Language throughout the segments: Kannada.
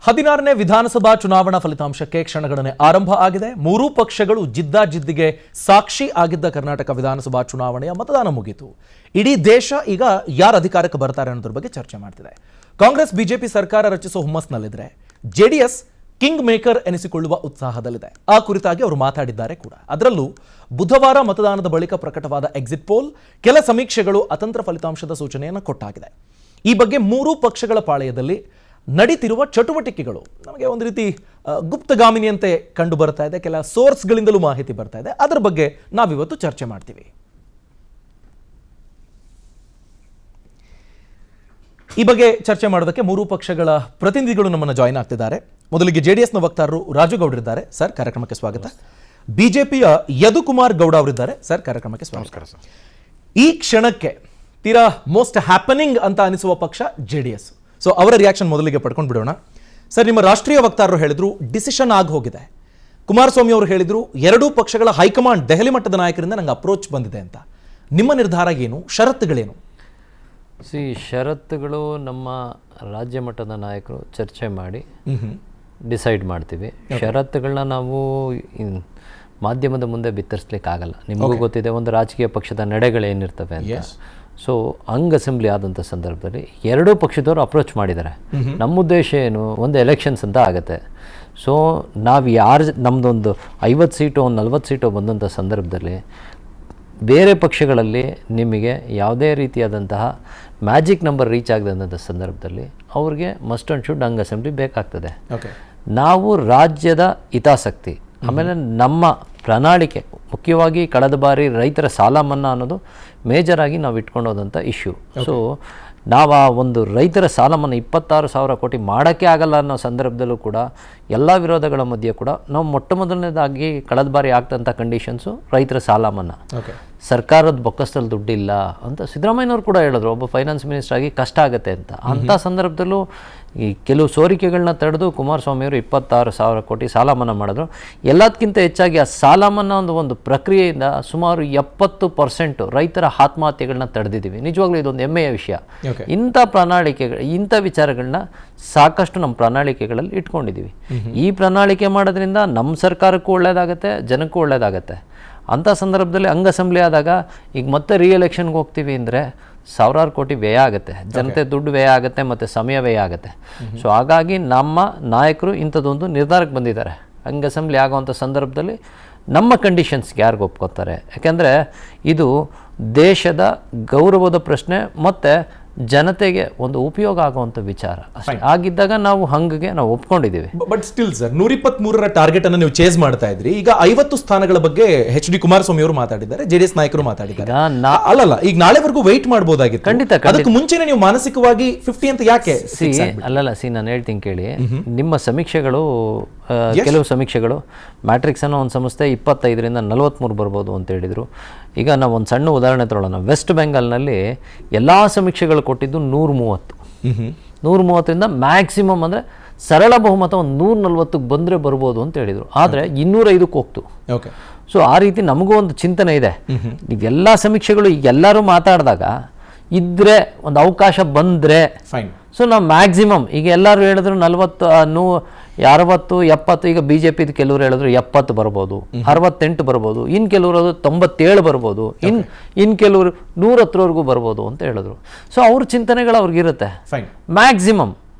16ನೇ ವಿಧಾನಸಭಾ ಚುನಾವಣಾ ಫಲಿತಾಂಶಕ್ಕೆ ಕ್ಷಣಗಣನೆ ಆರಂಭ ಆಗಿದೆ. ಮೂರೂ ಪಕ್ಷಗಳು ಜಿದ್ದಾಜಿದ್ದಿಗೆ ಸಾಕ್ಷಿ ಆಗಿದ್ದ ಕರ್ನಾಟಕ ವಿಧಾನಸಭಾ ಚುನಾವಣೆಯ ಮತದಾನ ಮುಗಿತು. ಇಡೀ ದೇಶ ಈಗ ಯಾರು ಅಧಿಕಾರಕ್ಕೆ ಬರ್ತಾರೆ ಅನ್ನೋದ್ರ ಬಗ್ಗೆ ಚರ್ಚೆ ಮಾಡ್ತಿದೆ. ಕಾಂಗ್ರೆಸ್ ಬಿಜೆಪಿ ಸರ್ಕಾರ ರಚಿಸುವ ಹುಮ್ಮಸ್ನಲ್ಲಿದ್ರೆ ಜೆಡಿಎಸ್ ಕಿಂಗ್ ಮೇಕರ್ ಎನಿಸಿಕೊಳ್ಳುವ ಉತ್ಸಾಹದಲ್ಲಿದೆ. ಆ ಕುರಿತಾಗಿ ಅವರು ಮಾತಾಡಿದ್ದಾರೆ ಕೂಡ. ಅದರಲ್ಲೂ ಬುಧವಾರ ಮತದಾನದ ಬಳಿಕ ಪ್ರಕಟವಾದ ಎಕ್ಸಿಟ್ ಪೋಲ್ ಕೆಲ ಸಮೀಕ್ಷೆಗಳು ಅತಂತ್ರ ಫಲಿತಾಂಶದ ಸೂಚನೆಯನ್ನು ಕೊಟ್ಟಾಗಿದೆ. ಈ ಬಗ್ಗೆ ಮೂರೂ ಪಕ್ಷಗಳ ಪಾಳೆಯದಲ್ಲಿ ನಡೀತಿರುವ ಚಟುವಟಿಕೆಗಳು ನಮಗೆ ಒಂದು ರೀತಿ ಗುಪ್ತಗಾಮಿನಿಯಂತೆ ಕಂಡು ಬರ್ತಾ ಇದೆ. ಕೆಲ ಸೋರ್ಸ್ಗಳಿಂದಲೂ ಮಾಹಿತಿ ಬರ್ತಾ ಇದೆ. ಅದರ ಬಗ್ಗೆ ನಾವಿವತ್ತು ಚರ್ಚೆ ಮಾಡ್ತೀವಿ. ಈ ಬಗ್ಗೆ ಚರ್ಚೆ ಮಾಡೋದಕ್ಕೆ ಮೂರೂ ಪಕ್ಷಗಳ ಪ್ರತಿನಿಧಿಗಳು ನಮ್ಮನ್ನು ಜಾಯಿನ್ ಆಗ್ತಿದ್ದಾರೆ. ಮೊದಲಿಗೆ ಜೆಡಿಎಸ್ನ ವಕ್ತಾರರು ರಾಜು ಗೌಡ್ರಿದ್ದಾರೆ. ಸರ್, ಕಾರ್ಯಕ್ರಮಕ್ಕೆ ಸ್ವಾಗತ. ಬಿಜೆಪಿಯ ಯದುಕುಮಾರ್ ಗೌಡ ಅವರಿದ್ದಾರೆ. ಸರ್, ಕಾರ್ಯಕ್ರಮಕ್ಕೆ ಸ್ವಾಗತ. ಈ ಕ್ಷಣಕ್ಕೆ ತೀರಾ ಮೋಸ್ಟ್ ಹ್ಯಾಪನಿಂಗ್ ಅಂತ ಅನಿಸುವ ಪಕ್ಷ ಜೆಡಿಎಸ್. ಸೊ ಅವರ ರಿಯಾಕ್ಷನ್ ಮೊದಲಿಗೆ ಪಡ್ಕೊಂಡು ಬಿಡೋಣ. ಸರ್, ನಿಮ್ಮ ರಾಷ್ಟ್ರೀಯ ವಕ್ತಾರರು ಹೇಳಿದ್ರು ಡಿಸಿಷನ್ ಆಗಿ ಹೋಗಿದೆ. ಕುಮಾರಸ್ವಾಮಿ ಅವರು ಹೇಳಿದ್ರು ಎರಡೂ ಪಕ್ಷಗಳ ಹೈಕಮಾಂಡ್ ದೆಹಲಿ ಮಟ್ಟದ ನಾಯಕರಿಂದ ನಂಗೆ ಅಪ್ರೋಚ್ ಬಂದಿದೆ ಅಂತ. ನಿಮ್ಮ ನಿರ್ಧಾರ ಏನು? ಷರತ್ತುಗಳೇನು? ಷರತ್ತುಗಳು ನಮ್ಮ ರಾಜ್ಯ ಮಟ್ಟದ ನಾಯಕರು ಚರ್ಚೆ ಮಾಡಿ ಡಿಸೈಡ್ ಮಾಡ್ತೀವಿ. ಷರತ್ತುಗಳನ್ನ ನಾವು ಮಾಧ್ಯಮದ ಮುಂದೆ ಬಿತ್ತರಿಸ್ಲಿಕ್ಕೆ ಆಗಲ್ಲ. ನಿಮಗೂ ಗೊತ್ತಿದೆ ಒಂದು ರಾಜಕೀಯ ಪಕ್ಷದ ನಡೆಗಳೇನಿರ್ತವೆ ಅಂತ. ಸೊ ಅಸೆಂಬ್ಲಿ ಆದಂಥ ಸಂದರ್ಭದಲ್ಲಿ ಎರಡೂ ಪಕ್ಷದವರು ಅಪ್ರೋಚ್ ಮಾಡಿದ್ದಾರೆ. ನಮ್ಮ ಉದ್ದೇಶ ಏನು, ಒಂದು ಎಲೆಕ್ಷನ್ಸ್ ಅಂತ ಆಗುತ್ತೆ. ಸೊ ನಾವು ನಮ್ಮದೊಂದು 50 ಸೀಟು 40 ಸೀಟು ಬಂದಂಥ ಸಂದರ್ಭದಲ್ಲಿ ಬೇರೆ ಪಕ್ಷಗಳಲ್ಲಿ ನಿಮಗೆ ಯಾವುದೇ ರೀತಿಯಾದಂತಹ ಮ್ಯಾಜಿಕ್ ನಂಬರ್ ರೀಚ್ ಆಗದಂಥ ಸಂದರ್ಭದಲ್ಲಿ ಅವ್ರಿಗೆ ಮಸ್ಟ್ ಆ್ಯಂಡ್ ಶುಡ್ ಅಸೆಂಬ್ಲಿ ಬೇಕಾಗ್ತದೆ. ನಾವು ರಾಜ್ಯದ ಹಿತಾಸಕ್ತಿ, ಆಮೇಲೆ ನಮ್ಮ ಪ್ರಣಾಳಿಕೆ, ಮುಖ್ಯವಾಗಿ ಕಳೆದ ಬಾರಿ ರೈತರ ಸಾಲ ಮನ್ನಾ ಅನ್ನೋದು ಮೇಜರಾಗಿ ನಾವು ಇಟ್ಕೊಂಡೋದಂಥ ಇಶ್ಯೂ. ಸೊ ನಾವು ಆ ಒಂದು ರೈತರ ಸಾಲ ಮನ್ನಾ 26,000 ಕೋಟಿ ಮಾಡೋಕ್ಕೆ ಆಗಲ್ಲ ಅನ್ನೋ ಸಂದರ್ಭದಲ್ಲೂ ಕೂಡ ಎಲ್ಲ ವಿರೋಧಗಳ ಮಧ್ಯೆ ಕೂಡ ನಾವು ಮೊಟ್ಟಮೊದಲನೇದಾಗಿ ಕಳೆದ ಬಾರಿ ಆಗ್ತಂಥ ಕಂಡೀಷನ್ಸು ರೈತರ ಸಾಲ ಮನ್ನಾ. ಸರ್ಕಾರದ ಬೊಕ್ಕಸದಲ್ಲಿ ದುಡ್ಡಿಲ್ಲ ಅಂತ ಸಿದ್ದರಾಮಯ್ಯನವರು ಕೂಡ ಹೇಳಿದ್ರು, ಒಬ್ಬ ಫೈನಾನ್ಸ್ ಮಿನಿಸ್ಟರ್ ಆಗಿ ಕಷ್ಟ ಆಗುತ್ತೆ ಅಂತ. ಅಂಥ ಸಂದರ್ಭದಲ್ಲೂ ಈ ಕೆಲವು ಸೋರಿಕೆಗಳನ್ನ ತಡೆದು ಕುಮಾರಸ್ವಾಮಿಯವರು 26,000 ಕೋಟಿ ಸಾಲ ಮನ್ನಾ ಮಾಡಿದ್ರು. ಎಲ್ಲದಕ್ಕಿಂತ ಹೆಚ್ಚಾಗಿ ಆ ಸಾಲ ಮನ್ನಾ ಒಂದು ಪ್ರಕ್ರಿಯೆಯಿಂದ ಸುಮಾರು 70% ರೈತರ ಆತ್ಮಹತ್ಯೆಗಳನ್ನ ತಡೆದಿದ್ದೀವಿ. ನಿಜವಾಗ್ಲೂ ಇದೊಂದು ಹೆಮ್ಮೆಯ ವಿಷಯ. ಇಂಥ ಪ್ರಣಾಳಿಕೆಗಳು, ಇಂಥ ವಿಚಾರಗಳನ್ನ ಸಾಕಷ್ಟು ನಮ್ಮ ಪ್ರಣಾಳಿಕೆಗಳಲ್ಲಿ ಇಟ್ಕೊಂಡಿದ್ದೀವಿ. ಈ ಪ್ರಣಾಳಿಕೆ ಮಾಡೋದ್ರಿಂದ ನಮ್ಮ ಸರ್ಕಾರಕ್ಕೂ ಒಳ್ಳೆಯದಾಗತ್ತೆ, ಜನಕ್ಕೂ ಒಳ್ಳೆಯದಾಗತ್ತೆ. ಅಂಥ ಸಂದರ್ಭದಲ್ಲಿ ಅಸೆಂಬ್ಲಿ ಆದಾಗ ಈಗ ಮತ್ತೆ ಎಲೆಕ್ಷನ್ಗೆ ಹೋಗ್ತೀವಿ ಅಂದರೆ ಸಾವಿರಾರು ಕೋಟಿ ವ್ಯಯ ಆಗುತ್ತೆ, ಜನತೆ ದುಡ್ಡು ವ್ಯಯ ಆಗುತ್ತೆ ಮತ್ತು ಸಮಯ ವ್ಯಯ ಆಗುತ್ತೆ. ಸೊ ಹಾಗಾಗಿ ನಮ್ಮ ನಾಯಕರು ಇಂಥದ್ದೊಂದು ನಿರ್ಧಾರಕ್ಕೆ ಬಂದಿದ್ದಾರೆ. ಅಸೆಂಬ್ಲಿ ಆಗೋವಂಥ ಸಂದರ್ಭದಲ್ಲಿ ನಮ್ಮ ಕಂಡೀಷನ್ಸ್ಗೆ ಯಾರಿಗೆ ಒಪ್ಕೋತಾರೆ? ಯಾಕೆಂದರೆ ಇದು ದೇಶದ ಗೌರವದ ಪ್ರಶ್ನೆ ಮತ್ತು ಜನತೆಗೆ ಒಂದು ಉಪಯೋಗ ಆಗುವಂಥ ವಿಚಾರ. ಆಗಿದ್ದಾಗ ನಾವು ನಾವು ಒಪ್ಕೊಂಡಿದ್ದೀವಿ. ಬಟ್ ಸ್ಟಿಲ್ ಸರ್, 123ರ ಟಾರ್ಗೆಟ್ ಅನ್ನು ನೀವು ಚೇಸ್ ಮಾಡ್ತಾ ಇದ್ರಿ. ಈಗ 50 ಸ್ಥಾನಗಳ ಬಗ್ಗೆ ಎಚ್.ಡಿ. ಕುಮಾರಸ್ವಾಮಿ ಅವರು ಮಾತಾಡಿದ್ದಾರೆ, ಜೆಡಿಎಸ್ ನಾಯಕರು ಮಾತಾಡಿದ್ದಾರೆ. ಅಲ್ಲಲ್ಲ, ಈಗ ನಾಳೆವರೆಗೂ ವೆಯ್ಟ್ ಮಾಡಬಹುದಾಗಿತ್ತು. ಖಂಡಿತ. ಅದಕ್ಕೆ ಮುಂಚೆನೆ ನೀವು ಮಾನಸಿಕವಾಗಿ 50 ಅಂತ ಯಾಕೆ? ನಾನು ಹೇಳ್ತೀನಿ ಕೇಳಿ. ನಿಮ್ಮ ಸಮೀಕ್ಷೆಗಳು, ಕೆಲವು ಸಮೀಕ್ಷೆಗಳು ಮ್ಯಾಟ್ರಿಕ್ಸ್ ಅನ್ನೋ ಒಂದು ಸಂಸ್ಥೆ 25ರಿಂದ 43 ಬರ್ಬೋದು ಅಂತ ಹೇಳಿದರು. ಈಗ ನಾವು ಒಂದು ಸಣ್ಣ ಉದಾಹರಣೆ ತಗೊಳ್ಳೋಣ. ವೆಸ್ಟ್ ಬೆಂಗಾಲ್ನಲ್ಲಿ ಎಲ್ಲ ಸಮೀಕ್ಷೆಗಳು ಕೊಟ್ಟಿದ್ದು 130ರಿಂದ ಮ್ಯಾಕ್ಸಿಮಮ್ ಅಂದರೆ ಸರಳ ಬಹುಮತ ಒಂದು 140ಕ್ಕೆ ಬಂದರೆ ಬರ್ಬೋದು ಅಂತ ಹೇಳಿದರು. ಆದರೆ 205ಕ್ಕೆ ಹೋಗ್ತು. ಸೊ ಆ ರೀತಿ ನಮಗೂ ಒಂದು ಚಿಂತನೆ ಇದೆ. ನೀವೆಲ್ಲ ಸಮೀಕ್ಷೆಗಳು ಎಲ್ಲರೂ ಮಾತಾಡಿದಾಗ ಇದ್ದರೆ ಒಂದು ಅವಕಾಶ ಬಂದರೆ ಫೈನ್. ಸೊ ನಾವು ಮ್ಯಾಕ್ಸಿಮಮ್ ಈಗ ಎಲ್ಲರೂ ಹೇಳಿದ್ರು 40, 60, 70. ಈಗ BJPದು ಕೆಲವರು ಹೇಳಿದ್ರು 70 ಬರ್ಬೋದು, 68 ಬರ್ಬೋದು, ಇನ್ನು ಕೆಲವರು 97 ಬರ್ಬೋದು, ಇನ್ನು ಕೆಲವರು 110ವರೆಗೂ ಬರ್ಬೋದು ಅಂತ ಹೇಳಿದ್ರು. ಸೊ ಅವ್ರ ಚಿಂತನೆಗಳು ಅವ್ರಿಗಿರುತ್ತೆ. ಮ್ಯಾಕ್ಸಿಮಮ್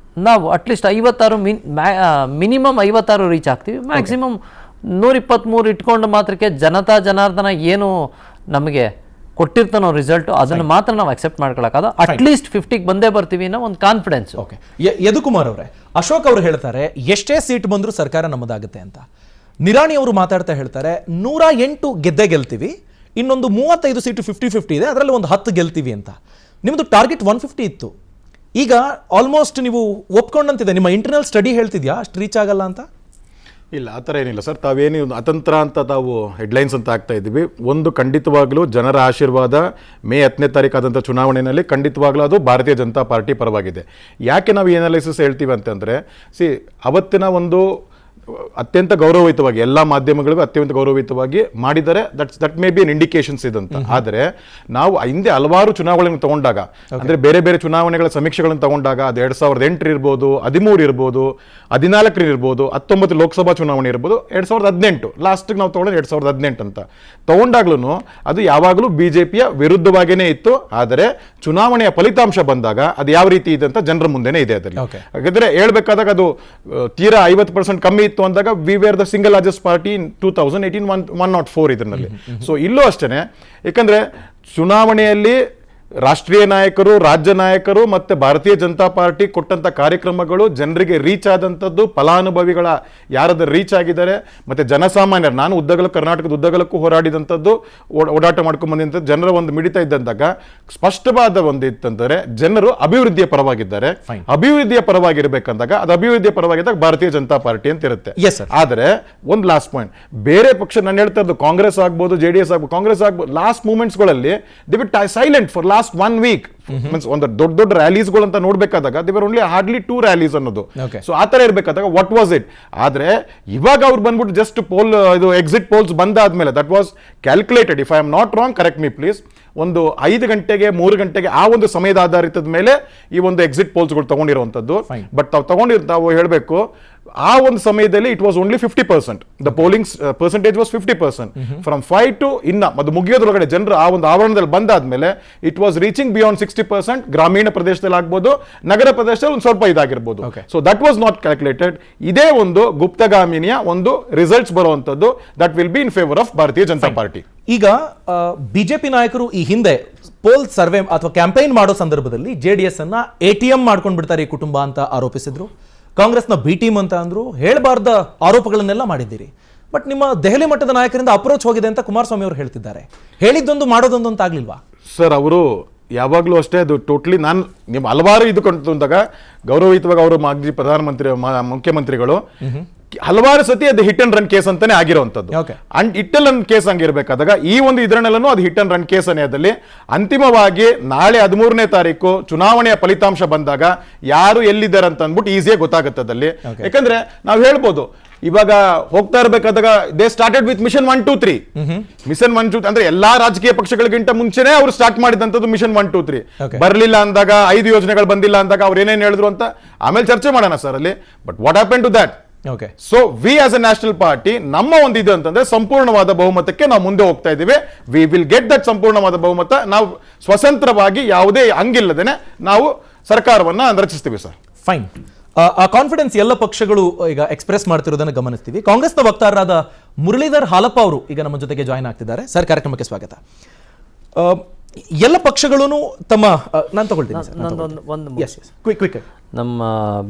ನಾವು ಅಟ್ಲೀಸ್ಟ್ 56, ಮಿನಿಮಮ್ 56 ರೀಚ್ ಆಗ್ತೀವಿ. ಮ್ಯಾಕ್ಸಿಮಮ್ 123 ಇಟ್ಕೊಂಡು ಮಾತ್ರಕ್ಕೆ ಜನಾರ್ದನ ಏನು ನಮಗೆ ಕೊಟ್ಟಿರ್ತಾನೋ ರಿಸಲ್ಟು, ಅದನ್ನು ಮಾತ್ರ ನಾವು ಅಕ್ಸೆಪ್ಟ್ ಮಾಡ್ಕೊಳ್ಳೋಕ್ಕಾದ. ಅಟ್ಲೀಸ್ಟ್ 50ಗೆ ಬಂದೇ ಬರ್ತೀವಿ ಅನ್ನೋ ಒಂದು ಕಾನ್ಫಿಡೆನ್ಸ್. ಓಕೆ, ಯದುಕುಮಾರ್ ಅವರೇ, ಅಶೋಕ್ ಅವರು ಹೇಳ್ತಾರೆ ಎಷ್ಟೇ ಸೀಟ್ ಬಂದರೂ ಸರ್ಕಾರ ನಮ್ಮದಾಗುತ್ತೆ ಅಂತ. ನಿರಾಣಿ ಅವರು ಮಾತಾಡ್ತಾ ಹೇಳ್ತಾರೆ 108 ಗೆಲ್ತೀವಿ, ಇನ್ನೊಂದು 35 ಸೀಟು 50-50 ಇದೆ, ಅದರಲ್ಲಿ ಒಂದು 10 ಗೆಲ್ತೀವಿ ಅಂತ. ನಿಮ್ಮದು ಟಾರ್ಗೆಟ್ 150 ಇತ್ತು. ಈಗ ಆಲ್ಮೋಸ್ಟ್ ನೀವು ಒಪ್ಕೊಂಡಂತಿದೆ. ನಿಮ್ಮ ಇಂಟರ್ನಲ್ ಸ್ಟಡಿ ಹೇಳ್ತಿದ್ಯಾ ಅಷ್ಟು ರೀಚ್ ಆಗಲ್ಲ ಅಂತ? ಇಲ್ಲ, ಆ ಥರ ಏನಿಲ್ಲ ಸರ್. ತಾವೇನು ಅತಂತ್ರ ಅಂತ ತಾವು ಹೆಡ್ಲೈನ್ಸ್ ಅಂತ ಆಗ್ತಾ ಇದ್ದೀವಿ. ಒಂದು ಖಂಡಿತವಾಗ್ಲೂ ಜನರ ಆಶೀರ್ವಾದ ಮೇ 10ನೇ ತಾರೀಕಾದಂಥ ಚುನಾವಣೆಯಲ್ಲಿ ಖಂಡಿತವಾಗ್ಲೂ ಅದು ಭಾರತೀಯ ಜನತಾ ಪಾರ್ಟಿ ಪರವಾಗಿದೆ. ಯಾಕೆ ನಾವು ಈ ಅನಾಲಿಸಿಸ್ ಹೇಳ್ತೀವಿ ಅಂತಂದರೆ, ಅವತ್ತಿನ ಒಂದು ಅತ್ಯಂತ ಗೌರವಯುತವಾಗಿ ಎಲ್ಲ ಮಾಧ್ಯಮಗಳಿಗೂ ಅತ್ಯಂತ ಗೌರವಯುತವಾಗಿ ಮಾಡಿದರೆ that may be an indications ಇದಂತ. ಆದರೆ ನಾವು ಹಿಂದೆ ಹಲವಾರು ಚುನಾವಣೆಗಳನ್ನು ತಗೊಂಡಾಗ, ಅಂದ್ರೆ ಬೇರೆ ಬೇರೆ ಚುನಾವಣೆಗಳ ಸಮೀಕ್ಷೆಗಳನ್ನು ತಗೊಂಡಾಗ, ಅದು 2008 ಇರ್ಬೋದು, 13 ಇರ್ಬೋದು, 14 ಇರ್ಬೋದು, 19 ಲೋಕಸಭಾ ಚುನಾವಣೆ ಇರ್ಬೋದು, 2018 ಲಾಸ್ಟ್ಗೆ ನಾವು ತಗೊಂಡ್ರೆ 2018 ಅಂತ ತಗೊಂಡಾಗ್ಲೂ ಅದು ಯಾವಾಗಲೂ ಬಿಜೆಪಿಯ ವಿರುದ್ಧವಾಗಿಯೇ ಇತ್ತು. ಆದರೆ ಚುನಾವಣೆಯ ಫಲಿತಾಂಶ ಬಂದಾಗ ಅದು ಯಾವ ರೀತಿ ಇದೆ ಅಂತ ಜನರ ಮುಂದೆನೇ ಇದೆ. ಅದರಲ್ಲಿ ಹಾಗಾದ್ರೆ ಹೇಳ್ಬೇಕಾದಾಗ ಅದು ತೀರಾ 50% ಕಮ್ಮಿ ಇತ್ತು ಅಂದಾಗ we were the single largest party in 2018 104 ಇದರಲ್ಲಿ. ಸೊ ಇಲ್ಲೂ ಅಷ್ಟೇ, ಯಾಕಂದ್ರೆ ಚುನಾವಣೆಯಲ್ಲಿ ರಾಷ್ಟ್ರೀಯ ನಾಯಕರು, ರಾಜ್ಯ ನಾಯಕರು ಮತ್ತೆ ಭಾರತೀಯ ಜನತಾ ಪಾರ್ಟಿ ಕೊಟ್ಟಂತ ಕಾರ್ಯಕ್ರಮಗಳು ಜನರಿಗೆ ರೀಚ್ ಆದಂಥದ್ದು, ಫಲಾನುಭವಿಗಳ ಯಾರಾದ್ರೂ ರೀಚ್ ಆಗಿದ್ದಾರೆ, ಮತ್ತೆ ಜನಸಾಮಾನ್ಯರು, ನಾನು ಕರ್ನಾಟಕದ ಉದ್ದಗಲಕ್ಕೂ ಹೋರಾಡಿದಂಥದ್ದು, ಓಡಾಟ ಮಾಡ್ಕೊಂಡ್ ಬಂದಂಥದ್ದು, ಜನರ ಒಂದು ಮಿಡಿತ ಇದ್ದಂತಾಗ ಸ್ಪಷ್ಟವಾದ ಒಂದು ಇತ್ತಂದರೆ ಜನರು ಅಭಿವೃದ್ಧಿಯ ಪರವಾಗಿದ್ದಾರೆ. ಅಭಿವೃದ್ಧಿಯ ಪರವಾಗಿರ್ಬೇಕಂದಾಗ ಅದು ಅಭಿವೃದ್ಧಿಯ ಪರವಾಗಿದ್ದಾಗ ಭಾರತೀಯ ಜನತಾ ಪಾರ್ಟಿ ಅಂತ ಇರುತ್ತೆ. ಆದರೆ ಒಂದು ಲಾಸ್ಟ್ ಪಾಯಿಂಟ್, ಬೇರೆ ಪಕ್ಷ ನಾನು ಹೇಳ್ತಾ ಇದ್ದು ಕಾಂಗ್ರೆಸ್ ಆಗ್ಬೋದು, JDS ಆಗ್ಬೋದು, ಕಾಂಗ್ರೆಸ್ ಆಗ್ಬೋದು, ಲಾಸ್ಟ್ ಮೂಮೆಂಟ್ಸ್ಗಳಲ್ಲಿ they will silent for last 1 week. Means ಒಂದು ದೊಡ್ಡ ರ್ಯಾಲೀಸ್ಗಳು ಅಂತ ನೋಡ್ಬೇಕಾದಾಗ they were only hardly 2 rallies ಅನ್ನೋದು. ಸೊ ಆ ತರ ಇರ್ಬೇಕಾದಾಗ ವಾಟ್ ವಾಸ್ ಇಟ್. ಆದ್ರೆ ಇವಾಗ ಅವ್ರು ಬಂದ್ಬಿಟ್ಟು ಜಸ್ಟ್ ಪೋಲ್ ಇದು ಎಕ್ಸಿಟ್ ಪೋಲ್ಸ್ ಬಂದಾದ್ಮೇಲೆ that was calculated, if I am not wrong, correct me please, ಒಂದು 5 ಗಂಟೆಗೆ 3 ಗಂಟೆಗೆ ಆ ಒಂದು ಸಮಯದ ಆಧಾರಿತದ ಮೇಲೆ ಈ ಒಂದು ಎಕ್ಸಿಟ್ ಪೋಲ್ಸ್ಗಳು ತಗೊಂಡಿರುವಂತದ್ದು. ಬಟ್ ತಾವು ಹೇಳಬೇಕು, ಆ ಒಂದು ಸಮಯದಲ್ಲಿ it was only 50%. The polling percentage was 50%. From 5 to ಅದು ಮುಗಿಯೋದ್ರೊಳಗಡೆ ಜನರು ಆ ಒಂದು ಆವರಣದಲ್ಲಿ ಬಂದಾದ್ಮೇಲೆ ಇಟ್ ವಾಸ್ ರೀಚಿಂಗ್ ಬಿಯಾಂಡ್ 60%. ಗ್ರಾಮೀಣ ಪ್ರದೇಶದಲ್ಲಿ ಆಗ್ಬೋದು, ನಗರ ಪ್ರದೇಶದಲ್ಲಿ ಒಂದು ಸ್ವಲ್ಪ ಇದಾಗಿರ್ಬೋದು. So that was not calculated. ಇದೇ ಒಂದು ಗುಪ್ತಗಾಮಿನಿಯ ಒಂದು ರಿಸಲ್ಟ್ಸ್ ಬರುವಂತದ್ದು that will be in favour of Bharatiya Janata party. ಈಗ ಬಿಜೆಪಿ ನಾಯಕರು ಈ ಹಿಂದೆ ಪೋಲ್ ಸರ್ವೆ ಅಥವಾ ಕ್ಯಾಂಪೈನ್ ಮಾಡೋ ಸಂದರ್ಭದಲ್ಲಿ JDS ಅನ್ನ ATM ಮಾಡ್ಕೊಂಡು ಬಿಡ್ತಾರೆ ಈ ಕುಟುಂಬ ಅಂತ ಆರೋಪಿಸಿದ್ರು. ಕಾಂಗ್ರೆಸ್ನ ಬಿ ಟೀಮ್ ಅಂತ ಅಂದ್ರು. ಹೇಳಬಾರ್ದ ಆರೋಪಗಳನ್ನೆಲ್ಲ ಮಾಡಿದ್ದೀರಿ. ಬಟ್ ನಿಮ್ಮ ದೆಹಲಿ ಮಟ್ಟದ ನಾಯಕರಿಂದ ಅಪ್ರೋಚ್ ಹೋಗಿದೆ ಅಂತ ಕುಮಾರಸ್ವಾಮಿ ಅವರು ಹೇಳ್ತಿದ್ದಾರೆ. ಹೇಳಿದ್ದೊಂದು ಮಾಡೋದೊಂದು ಅಂತ ಆಗ್ಲಿಲ್ವಾ ಸರ್? ಅವರು ಯಾವಾಗಲೂ ಅಷ್ಟೇ, ಅದು ಟೋಟ್ಲಿ ನಾನು ನಿಮ್ಮ ಹಲವಾರು ಇದು ಕಂಡಾಗ ಗೌರವಯುತವಾಗಿ ಅವರು ಮಾಜಿ ಪ್ರಧಾನಮಂತ್ರಿ ಮುಖ್ಯಮಂತ್ರಿಗಳು ಹಲವಾರು ಸತಿ ಅದು ಹಿಟ್ ಅಂಡ್ ರನ್ ಕೇಸ್ ಅಂತಾನೆ ಆಗಿರುವಂತದ್ದು. And hit and run case ಹಂಗಿರ್ಬೇಕಾದಾಗ ಈ ಒಂದು ಇದರಲ್ಲೆಲ್ಲೂ ಅದು ಹಿಟ್ ಅಂಡ್ ರನ್ ಕೇಸ್ ಅನ್ನೋದಲ್ಲಿ ಅಂತಿಮವಾಗಿ ನಾಳೆ 13ನೇ ತಾರೀಕು ಚುನಾವಣೆಯ ಫಲಿತಾಂಶ ಬಂದಾಗ ಯಾರು ಎಲ್ಲಿದ್ದಾರೆ ಅಂತ ಅಂದ್ಬಿಟ್ಟು ಈಸಿಯಾಗಿ ಗೊತ್ತಾಗುತ್ತದಲ್ಲಿ. ಯಾಕಂದ್ರೆ ನಾವು ಹೇಳ್ಬೋದು, ಇವಾಗ ಹೋಗ್ತಾ ಇರಬೇಕಾದಾಗ they started with mission 1 2 3. Mission 1 2 ಅಂದ್ರೆ ಎಲ್ಲಾ ರಾಜಕೀಯ ಪಕ್ಷಗಳಿಗಿಂತ ಮುಂಚೆನೆ ಅವರು ಸ್ಟಾರ್ಟ್ ಮಾಡಿದಂತದ್ದು ಮಿಷನ್ 1 2 3. ಬರಲಿಲ್ಲ ಅಂದಾಗ, 5 ಯೋಜನೆಗಳು ಬಂದಿಲ್ಲ ಅಂದಾಗ ಅವ್ರು ಏನೇನು ಹೇಳಿದ್ರು ಅಂತ ಆಮೇಲೆ ಚರ್ಚೆ ಮಾಡೋಣ ಸರ್ ಅಲ್ಲಿ. But what happen to that? So we as a national party ನಮ್ಮ ಒಂದು ಇದು ಅಂತಂದ್ರೆ ಸಂಪೂರ್ಣವಾದ ಬಹುಮತಕ್ಕೆ ನಾವು ಮುಂದೆ ಹೋಗ್ತಾ ಇದ್ದೀವಿ. ವಿ ವಿಲ್ ಗೆಟ್ ದಟ್ ಸಂಪೂರ್ಣವಾದ ಬಹುಮತ. ನಾವು ಸ್ವತಂತ್ರವಾಗಿ ಯಾವುದೇ ಹಂಗಿಲ್ಲದೇನೆ ನಾವು ಸರ್ಕಾರವನ್ನ ರಚಿಸ್ತೀವಿ ಸರ್. ಫೈನ್. ಆ ಕಾನ್ಫಿಡೆನ್ಸ್ ಎಲ್ಲ ಪಕ್ಷಗಳು ಈಗ ಎಕ್ಸ್ಪ್ರೆಸ್ ಮಾಡ್ತಿರೋದನ್ನು ಗಮನಿಸ್ತೀವಿ. ಕಾಂಗ್ರೆಸ್ನ ವಕ್ತಾರರಾದ ಮುರಳೀಧರ್ ಹಾಲಪ್ಪ ಅವರು ಈಗ ನಮ್ಮ ಜೊತೆಗೆ ಜಾಯ್ನ್ ಆಗ್ತಿದ್ದಾರೆ. ಸರ್, ಕಾರ್ಯಕ್ರಮಕ್ಕೆ ಸ್ವಾಗತ. ಎಲ್ಲ ಪಕ್ಷಗಳೂ ತಮ್ಮ ನಾನು ತಗೊಳ್ತೀನಿ. ನಮ್ಮ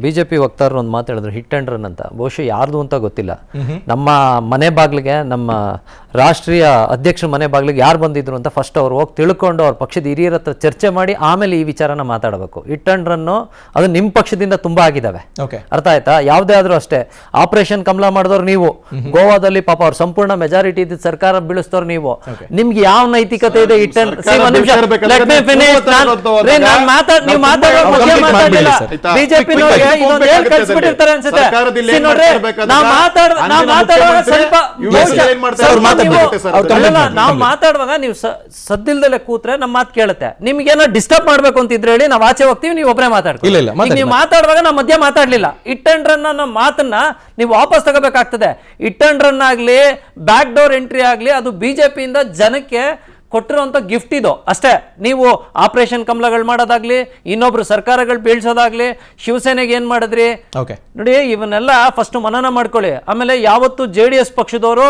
ಬಿಜೆಪಿ ವಕ್ತಾರರು ಒಂದು ಮಾತು ಹೇಳಿದ್ರು, ಹಿಟ್ ಅಂಡ್ ರನ್ ಅಂತ. ಬಹುಶಃ ಯಾರ್ದು ಅಂತ ಗೊತ್ತಿಲ್ಲ. ನಮ್ಮ ಮನೆ ಬಾಗ್ಲಿಗೆ, ನಮ್ಮ ರಾಷ್ಟ್ರೀಯ ಅಧ್ಯಕ್ಷರ ಮನೆ ಬಾಗ್ಲಿಗೆ ಯಾರು ಬಂದಿದ್ರು ಅಂತ ಫಸ್ಟ್ ಅವ್ರು ಹೋಗಿ ತಿಳ್ಕೊಂಡು ಅವ್ರ ಪಕ್ಷದ ಹಿರಿಯರ ಹತ್ರ ಚರ್ಚೆ ಮಾಡಿ ಆಮೇಲೆ ಈ ವಿಚಾರನ ಮಾತಾಡಬೇಕು. ಹಿಟ್ ಅಂಡ್ ರನ್ನು ಅದು ನಿಮ್ಮ ಪಕ್ಷದಿಂದ ತುಂಬಾ ಆಗಿದ್ದಾವೆ, ಅರ್ಥ ಆಯ್ತಾ? ಯಾವುದೇ ಆದ್ರೂ ಅಷ್ಟೇ. ಆಪರೇಷನ್ ಕಮಲ ಮಾಡಿದವ್ರು ನೀವು, ಗೋವಾದಲ್ಲಿ ಪಾಪ ಅವ್ರ ಸಂಪೂರ್ಣ ಮೆಜಾರಿಟಿ ಇದ್ದ ಸರ್ಕಾರ ಬೀಳಿಸ್ತವ್ರು ನೀವು. ನಿಮ್ಗೆ ಯಾವ ನೈತಿಕತೆ ಇದೆ? ಹಿಟ್ ಅಂಡ್ ಬಿಜೆಪಿ ಕಳ್ಸಿಬಿಟ್ಟಿರ್ತಾರೆ ಅನ್ಸುತ್ತೆ. ನಾವು ಮಾತಾಡುವಾಗ ನೀವು ಸದ್ದಿಲ್ದಲ್ಲೇ ಕೂತ್ರೆ ನಮ್ಮ ಮಾತು ಕೇಳುತ್ತೆ. ನಿಮ್ಗೆ ಏನೋ ಡಿಸ್ಟರ್ಬ್ ಮಾಡ್ಬೇಕು ಅಂತ ಇದ್ರೆ ಹೇಳಿ, ನಾವು ಆಚೆ ಹೋಗ್ತೀವಿ, ನೀವು ಒಬ್ಬರೇ ಮಾತಾಡ್ತೀವಿ. ನೀವು ಮಾತಾಡುವಾಗ ನಾವು ಮಧ್ಯ ಮಾತಾಡ್ಲಿಲ್ಲ. ಹಿಟ್ ಅಂಡ್ ರನ್ ಅನ್ನೋ ಮಾತನ್ನ ನೀವು ವಾಪಸ್ ತಗೋಬೇಕಾಗ್ತದೆ. ಹಿಟ್ ಅಂಡ್ ರನ್ ಆಗ್ಲಿ, ಬ್ಯಾಕ್ ಡೋರ್ ಎಂಟ್ರಿ ಆಗ್ಲಿ, ಅದು ಬಿಜೆಪಿಯಿಂದ ಜನಕ್ಕೆ ಕೊಟ್ಟಿರುವಂತ ಗಿಫ್ಟ್ ಇದು ಅಷ್ಟೇ. ನೀವು ಆಪರೇಷನ್ ಕಮಲಗಳು ಮಾಡೋದಾಗ್ಲಿ, ಇನ್ನೊಬ್ರು ಸರ್ಕಾರಗಳು ಬೀಳ್ಸೋದಾಗ್ಲಿ, ಶಿವಸೇನೆಗೆ ಏನ್ ಮಾಡಿದ್ರಿ ನೋಡಿ, ಇವನ್ನೆಲ್ಲ ಫಸ್ಟ್ ಮನನ ಮಾಡ್ಕೊಳ್ಳಿ. ಆಮೇಲೆ ಯಾವತ್ತು JDS ಪಕ್ಷದವರು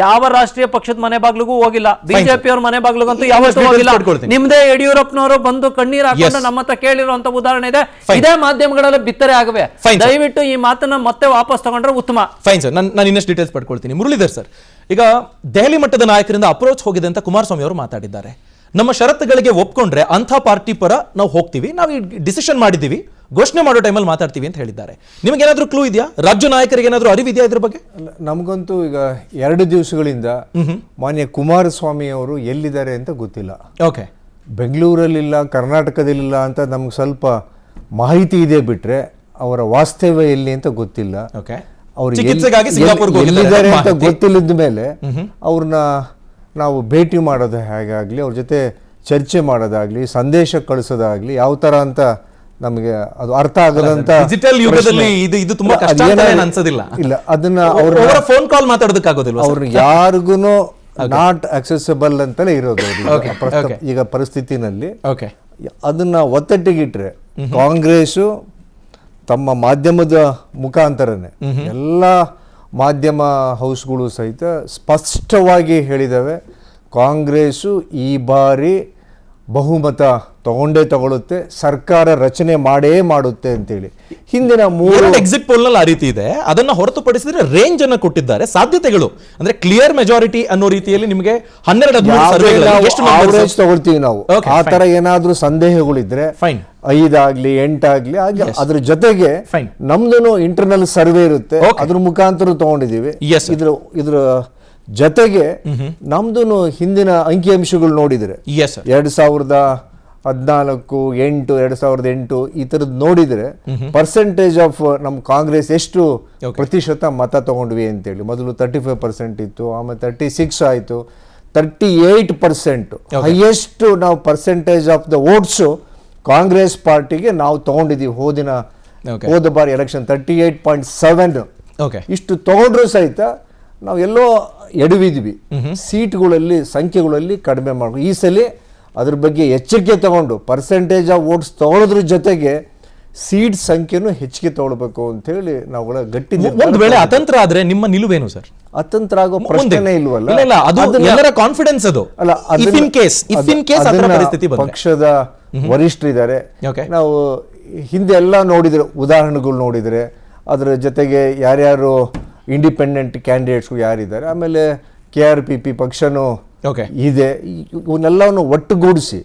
ಯಾವ ರಾಷ್ಟ್ರೀಯ ಪಕ್ಷದ ಮನೆ ಬಾಗ್ಲಿಗೂ ಹೋಗಿಲ್ಲ, ಬಿಜೆಪಿ ಅವ್ರ ಮನೆ ಬಾಗ್ಲಿಗಂತೂ ಯಾವತ್ತೂ ಹೋಗಿಲ್ಲ. ನಿಮ್ದೇ ಯಡಿಯೂರಪ್ಪನವರು ಬಂದು ಕಣ್ಣೀರ್ ಹಾಕೊಂಡು ನಮ್ಮ ಹತ್ರ ಕೇಳಿರುವಂತ ಉದಾಹರಣೆ ಇದೆ. ಇದೇ ಮಾಧ್ಯಮಗಳಲ್ಲಿ ಬಿತ್ತರೆ ಆಗವೆ. ದಯವಿಟ್ಟು ಈ ಮಾತನ್ನ ಮತ್ತೆ ವಾಪಸ್ ತಗೊಂಡ್ರೆ ಉತ್ತಮ. ಫೈನ್ ಸರ್, ನಾನು ಇನ್ನಷ್ಟು ಡೀಟೇಲ್ಸ್ ಪಡ್ಕೊಳ್ತೀನಿ. ಮುರಳೀಧರ್ ಸರ್, ಈಗ ದೆಹಲಿ ಮಟ್ಟದ ನಾಯಕರಿಂದ ಅಪ್ರೋಚ್ ಹೋಗಿದೆ ಅಂತ ಕುಮಾರಸ್ವಾಮಿ ಅವರು ಮಾತಾಡಿದ್ದಾರೆ. ನಮ್ಮ ಷರತ್ತುಗಳಿಗೆ ಒಪ್ಕೊಂಡ್ರೆ ಅಂಥ ಪಾರ್ಟಿ ಪರ ನಾವು ಹೋಗ್ತೀವಿ, ನಾವು ಡಿಸಿಷನ್ ಮಾಡಿದ್ದೀವಿ, ಘೋಷಣೆ ಮಾಡೋ ಟೈಮಲ್ಲಿ ಮಾತಾಡ್ತೀವಿ ಅಂತ ಹೇಳಿದ್ದಾರೆ. ನಿಮಗೇನಾದ್ರೂ ಕ್ಲೂ ಇದೆಯಾ? ರಾಜ್ಯ ನಾಯಕರಿಗೆ ಏನಾದ್ರೂ ಅರಿವಿದೆಯಾ ಇದ್ರ ಬಗ್ಗೆ? ನಮಗಂತೂ ಈಗ 2 ದಿವಸಗಳಿಂದ ಮಾನ್ಯ ಕುಮಾರಸ್ವಾಮಿ ಅವರು ಎಲ್ಲಿದ್ದಾರೆ ಅಂತ ಗೊತ್ತಿಲ್ಲ. ಓಕೆ, ಬೆಂಗಳೂರಲ್ಲಿಲ್ಲ, ಕರ್ನಾಟಕದಲ್ಲಿಲ್ಲ ಅಂತ ನಮ್ಗೆ ಸ್ವಲ್ಪ ಮಾಹಿತಿ ಇದೆ ಬಿಟ್ರೆ ಅವರ ವಾಸ್ತವ್ಯ ಎಲ್ಲಿ ಅಂತ ಗೊತ್ತಿಲ್ಲ. ಓಕೆ, ಅವ್ರು ಚಿಕಿತ್ಸೆಗಾಗಿ ಸಿಂಗಾಪುರ್ಗೆ ಹೋಗಿದ್ದಾರೆ ಎಲ್ಲಿದ್ದಾರೆ ಅಂತ ಮಾಹಿತಿ. ಗೊತ್ತಿಲ್ಲದ ಮೇಲೆ ಅವ್ರನ್ನ ನಾವು ಭೇಟಿ ಮಾಡೋದು ಹೇಗಾಗ್ಲಿ, ಅವ್ರ ಜೊತೆ ಚರ್ಚೆ ಮಾಡೋದಾಗ್ಲಿ, ಸಂದೇಶ ಕಳಿಸೋದಾಗ್ಲಿ ಯಾವ ತರ ಅಂತ ನಮಗೆ ಅದು ಅರ್ಥ ಆಗದಂತ ಡಿಜಿಟಲ್ ಯುಗದಲ್ಲಿ ಇದು ತುಂಬಾ ಕಷ್ಟ ಅಂತ ಏನ್ ಅನ್ಸೋದಿಲ್ಲ. ಇಲ್ಲ, ಅದನ್ನ ಅವರ ಫೋನ್ ಕಾಲ್ ಮಾತಾಡೋದಕ್ಕಾಗೋದಿಲ್ವಾ ಅವ್ರು ಯಾರಿಗೂ ನಾಟ್ ಅಕ್ಸೆಸಿಬಲ್ ಅಂತಲೇ ಇರೋದು ಅವ್ರಿಗೆ ಈಗ ಪರಿಸ್ಥಿತಿನಲ್ಲಿ. ಓಕೆ, ಅದನ್ನ ಒತ್ತಟ್ಟಿಗಿಟ್ರೆ ಕಾಂಗ್ರೆಸ್ಸು ತಮ್ಮ ಮಾಧ್ಯಮದ ಮುಖಾಂತರನೇ ಎಲ್ಲ ಮಾಧ್ಯಮ ಹೌಸ್ಗಳು ಸಹಿತ ಸ್ಪಷ್ಟವಾಗಿ ಹೇಳಿದವೆ, ಕಾಂಗ್ರೆಸ್ಸು ಈ ಬಾರಿ ಬಹುಮತ ತಗೊಳ್ಳುತ್ತೆ, ಸರ್ಕಾರ ರಚನೆ ಮಾಡೇ ಮಾಡುತ್ತೆ ಅಂತೇಳಿ. ಹಿಂದಿನ ಎಕ್ಸಿಟ್ ಪೋಲ್ ನಲ್ಲಿ ಆ ರೀತಿ ಇದೆ. ಅದನ್ನ ಹೊರತುಪಡಿಸಿದ್ರೆ ರೇಂಜ್ ಅನ್ನ ಕೊಟ್ಟಿದ್ದಾರೆ, ಸಾಧ್ಯತೆಗಳು ಅಂದ್ರೆ ಕ್ಲಿಯರ್ ಮೆಜಾರಿಟಿ ಅನ್ನೋ ರೀತಿಯಲ್ಲಿ ನಿಮಗೆ 12 ತಗೊಳ್ತೀವಿ ನಾವು. ಆ ತರ ಏನಾದ್ರೂ ಸಂದೇಹಗಳಿದ್ರೆ ಫೈನ್, 5 ಆಗ್ಲಿ 8 ಆಗ್ಲಿ ಅದ್ರ ಜೊತೆಗೆ ನಮ್ದು ಇಂಟರ್ನಲ್ ಸರ್ವೆ ಇರುತ್ತೆ, ಅದ್ರ ಮುಖಾಂತರ ತಗೊಂಡಿದೀವಿ. ಇದ್ರ ಜೊತೆಗೆ ನಮ್ದು ಹಿಂದಿನ ಅಂಕಿಅಂಶಗಳು ನೋಡಿದ್ರೆ 2014, 2008 ಈ ತರದ್ ನೋಡಿದ್ರೆ ಪರ್ಸೆಂಟೇಜ್ ಆಫ್ ನಮ್ ಕಾಂಗ್ರೆಸ್ ಎಷ್ಟು ಪ್ರತಿಶತ ಮತ ತಗೊಂಡ್ವಿ ಅಂತೇಳಿ ಮೊದಲು 35% ಇತ್ತು, ಆಮೇಲೆ 36 ಆಯ್ತು, 38% ಹೈಯೆಸ್ಟ್ ನಾವು percentage of the votes Congress ಪಾರ್ಟಿಗೆ ನಾವು ತಗೊಂಡಿದೀವಿ ಹೋದ ಬಾರಿ ಎಲೆಕ್ಷನ್ 38.7. ಇಷ್ಟು ತಗೊಂಡ್ರು ಸಹಿತ ನಾವು ಎಲ್ಲೋ ಎಡವಿದ್ವಿ, ಸೀಟ್ಗಳಲ್ಲಿ ಸಂಖ್ಯೆಗಳಲ್ಲಿ ಕಡಿಮೆ ಮಾಡ್ಬೇಕು. ಈ ಸಲ ಅದ್ರ ಬಗ್ಗೆ ಎಚ್ಚರಿಕೆ ತಗೊಂಡು ಪರ್ಸೆಂಟೇಜ್ ಆಫ್ ವೋಟ್ಸ್ ತಗೊಳ್ಳೋದ್ರ ಜೊತೆಗೆ ಸೀಟ್ ಸಂಖ್ಯೆನೂ ಹೆಚ್ಚಿಗೆ ತಗೊಳ್ಬೇಕು ಅಂತ ಹೇಳಿ ನಾವುಗಳ ಗಟ್ಟಿ. ಒಂದು ವೇಳೆ ಅತಂತ್ರ ಆದ್ರೆ ನಿಮ್ಮ ನಿಲುವೇನು ಸರ್? ಅತಂತ್ರ ಆಗೋ ಪ್ರಶ್ನೆ ಇಲ್ವಲ್ಲ. ಕಾನ್ಫಿಡೆನ್ಸ್ ಅದು ಅಲ್ಲ, ಪಕ್ಷದ ವರಿಷ್ಠರಿದ್ದಾರೆ. ನಾವು ಹಿಂದೆ ಎಲ್ಲ ನೋಡಿದ್ರೆ ಉದಾಹರಣೆಗಳು ನೋಡಿದ್ರೆ ಅದರ ಜೊತೆಗೆ ಯಾರ್ಯಾರು ಇಂಡಿಪೆಂಡೆಂಟ್ ಕ್ಯಾಂಡಿಡೇಟ್ಸ್ಗಳು ಯಾರಿದ್ದಾರೆ, ಆಮೇಲೆ KRPP ಪಕ್ಷನೂ ಇದೆ. ಇವನ್ನೆಲ್ಲವನ್ನು ಒಟ್ಟುಗೂಡಿಸಿ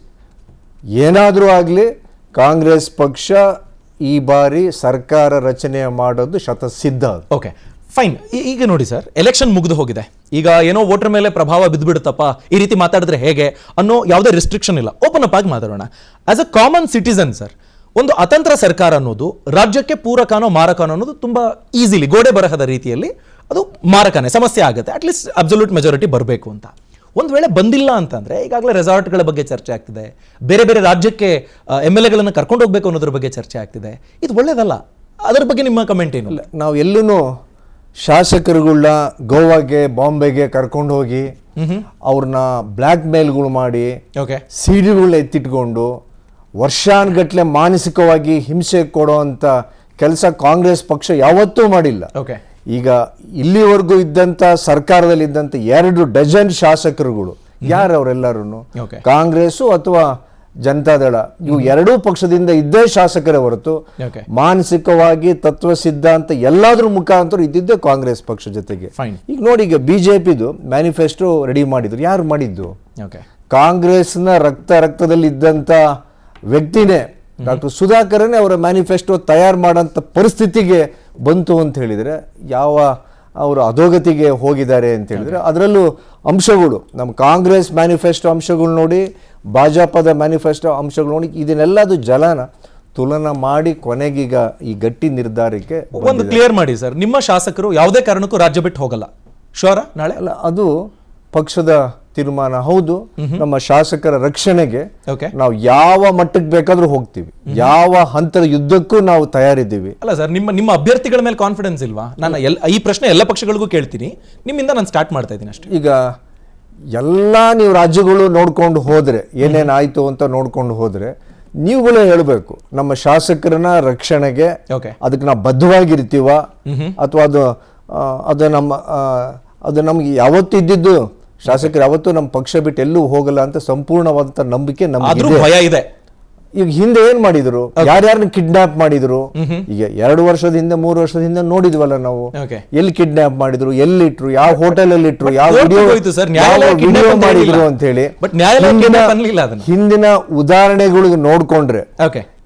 ಏನಾದರೂ ಆಗಲಿ ಕಾಂಗ್ರೆಸ್ ಪಕ್ಷ ಈ ಬಾರಿ ಸರ್ಕಾರ ರಚನೆ ಮಾಡೋದು ಶತಸಿದ್ಧ. Okay, fine. ಈಗ ನೋಡಿ ಸರ್, ಎಲೆಕ್ಷನ್ ಮುಗಿದು ಹೋಗಿದೆ. ಈಗ ಏನೋ ವೋಟರ್ ಮೇಲೆ ಪ್ರಭಾವ ಬಿದ್ದುಬಿಡುತ್ತಪ್ಪ, ಈ ರೀತಿ ಮಾತಾಡಿದ್ರೆ ಹೇಗೆ ಅನ್ನೋ ಯಾವುದೇ ರಿಸ್ಟ್ರಿಕ್ಷನ್ ಇಲ್ಲ. ಓಪನ್ ಅಪ್ ಆಗಿ ಮಾತಾಡೋಣ. As a common citizen sir, ಒಂದು ಅತಂತ್ರ ಸರ್ಕಾರ ಅನ್ನೋದು ರಾಜ್ಯಕ್ಕೆ ಪೂರಕನೋ ಮಾರಕನೋ ಅನ್ನೋದು ತುಂಬಾ ಈಸಿಲಿ ಗೋಡೆ ಬರಹದ ರೀತಿಯಲ್ಲಿ ಅದು ಮಾರಕನೇ, ಸಮಸ್ಯೆ ಆಗುತ್ತೆ. ಅಟ್ಲೀಸ್ಟ್ ಅಬ್ಸಲ್ಯೂಟ್ ಮೆಜಾರಿಟಿ ಬರಬೇಕು ಅಂತ. ಒಂದು ವೇಳೆ ಬಂದಿಲ್ಲ ಅಂತಂದ್ರೆ ಈಗಾಗಲೇ ರೆಸಾರ್ಟ್ಗಳ ಬಗ್ಗೆ ಚರ್ಚೆ ಆಗ್ತಿದೆ, ಬೇರೆ ಬೇರೆ ರಾಜ್ಯಕ್ಕೆ MLAಗಳನ್ನು ಕರ್ಕೊಂಡು ಹೋಗ್ಬೇಕು ಅನ್ನೋದ್ರ ಬಗ್ಗೆ ಚರ್ಚೆ ಆಗ್ತಿದೆ. ಇದು ಒಳ್ಳೇದಲ್ಲ. ಅದರ ಬಗ್ಗೆ ನಿಮ್ಮ ಕಮೆಂಟ್ ಏನು? ನಾವು ಎಲ್ಲೂ ಶಾಸಕರುಗಳನ್ನ ಗೋವಾಗೆ ಬಾಂಬೆಗೆ ಕರ್ಕೊಂಡು ಹೋಗಿ ಅವ್ರನ್ನ ಬ್ಲ್ಯಾಕ್ ಮೇಲ್ಗಳು ಮಾಡಿ ಸಿಡಿಗಳನ್ನ ಎತ್ತಿಟ್ಕೊಂಡು ವರ್ಷಾನುಗಟ್ಲೆ ಮಾನಸಿಕವಾಗಿ ಹಿಂಸೆ ಕೊಡೋ ಅಂತ ಕೆಲಸ ಕಾಂಗ್ರೆಸ್ ಪಕ್ಷ ಯಾವತ್ತೂ ಮಾಡಿಲ್ಲ. ಈಗ ಇಲ್ಲಿವರೆಗೂ ಇದ್ದಂತ ಸರ್ಕಾರದಲ್ಲಿ ಇದ್ದಂತ 2 ಡಜನ್ ಶಾಸಕರುಗಳು ಯಾರು ಅವರೆಲ್ಲರೂ ಕಾಂಗ್ರೆಸ್ ಅಥವಾ ಜನತಾದಳ, ಇವು ಎರಡೂ ಪಕ್ಷದಿಂದ ಇದ್ದೇ ಶಾಸಕರೇ ಹೊರತು ಮಾನಸಿಕವಾಗಿ ತತ್ವ ಸಿದ್ಧಾಂತ ಎಲ್ಲಾದ್ರೂ ಮುಖಾಂತರ ಇದ್ದಿದ್ದೇ ಕಾಂಗ್ರೆಸ್ ಪಕ್ಷ ಜೊತೆಗೆ. ಈಗ ನೋಡಿ, ಈಗ ಬಿಜೆಪಿದು ಮ್ಯಾನಿಫೆಸ್ಟೋ ರೆಡಿ ಮಾಡಿದ್ರು. ಯಾರು ಮಾಡಿದ್ದು? ಕಾಂಗ್ರೆಸ್ನ ರಕ್ತದಲ್ಲಿ ಇದ್ದಂತ ವ್ಯಕ್ತಿನೇ ಡಾಕ್ಟರ್ ಸುಧಾಕರನೇ ಅವರ ಮ್ಯಾನಿಫೆಸ್ಟೋ ತಯಾರು ಮಾಡೋಂಥ ಪರಿಸ್ಥಿತಿಗೆ ಬಂತು ಅಂತ ಹೇಳಿದರೆ ಯಾವ ಅವರು ಅಧೋಗತಿಗೆ ಹೋಗಿದ್ದಾರೆ ಅಂತ ಹೇಳಿದ್ರೆ, ಅದರಲ್ಲೂ ಅಂಶಗಳು ನಮ್ಮ ಕಾಂಗ್ರೆಸ್ ಮ್ಯಾನಿಫೆಸ್ಟೋ ಅಂಶಗಳು ನೋಡಿ, ಭಾಜಪದ ಮ್ಯಾನಿಫೆಸ್ಟೋ ಅಂಶಗಳು ನೋಡಿ, ಇದನ್ನೆಲ್ಲದು ತುಲನಾ ಮಾಡಿ ಕೊನೆಗೀಗ ಈ ಗಟ್ಟಿ ನಿರ್ಧಾರಕ್ಕೆ ಒಂದು ಕ್ಲಿಯರ್ ಮಾಡಿ ಸರ್. ನಿಮ್ಮ ಶಾಸಕರು ಯಾವುದೇ ಕಾರಣಕ್ಕೂ ರಾಜ್ಯ ಬಿಟ್ಟು ಹೋಗಲ್ಲ, ಶೋರ ನಾಳೆ? ಅಲ್ಲ, ಅದು ಪಕ್ಷದ ತೀರ್ಮಾನ. ಹೌದು, ನಮ್ಮ ಶಾಸಕರ ರಕ್ಷಣೆಗೆ ನಾವು ಯಾವ ಮಟ್ಟಕ್ಕೆ ಬೇಕಾದ್ರೂ ಹೋಗ್ತೀವಿ, ಯಾವ ಹಂತದ ಯುದ್ಧಕ್ಕೂ ನಾವು ತಯಾರಿದ್ದೀವಿ. ಅಲ್ಲ ಸರ್, ನಿಮ್ಮ ಅಭ್ಯರ್ಥಿಗಳ ಮೇಲೆ ಕಾನ್ಫಿಡೆನ್ಸ್ ಇಲ್ವಾ? ನಾನು ಈ ಪ್ರಶ್ನೆ ಎಲ್ಲ ಪಕ್ಷಗಳಿಗೂ ಕೇಳ್ತೀನಿ, ನಿಮ್ಮಿಂದ ನಾನು ಸ್ಟಾರ್ಟ್ ಮಾಡ್ತಾ ಇದ್ದೀನಿ ಅಷ್ಟೇ. ಈಗ ಎಲ್ಲ ನೀವು ರಾಜ್ಯಗಳು ನೋಡ್ಕೊಂಡು ಹೋದ್ರೆ ಏನೇನಾಯ್ತು ಅಂತ ನೋಡ್ಕೊಂಡು ಹೋದ್ರೆ ನೀವುಗಳೇ ಹೇಳಬೇಕು, ನಮ್ಮ ಶಾಸಕರನ್ನ ರಕ್ಷಣೆಗೆ ಅದಕ್ಕೆ ನಾವು ಬದ್ಧವಾಗಿರ್ತೀವ ಅಥವಾ ಅದು ನಮ್ಗೆ ಯಾವತ್ತು ಇದ್ದಿದ್ದು, ಶಾಸಕರು ಯಾವತ್ತೂ ನಮ್ಮ ಪಕ್ಷ ಬಿಟ್ಟು ಎಲ್ಲೂ ಹೋಗಲ್ಲ ಅಂತ ಸಂಪೂರ್ಣವಾದಂತ ನಂಬಿಕೆ ನಮ್ಗೆ ಭಯ ಇದೆ. ಈಗ ಹಿಂದೆ ಏನ್ ಮಾಡಿದ್ರು, ಯಾರ್ಯಾರನ್ನ ಕಿಡ್ನಾಪ್ ಮಾಡಿದ್ರು, ಈಗ 2 ವರ್ಷದ ಹಿಂದೆ 3 ವರ್ಷದ ಹಿಂದೆ ನೋಡಿದ್ವಲ್ಲ ನಾವು, ಎಲ್ಲಿ ಕಿಡ್ನಾಪ್ ಮಾಡಿದ್ರು, ಎಲ್ಲಿಟ್ರು, ಯಾವ ಹೋಟೆಲ್ ಅಲ್ಲಿ ಇಟ್ರು, ಯಾವ ವಿಡಿಯೋ ಮಾಡಿದ್ರು ಅಂತ ಹೇಳಿ ಹಿಂದಿನ ಉದಾಹರಣೆಗಳಿಗೆ ನೋಡ್ಕೊಂಡ್ರೆ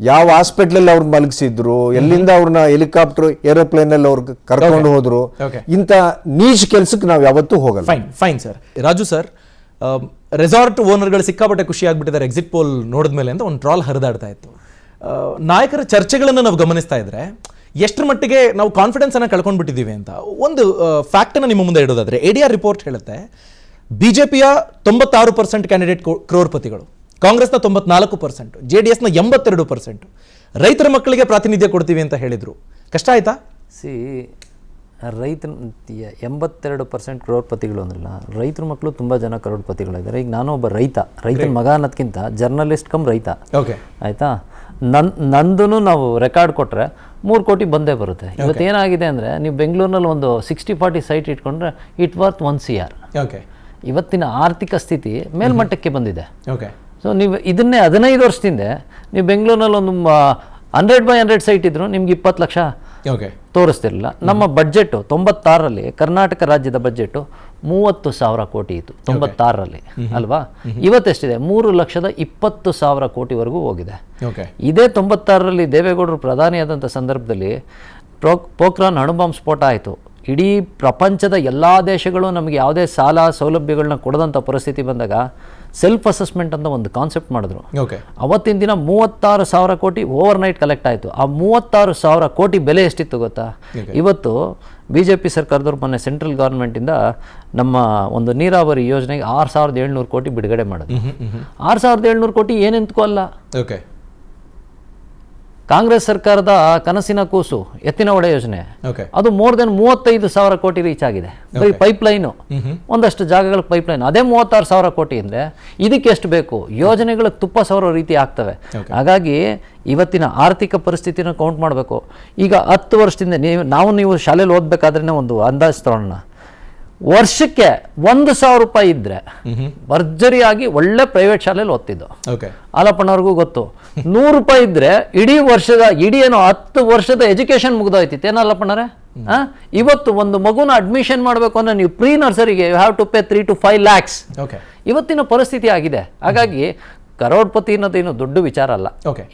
ಯಾವ ಹಾಸ್ಪಿಟಲ್ ಅಲ್ಲಿ ಅವ್ರನ್ನ ಮಲಗಿಸಿದ್ರು, ಎಲ್ಲಿಂದ ಅವ್ರನ್ನ ಹೆಲಿಕಾಪ್ಟರ್ ಏರೋಪ್ಲೇನ್ ಅಲ್ಲಿ ಅವ್ರಿಗೆ ಕರ್ಕೊಂಡು ಹೋದ್ರು, ಇಂತ ನೀಚ್ ಕೆಲ್ಸಕ್ಕೆ ನಾವು ಯಾವತ್ತೂ ಹೋಗಲ್ಲ. Fine sir. Raju sir, resort ಓನರ್ಗಳು ಸಿಕ್ಕಾಪಟ್ಟೆ ಖುಷಿ ಆಗ್ಬಿಟ್ಟಿದ್ದಾರೆ ಎಕ್ಸಿಟ್ ಪೋಲ್ ನೋಡಿದ್ಮೇಲೆ ಅಂತ ಒಂದು ಟ್ರಾಲ್ ಹರಿದಾಡ್ತಾ ಇತ್ತು. ನಾಯಕರ ಚರ್ಚೆಗಳನ್ನು ನಾವು ಗಮನಿಸ್ತಾ ಇದ್ರೆ ಎಷ್ಟರ ಮಟ್ಟಿಗೆ ನಾವು ಕಾನ್ಫಿಡೆನ್ಸ್ ಅನ್ನ ಕಳ್ಕೊಂಡ್ಬಿಟ್ಟಿದ್ದೀವಿ ಅಂತ ಒಂದು ಫ್ಯಾಕ್ಟನ್ನು ನಿಮ್ಮ ಮುಂದೆ ಇಡೋದಾದ್ರೆ ADR ರಿಪೋರ್ಟ್ ಹೇಳುತ್ತೆ ಬಿಜೆಪಿಯ 96% ಕ್ಯಾಂಡಿಡೇಟ್ ಕ್ರೋರ್ಪತಿಗಳು, ಕಾಂಗ್ರೆಸ್ನ 94%, JDSನ 82%, ರೈತರ ಮಕ್ಕಳಿಗೆ ಪ್ರಾತಿನಿಧ್ಯ ಕೊಡ್ತೀವಿ ಅಂತ ಹೇಳಿದ್ರು. ಕಷ್ಟ ಆಯ್ತಾ? ರೈತರ 82% ಕರೋಡ್ಪತಿಗಳು ಅಂದ್ರಲ್ಲ, ರೈತರ ಮಕ್ಕಳು ತುಂಬ ಜನ ಕರೋಡ್ಪತಿಗಳಿದ್ದಾರೆ. ಈಗ ನಾನು ಒಬ್ಬ ರೈತನ ಮಗ ಅನ್ನೋದಕ್ಕಿಂತ ಜರ್ನಲಿಸ್ಟ್ ಕಮ್ ರೈತ. ಓಕೆ, ಆಯಿತಾ? ನಂದು ನಾವು ರೆಕಾರ್ಡ್ ಕೊಟ್ಟರೆ 3 ಕೋಟಿ ಬಂದೇ ಬರುತ್ತೆ. ಇವತ್ತು ಏನಾಗಿದೆ ಅಂದರೆ, ನೀವು ಬೆಂಗಳೂರಿನಲ್ಲಿ ಒಂದು 60-40 ಸೈಟ್ ಇಟ್ಕೊಂಡ್ರೆ ಇಟ್ ವರ್ತ್ 1 CR. ಓಕೆ, ಇವತ್ತಿನ ಆರ್ಥಿಕ ಸ್ಥಿತಿ ಮೇಲ್ಮಟ್ಟಕ್ಕೆ ಬಂದಿದೆ. ಓಕೆ, ಸೊ ನೀವು ಇದನ್ನೇ 15 ವರ್ಷದಿಂದ ನೀವು ಬೆಂಗಳೂರಿನಲ್ಲಿ ಒಂದು 100/100 ಸೈಟ್ ಇದ್ರು ನಿಮ್ಗೆ 20 ಲಕ್ಷ ತೋರಿಸ್ತಿರಲಿಲ್ಲ. ನಮ್ಮ ಬಡ್ಜೆಟ್ಟು 96ರಲ್ಲಿ ಕರ್ನಾಟಕ ರಾಜ್ಯದ ಬಡ್ಜೆಟ್ಟು 30,000 ಕೋಟಿ ಇತ್ತು 96ರಲ್ಲಿ, ಅಲ್ವಾ? ಇವತ್ತೆಷ್ಟಿದೆ? 3,20,000 ಕೋಟಿವರೆಗೂ ಹೋಗಿದೆ. ಇದೇ 96ರಲ್ಲಿ ದೇವೇಗೌಡರು ಪ್ರಧಾನಿಯಾದಂಥ ಸಂದರ್ಭದಲ್ಲಿ ಪೋಖ್ರಾನ್ ಅಣುಬಾಂಬ್ ಸ್ಫೋಟ ಆಯಿತು. ಇಡೀ ಪ್ರಪಂಚದ ಎಲ್ಲ ದೇಶಗಳು ನಮಗೆ ಯಾವುದೇ ಸಾಲ ಸೌಲಭ್ಯಗಳನ್ನ ಕೊಡದಂಥ ಪರಿಸ್ಥಿತಿ ಬಂದಾಗ ಸೆಲ್ಫ್ ಅಸೆಸ್ಮೆಂಟ್ ಅಂತ ಒಂದು ಕಾನ್ಸೆಪ್ಟ್ ಮಾಡಿದ್ರು. ಅವತ್ತಿನ ದಿನ 36,000 ಕೋಟಿ ಓವರ್ ನೈಟ್ ಕಲೆಕ್ಟ್ ಆಯಿತು. ಆ 36,000 ಕೋಟಿ ಬೆಲೆ ಎಷ್ಟಿತ್ತು ಗೊತ್ತಾ? ಇವತ್ತು BJP ಸರ್ಕಾರದವ್ರು ಮೊನ್ನೆ ಸೆಂಟ್ರಲ್ ಗೌರ್ಮೆಂಟಿಂದ ನಮ್ಮ ಒಂದು ನೀರಾವರಿ ಯೋಜನೆಗೆ 6,700 ಕೋಟಿ ಬಿಡುಗಡೆ ಮಾಡಿದ್ರು. 6,700 ಕೋಟಿ ಏನೆಂತಕೂ ಅಲ್ಲ. ಕಾಂಗ್ರೆಸ್ ಸರ್ಕಾರದ ಕನಸಿನ ಕೂಸು ಎತ್ತಿನ ಹೊಳೆ ಯೋಜನೆ, ಅದು ಮೋರ್ ದೆನ್ 35,000 ಕೋಟಿ ರೀಚ್ ಆಗಿದೆ. ಬರೀ ಪೈಪ್ಲೈನು, ಒಂದಷ್ಟು ಜಾಗಗಳಿಗೆ ಪೈಪ್ಲೈನ್, ಅದೇ 36,000 ಕೋಟಿ ಅಂದರೆ ಇದಕ್ಕೆ ಎಷ್ಟು ಬೇಕು? ಯೋಜನೆಗಳು ತುಪ್ಪ ಸವರೋ ರೀತಿ ಆಗ್ತವೆ. ಹಾಗಾಗಿ ಇವತ್ತಿನ ಆರ್ಥಿಕ ಪರಿಸ್ಥಿತಿನ ಕೌಂಟ್ ಮಾಡಬೇಕು. ಈಗ 10 ವರ್ಷದಿಂದ ನೀವು ಶಾಲೆಯಲ್ಲಿ ಓದಬೇಕಾದ್ರೆ ಒಂದು ಅಂದಾಜು ತಗೊಳ್ಳೋಣ. ವರ್ಷಕ್ಕೆ 1,000 ರೂಪಾಯಿ ಇದ್ರೆ ಭರ್ಜರಿಯಾಗಿ ಒಳ್ಳೆ ಪ್ರೈವೇಟ್ ಶಾಲೆಯಲ್ಲಿ ಓದ್ತಿದ್ದು. ಆಲಪ್ಪಣ್ಣವ್ರಿಗೂ ಗೊತ್ತು. 100 ರೂಪಾಯಿ ಇದ್ರೆ ಇಡೀ 10 ವರ್ಷದ ಎಜುಕೇಶನ್ ಮುಗ್ದೋಯ್ತಿತ್ತು. ಏನಲ್ಲಪ್ಪಣ್ಣರೇ? ಇವತ್ತು ಒಂದು ಮಗುನ ಅಡ್ಮಿಷನ್ ಮಾಡಬೇಕು ಅಂದ್ರೆ ನೀವು ಪ್ರೀ ನರ್ಸರಿಗೆ you have to pay 3 to 5 lakhs. ಇವತ್ತಿನ ಪರಿಸ್ಥಿತಿ ಆಗಿದೆ. ಹಾಗಾಗಿ ಕರೋಡ್ಪತಿ ಅನ್ನೋದೇನು ದೊಡ್ಡ ವಿಚಾರ ಅಲ್ಲ.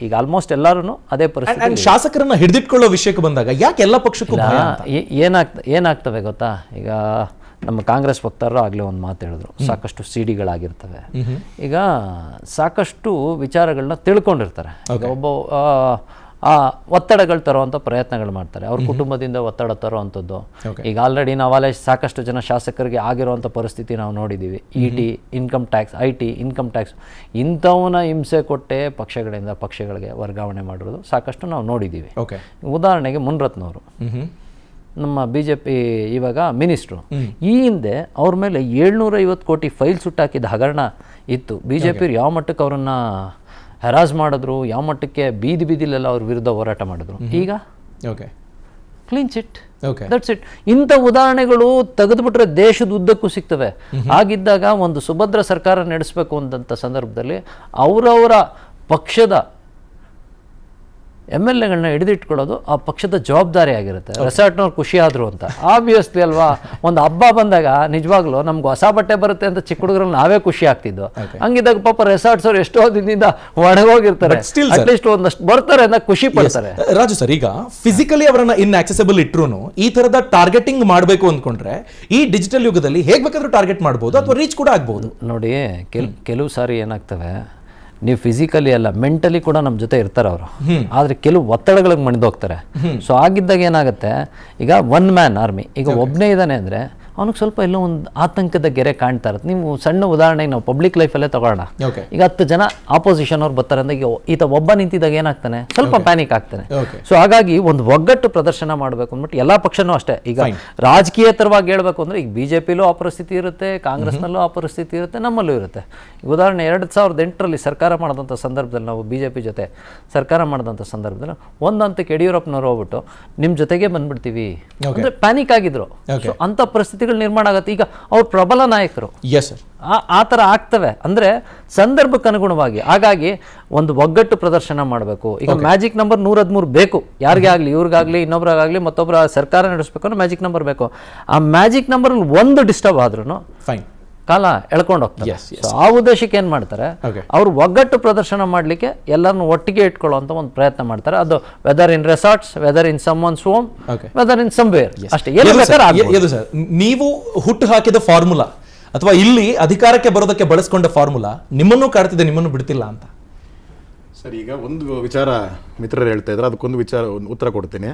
ಈಗ ಆಲ್ಮೋಸ್ಟ್ ಎಲ್ಲರೂ ಅದೇ ಪರಿಸ್ಥಿತಿ. ಶಾಸಕರನ್ನ ಹಿಡಿದಿಟ್ಕೊಳ್ಳೋ ವಿಷಯಕ್ಕೆ ಬಂದಾಗ ಯಾಕೆ ಎಲ್ಲ ಪಕ್ಷಕ್ಕೂ ಏನಾಗ್ತವೆ ಗೊತ್ತಾ? ಈಗ ನಮ್ಮ ಕಾಂಗ್ರೆಸ್ ವಕ್ತಾರರು ಆಗಲೇ ಒಂದು ಮಾತು ಹೇಳಿದ್ರು, ಸಾಕಷ್ಟು ಸಿಡಿಗಳಾಗಿರ್ತವೆ. ಈಗ ಸಾಕಷ್ಟು ವಿಚಾರಗಳನ್ನ ತಿಳ್ಕೊಂಡಿರ್ತಾರೆ. ಈಗ ಒಬ್ಬ ಒತ್ತಡಗಳು ತರುವಂಥ ಪ್ರಯತ್ನಗಳು ಮಾಡ್ತಾರೆ. ಅವ್ರ ಕುಟುಂಬದಿಂದ ಒತ್ತಡ ತರುವಂಥದ್ದು. ಈಗ ಆಲ್ರೆಡಿ ನಾವಲ್ಲೇ ಸಾಕಷ್ಟು ಜನ ಶಾಸಕರಿಗೆ ಆಗಿರುವಂಥ ಪರಿಸ್ಥಿತಿ ನಾವು ನೋಡಿದ್ದೀವಿ. ET income tax, IT income tax, ಇಂಥವನ್ನ ಹಿಂಸೆ ಕೊಟ್ಟೆ ಪಕ್ಷಗಳಿಂದ ಪಕ್ಷಗಳಿಗೆ ವರ್ಗಾವಣೆ ಮಾಡಿರೋದು ಸಾಕಷ್ಟು ನಾವು ನೋಡಿದ್ದೀವಿ. ಉದಾಹರಣೆಗೆ ಮುನ್ರತ್ನವರು, ನಮ್ಮ BJP ಇವಾಗ ಮಿನಿಸ್ಟ್ರು, ಈ ಹಿಂದೆ ಅವ್ರ ಮೇಲೆ 750 ಕೋಟಿ ಫೈಲ್ ಸುಟ್ಟಾಕಿದ ಹಗರಣ ಇತ್ತು. BJP ಯಾವ ಮಟ್ಟಕ್ಕೆ ಅವ್ರನ್ನ ಹರಾಜ್ ಮಾಡಿದ್ರು, ಯಾವ ಮಟ್ಟಕ್ಕೆ ಬೀದಿಲೆಲ್ಲ ಅವ್ರ ವಿರುದ್ಧ ಹೋರಾಟ ಮಾಡಿದ್ರು. ಈಗ ಕ್ಲೀನ್ ಚಿಟ್, ದಟ್ಸ್ ಇಟ್. ಇಂಥ ಉದಾಹರಣೆಗಳು ತೆಗೆದುಬಿಟ್ರೆ ದೇಶದ ಉದ್ದಕ್ಕೂ ಸಿಗ್ತವೆ. ಹಾಗಿದ್ದಾಗ ಒಂದು ಸುಭದ್ರ ಸರ್ಕಾರ ನಡೆಸಬೇಕು ಅಂದಂಥ ಸಂದರ್ಭದಲ್ಲಿ ಅವರವರ ಪಕ್ಷದ MLAಗಳನ್ನ ಹಿಡಿದಿಟ್ಕೊಳ್ಳೋದು ಆ ಪಕ್ಷದ ಜವಾಬ್ದಾರಿ ಆಗಿರುತ್ತೆ. ರೆಸಾರ್ಟ್ನವ್ರು ಖುಷಿ ಆದ್ರು ಅಂತ ಆಬ್ವಿಯಸ್ಲಿ ಅಲ್ವಾ? ಒಂದು ಹಬ್ಬ ಬಂದಾಗ ನಿಜವಾಗ್ಲೂ ನಮ್ಗೆ ಹೊಸ ಬಟ್ಟೆ ಬರುತ್ತೆ ಅಂತ ಚಿಕ್ಕ ಹುಡುಗರಲ್ಲಿ ನಾವೇ ಖುಷಿ ಆಗ್ತಿದ್ದು. ಹಂಗಿದ್ದಾಗ ಪಾಪ ರೆಸಾರ್ಟ್ಸ್ ಅವ್ರು ಎಷ್ಟೋ ದಿನದಿಂದ ಒಣಗೋಗಿರ್ತಾರೆ, ಅಟ್ಲೀಸ್ಟ್ ಒಂದಷ್ಟು ಬರ್ತಾರೆ ಅಂತ ಖುಷಿ ಪಡ್ತಾರೆ. ರಾಜು ಸರ್, ಈಗ ಫಿಸಿಕಲಿ ಅವರನ್ನ ಇನ್ಆಕ್ಸೆಸಿಬಲ್ ಇಟ್ರು ಈ ತರದ ಟಾರ್ಗೆಟಿಂಗ್ ಮಾಡಬೇಕು ಅಂದ್ಕೊಂಡ್ರೆ ಈ ಡಿಜಿಟಲ್ ಯುಗದಲ್ಲಿ ಹೇಗೆ ಬೇಕಾದ್ರೂ ಟಾರ್ಗೆಟ್ ಮಾಡಬಹುದು ಅಥವಾ ರೀಚ್ ಕೂಡ ಆಗ್ಬಹುದು. ನೋಡಿ, ಕೆಲವು ಸಾರಿ ಏನಾಗ್ತವೆ, ನೀವು ಫಿಸಿಕಲಿ ಅಲ್ಲ ಮೆಂಟಲಿ ಕೂಡ ನಮ್ಮ ಜೊತೆ ಇರ್ತಾರೆ ಅವರು, ಆದರೆ ಕೆಲವು ಒತ್ತಡಗಳಿಗೆ ಮಣಿದೋಗ್ತಾರೆ. ಸೊ ಆಗಿದ್ದಾಗ ಏನಾಗುತ್ತೆ, ಈಗ 1 man ಆರ್ಮಿ, ಈಗ ಒಬ್ಬನೇ ಇದ್ದಾನೆ ಅಂದರೆ ಅವನಿಗೆ ಸ್ವಲ್ಪ ಎಲ್ಲೋ ಒಂದು ಆತಂಕದ ಗೆರೆ ಕಾಣ್ತಾ ಇರುತ್ತೆ. ನೀವು ಸಣ್ಣ ಉದಾಹರಣೆಗೆ ನಾವು ಪಬ್ಲಿಕ್ ಲೈಫಲ್ಲೇ ತಗೊಳ್ಳೋಣ. ಈಗ 10 ಜನ ಆಪೋಸಿಷನ್ ಅವ್ರು ಬರ್ತಾರೆ ಅಂದಾಗ ಈತ ಒಬ್ಬ ನಿಂತಿದ್ದಾಗ ಏನಾಗ್ತಾನೆ, ಸ್ವಲ್ಪ ಪ್ಯಾನಿಕ್ ಆಗ್ತಾನೆ. ಸೊ ಹಾಗಾಗಿ ಒಂದು ಒಗ್ಗಟ್ಟು ಪ್ರದರ್ಶನ ಮಾಡಬೇಕು ಅಂದ್ಬಿಟ್ಟು ಎಲ್ಲ ಪಕ್ಷನೂ ಅಷ್ಟೇ. ಈಗ ರಾಜಕೀಯೇತರವಾಗಿ ಹೇಳ್ಬೇಕು ಅಂದರೆ ಈಗ BJPಲೂ ಆ ಪರಿಸ್ಥಿತಿ ಇರುತ್ತೆ, ಕಾಂಗ್ರೆಸ್ನಲ್ಲೂ ಆ ಪರಿಸ್ಥಿತಿ ಇರುತ್ತೆ, ನಮ್ಮಲ್ಲೂ ಇರುತ್ತೆ. ಉದಾಹರಣೆ 2008ರಲ್ಲಿ ಸರ್ಕಾರ ಮಾಡಿದಂಥ ಸಂದರ್ಭದಲ್ಲಿ, ನಾವು BJP ಜೊತೆ ಸರ್ಕಾರ ಮಾಡಿದಂಥ ಸಂದರ್ಭದಲ್ಲಿ ಒಂದು ಹಂತಕ್ಕೆ ಯಡಿಯೂರಪ್ಪನವ್ರು ಹೋಗ್ಬಿಟ್ಟು ನಿಮ್ಮ ಜೊತೆಗೆ ಬಂದ್ಬಿಡ್ತೀವಿ ಅಂದರೆ ಪ್ಯಾನಿಕ್ ಆಗಿದ್ರು. ಸೊ ಅಂಥ ಪರಿಸ್ಥಿತಿ ನಿರ್ಮಾಣ ಆಗುತ್ತೆ. ಈಗ ಅವ್ರ ಪ್ರಬಲ ನಾಯಕರು ಆ ಥರ ಆಗ್ತವೆ ಅಂದರೆ ಸಂದರ್ಭಕ್ಕೆ ಅನುಗುಣವಾಗಿ. ಹಾಗಾಗಿ ಒಂದು ಒಗ್ಗಟ್ಟು ಪ್ರದರ್ಶನ ಮಾಡಬೇಕು. ಈಗ ಮ್ಯಾಜಿಕ್ ನಂಬರ್ 113 ಬೇಕು, ಯಾರಿಗೇ ಆಗಲಿ, ಇವ್ರಿಗಾಗಲಿ, ಇನ್ನೊಬ್ರಾಗಲಿ, ಮತ್ತೊಬ್ಬರ ಸರ್ಕಾರ ನಡೆಸಬೇಕು ಅಂದ್ರೆ ಮ್ಯಾಜಿಕ್ ನಂಬರ್ ಬೇಕು. ಆ ಮ್ಯಾಜಿಕ್ ನಂಬರಲ್ಲಿ ಒಂದು ಡಿಸ್ಟರ್ಬ್ ಆದ್ರೂ ಕಾಲ ಎಳ್ಕೊಂಡು ಹೋಗ್ತಾರೆ. ಆ ಉದ್ದೇಶಕ್ಕೆ ಏನು ಮಾಡ್ತಾರೆ, ಅವರು ಒಗ್ಗಟ್ಟು ಪ್ರದರ್ಶನ ಮಾಡಲಿಕ್ಕೆ ಎಲ್ಲರನ್ನು ಒಟ್ಟಿಗೆ ಇಟ್ಕೊಳ್ಳುವಂಥ ಒಂದು ಪ್ರಯತ್ನ ಮಾಡ್ತಾರೆ. ಅದು ವೆದರ್ ಇನ್ ರೆಸಾರ್ಟ್ಸ್, ವೆದರ್ ಇನ್ ಸಮ್ವನ್ಸ್ ಹೋಮ್, ವೆದರ್ ಇನ್ ಸಮ್ವೇರ್, ಅಷ್ಟೇ. ನೀವು ಹುಟ್ಟು ಹಾಕಿದ ಫಾರ್ಮುಲಾ ಅಥವಾ ಇಲ್ಲಿ ಅಧಿಕಾರಕ್ಕೆ ಬರೋದಕ್ಕೆ ಬಳಸ್ಕೊಂಡ ಫಾರ್ಮುಲಾ ನಿಮ್ಮನ್ನು ಕಾಡ್ತಿದೆ, ನಿಮ್ಮನ್ನು ಬಿಡ್ತಿಲ್ಲ ಅಂತ. ಸರ್, ಈಗ ಒಂದು ವಿಚಾರ ಮಿತ್ರರು ಹೇಳ್ತಾ ಇದ್ದಾರೆ, ಅದಕ್ಕೊಂದು ಒಂದು ಉತ್ತರ ಕೊಡ್ತೀನಿ.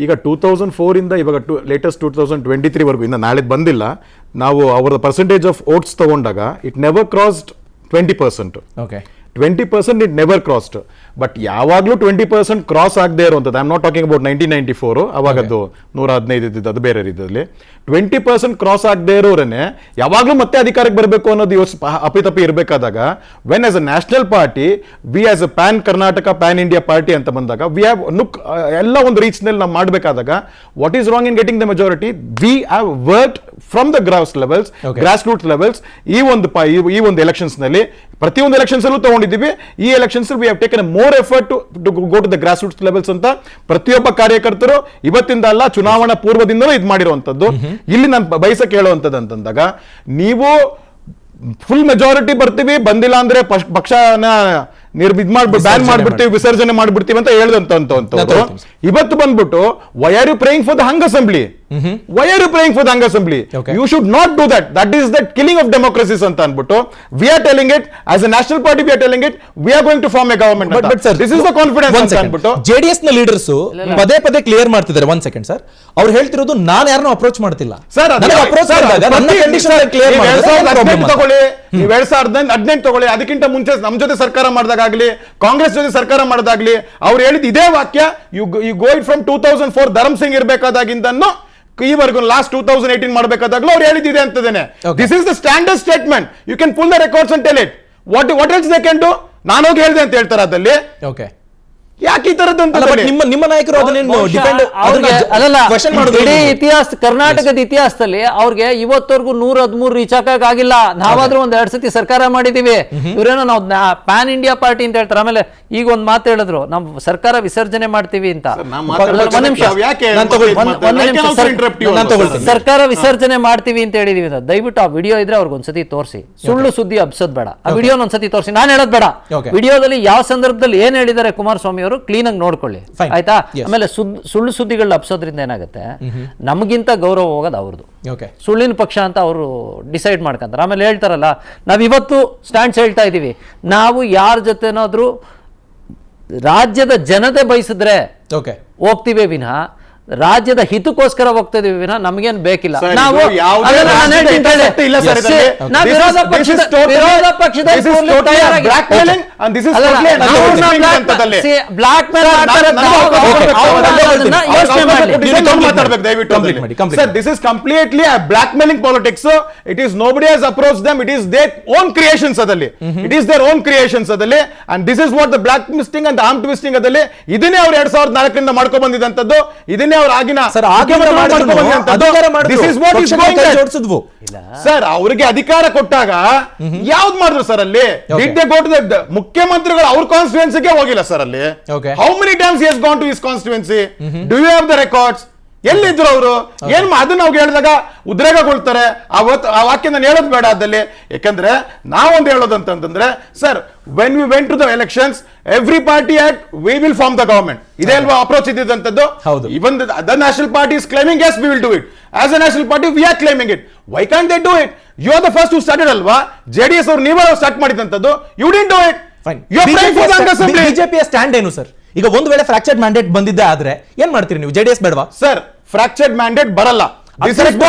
ಈಗ 2004 ಇವಾಗ ಲೇಟೆಸ್ಟ್ 2023 ಇನ್ನು ನಾಳೆ ಬಂದಿಲ್ಲ. ನಾವು ಅವರ ಪರ್ಸೆಂಟೇಜ್ ಆಫ್ ವೋಟ್ಸ್ ತಗೊಂಡಾಗ it never crossed 20%. Okay, 20% it never crossed. But ಯಾವಾಗಲೂ 20% ಕ್ರಾಸ್ ಆಗದೆ ಇರುವಂಥದ್ದು. I am not talking about 1994, ಅವಾಗದ್ದು 115 ಇದ್ದಿದ್ದು, ಅದು ಬೇರೆ ಇದ್ದಲ್ಲಿ 20% ಕ್ರಾಸ್ ಆಗದೆ ಇರೋರನ್ನೇ ಯಾವಾಗಲೂ ಮತ್ತೆ ಅಧಿಕಾರಕ್ಕೆ ಬರಬೇಕು ಅನ್ನೋದು ಅಪಿತಪ್ಪಿ ಇರಬೇಕಾದಾಗ, when as a national party, we as a pan Karnataka pan India party ಅಂತ ಬಂದಾಗ, ವಿ ಹ್ಯಾವ್ ಎಲ್ಲ ಒಂದು ರೀಚ್ನಲ್ಲಿ ನಾವು ಮಾಡಬೇಕಾದಾಗ, what is wrong in getting the majority? We have worked from the grass root levels. ಈ ಒಂದು ಎಲೆಕ್ಷನ್ಸ್ ನಲ್ಲಿ ಪ್ರತಿಯೊಂದು ಎಲೆಕ್ಷನ್ಸ್ ಅಲ್ಲೂ ತಗೊಂಡಿದ್ದೀವಿ. ಈ elections we have taken more effort to go to the grass roots levels ಅಂತ ಪ್ರತಿಯೊಬ್ಬ ಕಾರ್ಯಕರ್ತರು ಇವತ್ತಿಂದ ಅಲ್ಲ, ಚುನಾವಣಾ ಪೂರ್ವದಿಂದಲೂ ಇದು ಮಾಡಿರುವಂತದ್ದು. ಇಲ್ಲಿ ನಾನು ಬಯಸಕ್ಕೆ ಹೇಳುವಂಥದ್ದು ಅಂತಂದಾಗ, ನೀವು ಫುಲ್ ಮೆಜಾರಿಟಿ ಬರ್ತೀವಿ, ಬಂದಿಲ್ಲ ಅಂದ್ರೆ ಪಕ್ಷನ ಬ್ಯಾನ್ ಮಾಡ್ಬಿಡ್ತೀವಿ, ವಿಸರ್ಜನೆ ಮಾಡ್ಬಿಡ್ತೀವಿ ಅಂತ ಹೇಳಿದಂತವ್ರು ಇವತ್ತು ಬಂದ್ಬಿಟ್ಟು why are you praying for the hung assembly? Why are you praying for the hung assembly? You should not do that. That is that killing of democracies ಅಂತ ಅಂದ್ಬಿಟ್ಟು we are telling it as a national party. We are telling it we are going to form a government. This is the confidence ಅಂತ ಅಂದ್ಬಿಟ್ಟು ಜೆಡಿಎಸ್ ನ ಲೀಡರ್ಸ್ ಪದೇ ಪದೇ ಕ್ಲಿಯರ್ ಮಾಡ್ತಿದ್ದಾರೆ. 1 ಸೆಕೆಂಡ್ ಸರ್, ಅವ್ರು ಹೇಳ್ತಿರೋದು ನಾನು ಯಾರನ್ನೂ ಅಪ್ರೋಚ್ ಮಾಡ್ತಿಲ್ಲ ಸರ್. ಅಪ್ರೋಚ್ ತಗೊಳ್ಳಿ, ನೀವು 2018 ತಗೊಳ್ಳಿ, ಅದಕ್ಕಿಂತ ಮುಂಚೆ ನಮ್ ಜೊತೆ ಸರ್ಕಾರ ಮಾಡಿದಾಗಲಿ, ಕಾಂಗ್ರೆಸ್ ಜೊತೆ ಸರ್ಕಾರ ಮಾಡಿದಾಗ್ಲಿ, ಅವ್ರು ಹೇಳಿದ ಇದೇ ವಾಕ್ಯ. You go it from 2004 Dharam Singh ಇರಬೇಕಾದಾಗಿಂದನ್ನು ಈವರೆಗೂ ಲಾಸ್ಟ್ 2018 ಮಾಡಬೇಕಾದಾಗ್ಲೂ ಅವ್ರು ಹೇಳಿದ್ದಿದೆ ಅಂತದೇನೆ. This is the standard statement. You can pull the records and tell it. What else they can do? ನಾನು ಹೋಗಿ ಹೇಳಿದೆ ಅಂತ ಹೇಳ್ತಾರೆ ಅದಲ್ಲಿ. ಓಕೆ, ಯಾಕೆ ಈ ತರದ್ದು ಅಂತ ನಿಮ್ಮ ನಾಯಕರು ಅದನ್ನೇನು ಡಿಪೆಂಡ್ ಇಡೀ ಇತಿಹಾಸ, ಕರ್ನಾಟಕದ ಇತಿಹಾಸದಲ್ಲಿ ಅವ್ರಿಗೆ ಇವತ್ತವರೆಗೂ 113 ರೀಚ್ ಆಗಿಲ್ಲ. ನಾವಾದ್ರೂ ಒಂದ್ 2 ಸತಿ ಸರ್ಕಾರ ಮಾಡಿದೀವಿ. ಇವ್ರೇನೋ ನಾವು ಪ್ಯಾನ್ ಇಂಡಿಯಾ ಪಾರ್ಟಿ ಅಂತ ಹೇಳ್ತಾರೆ. ಆಮೇಲೆ ಈಗ ಒಂದ್ ಮಾತು ಹೇಳಿದ್ರು, ನಾವು ಸರ್ಕಾರ ವಿಸರ್ಜನೆ ಮಾಡ್ತೀವಿ ಅಂತ. ಸರ್ಕಾರ ವಿಸರ್ಜನೆ ಮಾಡ್ತೀವಿ ಅಂತ ಹೇಳಿದೀವಿ. ದಯವಿಟ್ಟು ಆ ವಿಡಿಯೋ ಇದ್ರೆ ಅವ್ರಿಗೆ ಒಂದ್ಸತಿ ತೋರಿಸಿ. ಸುಳ್ಳು ಸುದ್ದಿ ಹಬ್ಸೋದ್ ಬೇಡ. ಆ ವಿಡಿಯೋನ ಒಂದ್ಸತಿ ತೋರಿಸಿ. ನಾನು ಹೇಳೋದ್ ಬೇಡ. ವಿಡಿಯೋದಲ್ಲಿ ಯಾವ ಸಂದರ್ಭದಲ್ಲಿ ಏನ್ ಹೇಳಿದ್ದಾರೆ ಕುಮಾರಸ್ವಾಮಿ ಅವರು ಕ್ಲೀನ್ ಆಗಿ ನೋಡ್ಕೊಳ್ಳಿ, ಆಯ್ತಾ? ಆಮೇಲೆ ಸುಳ್ಳು ಸುದ್ದಿಗಳನ್ನ ಹಬ್ಸೋದ್ರಿಂದ ಏನಾಗುತ್ತೆ, ನಮಗಿಂತ ಗೌರವ ಹೋಗೋದು ಅವ್ರದ್ದು. ಸುಳ್ಳಿನ ಪಕ್ಷ ಅಂತ ಅವರು ಡಿಸೈಡ್ ಮಾಡ್ಕೊಂತಾರೆ. ಆಮೇಲೆ ಹೇಳ್ತಾರಲ್ಲ, ನಾವ್ ಇವತ್ತು ಸ್ಟ್ಯಾಂಡ್ಸ್ ಹೇಳ್ತಾ ಇದೀವಿ, ನಾವು ಯಾರ ಜೊತೆನಾದ್ರೂ ರಾಜ್ಯದ ಜನತೆ ಬಯಸಿದ್ರೆ ಹೋಗ್ತೀವಿ ವಿನಃ ರಾಜ್ಯದ ಹಿತಕ್ಕೋಸ್ಕರ ಹೋಗ್ತಾ ಇದೀವಿ ವಿನಃ ನಮಗೇನ್ ಬೇಕಿಲ್ಲ. ನಾವು ವಿರೋಧ ಪಕ್ಷದ blackmail This is completely a blackmailing politics. It is nobody has approached them. It is their own creations adalli. It is their own creations adalli. And this is what the blacklisting and the arm twisting adalli. ಇದನ್ನೇ ಅವರು 2004 ರಿಂದ ಮಾಡ್ಕೊಂಡು ಬಂದಿದಂತದ್ದು. ಇದನ್ನೇ ಅವರು ಆಗಿನ ಸರ್ ಅವ್ರಿಗೆ ಅಧಿಕಾರ ಕೊಟ್ಟಾಗ ಯಾವ್ದು ಮಾಡಿದ್ರು ಸರ್ ಅಲ್ಲಿ? ಮುಖ್ಯಮಂತ್ರಿಗಳು ಅವ್ರ ಕಾನ್ಸ್ಟಿಟ್ಯೂನ್ಸಿಗೆ ಹೋಗಿಲ್ಲ ಸರ್ ಅಲ್ಲಿ. How many times he has gone to his constituency? Do you have the records? ಎಲ್ಲಿದ್ರು ಅವರು? ಏನ್ ಅದನ್ನ ನಾವು ಹೇಳಿದಾಗ ಉದ್ರೇಕಗೊಳ್ತಾರೆ. ಆ ವಾಕ್ಯ ನಾನು ಹೇಳೋದು ಬೇಡ ಅದಲ್ಲಿ. ಯಾಕಂದ್ರೆ ನಾವೊಂದು ಹೇಳೋದಂತಂದ್ರೆ, sir when we went to the elections every party at we will form the government. ಇದೇ ಅಲ್ವಾ ಅಪ್ರೋಚ್ ಇದ್ದಿದ್ದಂತದ್ದು? Even the national party is claiming as we will do it. As a national party we are claiming it. Why can't they do it? You are the first who started ಅಲ್ವಾ? ಜೆಡಿಎಸ್ ಅವರು ನೀವೇ ಸ್ಟಾರ್ಟ್ ಮಾಡಿದಂತದ್ದು. You didn't do it. ಬಿಜೆಪಿಯ ಸ್ಟ್ಯಾಂಡ್ ಏನು ಸರ್? ಈಗ ಒಂದು ವೇಳೆ ಫ್ರಾಕ್ಚರ್ಡ್ ಮ್ಯಾಂಡೇಟ್ ಬಂದಿದ್ದೆ ಆದ್ರೆ ಏನ್ ಮಾಡ್ತೀರಿ ನೀವು? ಜೆಡಿಎಸ್ ಬೇಡವಾ ಸರ್? ಫ್ರಾಕ್ಚರ್ಡ್ ಮ್ಯಾಂಡೇಟ್ ಬರಲ್ಲ.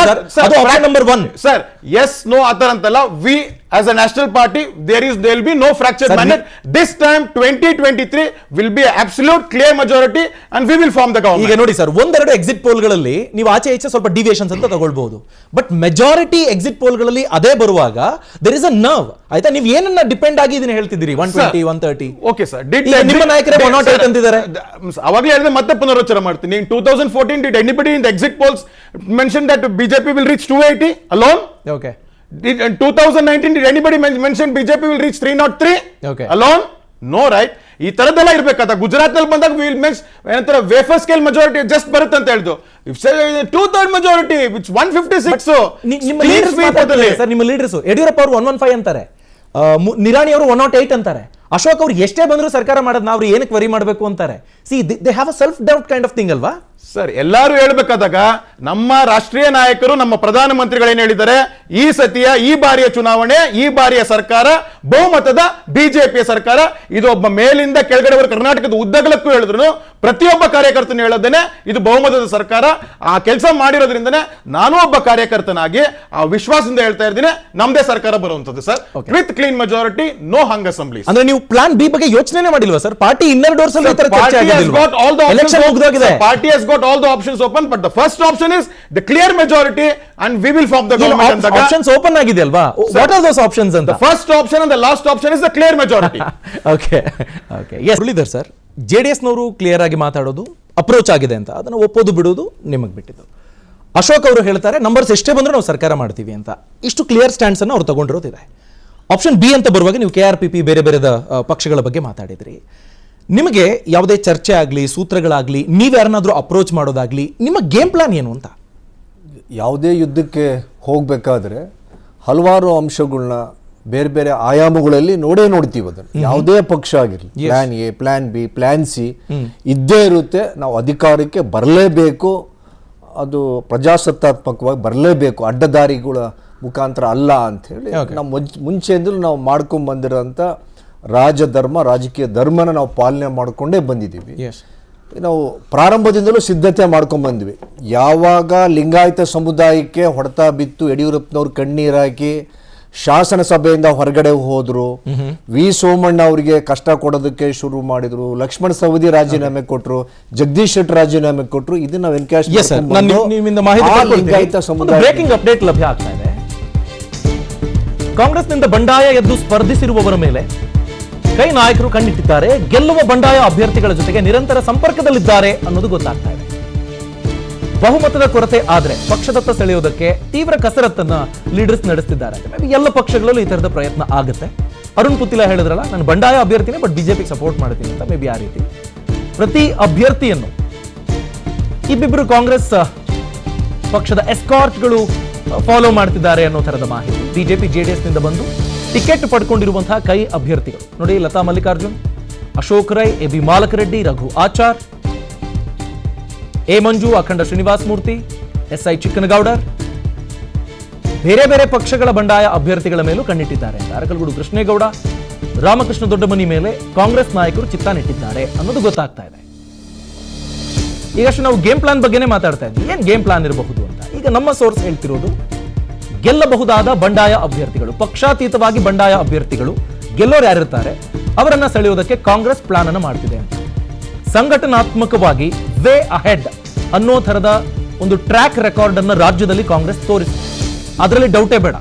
Number 1 sir. ಎಸ್ ನೋ ಆತರ ಅಂತಲ್ಲ. We as a national party there will be no fractured mandate. This time 2023 will be absolute clear majority and we will form the government. ಈಗ ನೋಡಿ ಸರ್, ಒಂದೆರಡು ಎಕ್ಸಿಟ್ ಪೋಲ್ಗಳಲ್ಲಿ ನೀವು ಆಚೆ ಈಚೆ ಸ್ವಲ್ಪ ಡಿವಿಯೇಷನ್ಸ್ ಅಂತ ತಗೊಳ್ಬಹುದು. ಬಟ್ ಮೆಜಾರಿಟಿ ಎಕ್ಸಿಟ್ ಪೋಲ್ಗಳಲ್ಲಿ ಅದೇ ಬರುವಾಗ there is a nerve. ಆಯ್ತಾ? ನೀವು ಏನನ್ನ ಡಿಪೆಂಡ್ ಆಗಿ ಇದನ್ನ ಹೇಳ್ತಿದ್ದೀರಿ? 120 130. Okay sir. ನಿಮ್ಮ ನಾಯಕರೇ 108 ಅಂತಿದ್ದಾರೆ. ಅವಾಗಲೇ ಹೇಳಿದ್ರೆ ಮತ್ತೆ ಪುನರುಚ್ಚಾರ ಮಾಡ್ತೀನಿ. In 2014 did anybody in the exit polls mention that BJP will reach 280 alone? Okay. In 2019 did anybody mention BJP will reach 303 alone? No, right? ಈ ತರದೆಲ್ಲ ಇರ್ಬೇಕಾದ. ಗುಜರಾತ್ ನಲ್ಲಿ ಬಂದಾಗ ವಿಲ್ ಮೀನ್ಸ್ ಏನಂತಾರೆ ವೇಫರ್ ಸ್ಕೇಲ್ ಮೆಜಾರಿಟಿ ಜಸ್ಟ್ ಬರುತ್ತೆ ಅಂತ ಹೇಳಿದ್ರು. 2/3 ಮೆಜಾರಿಟಿ ವಿಚ್ 156. ನಿಮ್ಮ ಲೀಡರ್ಸ್ ಯಡಿಯೂರಪ್ಪ ಅವರು 115 ಅಂತಾರೆ, ನಿರಾಣಿ ಅವರು 108 ಅಂತಾರೆ, ಅಶೋಕ್ ಅವ್ರು ಎಷ್ಟೇ ಬಂದ್ರು ಸರ್ಕಾರ ಮಾಡೋದು ನಾವು ಏನಕ್ಕೆ ವರಿ ಮಾಡಬೇಕು ಅಂತಾರೆ. C they have a self doubt kind of thing ಅಲ್ವಾ? ಸರ್ ಎಲ್ಲರೂ ಹೇಳ್ಬೇಕಾದಾಗ ನಮ್ಮ ರಾಷ್ಟ್ರೀಯ ನಾಯಕರು, ನಮ್ಮ ಪ್ರಧಾನಮಂತ್ರಿಗಳು ಏನ್ ಹೇಳಿದ್ದಾರೆ, ಈ ಸತಿಯ ಈ ಬಾರಿಯ ಚುನಾವಣೆ, ಈ ಬಾರಿಯ ಸರ್ಕಾರ ಬಹುಮತದ ಬಿಜೆಪಿಯ ಸರ್ಕಾರ. ಇದು ಒಬ್ಬ ಮೇಲಿಂದ ಕೆಳಗಡೆವರೆಗೂ ಕರ್ನಾಟಕದ ಉದ್ದಗಲಕ್ಕೂ ಹೇಳಿದ್ರು ಪ್ರತಿಯೊಬ್ಬ ಕಾರ್ಯಕರ್ತನ ಹೇಳೋದೇನೆ ಇದು ಬಹುಮತದ ಸರ್ಕಾರ. ಆ ಕೆಲಸ ಮಾಡಿರೋದ್ರಿಂದನೇ ನಾನು ಒಬ್ಬ ಕಾರ್ಯಕರ್ತನಾಗಿ ಆ ವಿಶ್ವಾಸದಿಂದ ಹೇಳ್ತಾ ಇದ್ದೀನಿ, ನಮ್ದೇ ಸರ್ಕಾರ ಬರುವಂತದ್ದು sir, with clean majority, no hung assembly. ಅಂದ್ರೆ ನೀವು ಪ್ಲಾನ್ ಬಿ ಬಗ್ಗೆ ಯೋಚನೆ ಮಾಡಿಲ್ವಾ ಸರ್? ಪಾರ್ಟಿ ಇನ್ನರ್ ಡೋರ್ಸ್ ಅಲ್ಲಿ ಈ ತರ ಚರ್ಚೆ ಆಗಿಲ್ವಾ? Election ಮುಗಿದೋಗಿದೆ. Party has got all the options open, but the first option is the clear majority and we will form the government ಅಂದಾಗ ಆಪ್ಷನ್ಸ್ ಓಪನ್ ಆಗಿದೆ ಅಲ್ವಾ? ವಾಟ್ ಆರ್ ದೋಸ್ ಆಪ್ಷನ್ಸ್ ಅಂತ? the first option and the last option is the clear majority. Okay okay yes Muralidhar sir, JDS ನವರು ಕ್ಲಿಯರ್ ಆಗಿ ಮಾತಾಡೋದು ಅಪ್ರೋಚ್ ಆಗಿದೆ ಅಂತ, ಅದನ್ನು ಒಪ್ಪೋದು ಬಿಡೋದು ನಿಮಗೆ ಬಿಟ್ಟಿದ್ದು. ಅಶೋಕ್ ಅವರು ಹೇಳ್ತಾರೆ ನಂಬರ್ಸ್ ಎಷ್ಟೇ ಬಂದರೂ ನಾವು ಸರ್ಕಾರ ಮಾಡ್ತೀವಿ ಅಂತ. ಇಷ್ಟು ಕ್ಲಿಯರ್ ಸ್ಟ್ಯಾಂಡ್ಸ್ ಅನ್ನು ಅವ್ರು ತಗೊಂಡಿರೋದಿದೆ. ಆಪ್ಷನ್ ಬಿ ಅಂತ ಬರುವಾಗ ನೀವು KRPP ಬೇರೆ ಬೇರೆ ಪಕ್ಷಗಳ ಬಗ್ಗೆ ಮಾತಾಡಿದ್ರಿ. ನಿಮಗೆ ಯಾವುದೇ ಚರ್ಚೆ ಆಗಲಿ, ಸೂತ್ರಗಳಾಗಲಿ, ನೀವು ಯಾರನ್ನಾದ್ರೂ ಅಪ್ರೋಚ್ ಮಾಡೋದಾಗ್ಲಿ, ನಿಮ್ಮ ಗೇಮ್ ಪ್ಲಾನ್ ಏನು ಅಂತ? ಯಾವುದೇ ಯುದ್ಧಕ್ಕೆ ಹೋಗಬೇಕಾದ್ರೆ ಹಲವಾರು ಅಂಶಗಳನ್ನ ಬೇರೆ ಬೇರೆ ಆಯಾಮಗಳಲ್ಲಿ ನೋಡ್ತೀವಿ. ಅದನ್ನು ಯಾವುದೇ ಪಕ್ಷ ಆಗಿರಲಿ, plan A, plan B, plan C ಇದ್ದೇ ಇರುತ್ತೆ. ನಾವು ಅಧಿಕಾರಕ್ಕೆ ಬರಲೇಬೇಕು, ಅದು ಪ್ರಜಾಸತ್ತಾತ್ಮಕವಾಗಿ ಬರಲೇಬೇಕು, ಅಡ್ಡದಾರಿಗಳ ಮುಖಾಂತರ ಅಲ್ಲ ಅಂಥೇಳಿ ನಾವು ಮುಂಚೆಯಿಂದಲೂ ನಾವು ಮಾಡ್ಕೊಂಡು ಬಂದಿರೋಂಥ ರಾಜಧರ್ಮ, ರಾಜಕೀಯ ಧರ್ಮನ ನಾವು ಪಾಲನೆ ಮಾಡಿಕೊಂಡೇ ಬಂದಿದ್ದೀವಿ. ನಾವು ಪ್ರಾರಂಭದಿಂದಲೂ ಸಿದ್ಧತೆ ಮಾಡ್ಕೊಂಡು ಬಂದ್ವಿ. ಯಾವಾಗ ಲಿಂಗಾಯತ ಸಮುದಾಯಕ್ಕೆ ಹೊಡೆತ ಬಿತ್ತು, ಯಡಿಯೂರಪ್ಪನವ್ರು ಕಣ್ಣೀರಾಕಿ ಶಾಸನ ಸಭೆಯಿಂದ ಹೊರಗಡೆ ಹೋದ್ರು, ವಿ ಸೋಮಣ್ಣ ಅವರಿಗೆ ಕಷ್ಟ ಕೊಡೋದಕ್ಕೆ ಶುರು ಮಾಡಿದ್ರು, ಲಕ್ಷ್ಮಣ ಸವದಿ ರಾಜೀನಾಮೆ ಕೊಟ್ಟರು, ಜಗದೀಶ್ ಶೆಟ್ಟರ್ ರಾಜೀನಾಮೆ ಕೊಟ್ಟರು. ಇದನ್ನ ನಾವು ಎನ್ಕ್ಯಾಶ್ ಲಿಂಗಾಯತ ಸಮುದಾಯ ಬ್ರೇಕಿಂಗ್ ಅಪ್ಡೇಟ್ ಲಭ್ಯ ಆಗ್ತಾ ಇದೆ. ಕಾಂಗ್ರೆಸ್ನಿಂದ ಬಂಡಾಯ ಎದ್ದು ಸ್ಪರ್ಧಿಸಿರುವವರ ಮೇಲೆ ಕೈ ನಾಯಕರು ಕಣ್ಣಿಟ್ಟಿದ್ದಾರೆ. ಗೆಲ್ಲುವ ಬಂಡಾಯ ಅಭ್ಯರ್ಥಿಗಳ ಜೊತೆಗೆ ನಿರಂತರ ಸಂಪರ್ಕದಲ್ಲಿದ್ದಾರೆ ಅನ್ನೋದು ಗೊತ್ತಾಗ್ತಾ ಇದೆ. ಬಹುಮತದ ಕೊರತೆ ಆದ್ರೆ ಪಕ್ಷದತ್ತ ಸೆಳೆಯೋದಕ್ಕೆ ತೀವ್ರ ಕಸರತ್ತನ್ನ ಲೀಡರ್ಸ್ ನಡೆಸ್ತಿದ್ದಾರೆ. ಮೇ ಬಿ ಎಲ್ಲ ಪಕ್ಷಗಳಲ್ಲೂ ಈ ತರದ ಪ್ರಯತ್ನ ಆಗುತ್ತೆ. ಅರುಣ್ ಪುತ್ತಿಲ ಹೇಳಿದ್ರಲ್ಲ, ನಾನು ಬಂಡಾಯ ಅಭ್ಯರ್ಥಿನೇ ಬಟ್ ಬಿಜೆಪಿಗೆ ಸಪೋರ್ಟ್ ಮಾಡ್ತೀನಿ ಅಂತ. ಮೇ ಬಿ ಆ ರೀತಿ ಪ್ರತಿ ಅಭ್ಯರ್ಥಿಯನ್ನು ಇಬ್ಬಿಬ್ರು ಕಾಂಗ್ರೆಸ್ ಪಕ್ಷದ ಎಸ್ಕಾರ್ಟ್ಗಳು ಫಾಲೋ ಮಾಡ್ತಿದ್ದಾರೆ ಅನ್ನೋ ತರದ ಮಾಹಿತಿ. ಬಿಜೆಪಿ ಜೆಡಿಎಸ್ ನಿಂದ ಬಂದು ಟಿಕೆಟ್ ಪಡ್ಕೊಂಡಿರುವಂತಹ ಕೈ ಅಭ್ಯರ್ಥಿಗಳು ನೋಡಿ: Lata Mallikarjun, Ashok Rai, AB Malakareddy, Raghu Achar, A Manju, Akhanda Srinivasa Murthy, SI Chikkanagoudar. ಬೇರೆ ಬೇರೆ ಪಕ್ಷಗಳ ಬಂಡಾಯ ಅಭ್ಯರ್ಥಿಗಳ ಮೇಲೂ ಕಣ್ಣಿಟ್ಟಿದ್ದಾರೆ ಅಂತ. ಅರಕಲಗೂಡು ಕೃಷ್ಣೇಗೌಡ, ರಾಮಕೃಷ್ಣ ದೊಡ್ಡಮನಿ ಮೇಲೆ ಕಾಂಗ್ರೆಸ್ ನಾಯಕರು ಚಿತ್ತ ನೆಟ್ಟಿದ್ದಾರೆ ಅನ್ನೋದು ಗೊತ್ತಾಗ್ತಾ ಇದೆ. ಈಗಷ್ಟು ನಾವು ಗೇಮ್ ಪ್ಲಾನ್ ಬಗ್ಗೆನೇ ಮಾತಾಡ್ತಾ ಇದ್ವಿ. ಏನ್ ಗೇಮ್ ಪ್ಲಾನ್ ಇರಬಹುದು ಅಂತ. ಈಗ ನಮ್ಮ ಸೋರ್ಸ್ ಹೇಳ್ತಿರೋದು, ಗೆಲ್ಲಬಹುದಾದ ಬಂಡಾಯ ಅಭ್ಯರ್ಥಿಗಳು, ಪಕ್ಷಾತೀತವಾಗಿ ಬಂಡಾಯ ಅಭ್ಯರ್ಥಿಗಳು ಗೆಲ್ಲೋರು ಯಾರಿರ್ತಾರೆ ಅವರನ್ನ ಸೆಳೆಯೋದಕ್ಕೆ ಕಾಂಗ್ರೆಸ್ ಪ್ಲಾನ್ ಅನ್ನು ಮಾಡ್ತಿದೆ ಅಂತ. ಸಂಘಟನಾತ್ಮಕವಾಗಿ ವೇ ಅಹೆಡ್ ಅನ್ನೋ ಥರದ ಒಂದು ಟ್ರ್ಯಾಕ್ ರೆಕಾರ್ಡ್ ಅನ್ನು ರಾಜ್ಯದಲ್ಲಿ ಕಾಂಗ್ರೆಸ್ ತೋರಿಸಿದೆ. ಅದರಲ್ಲಿ ಡೌಟೇ ಬೇಡ.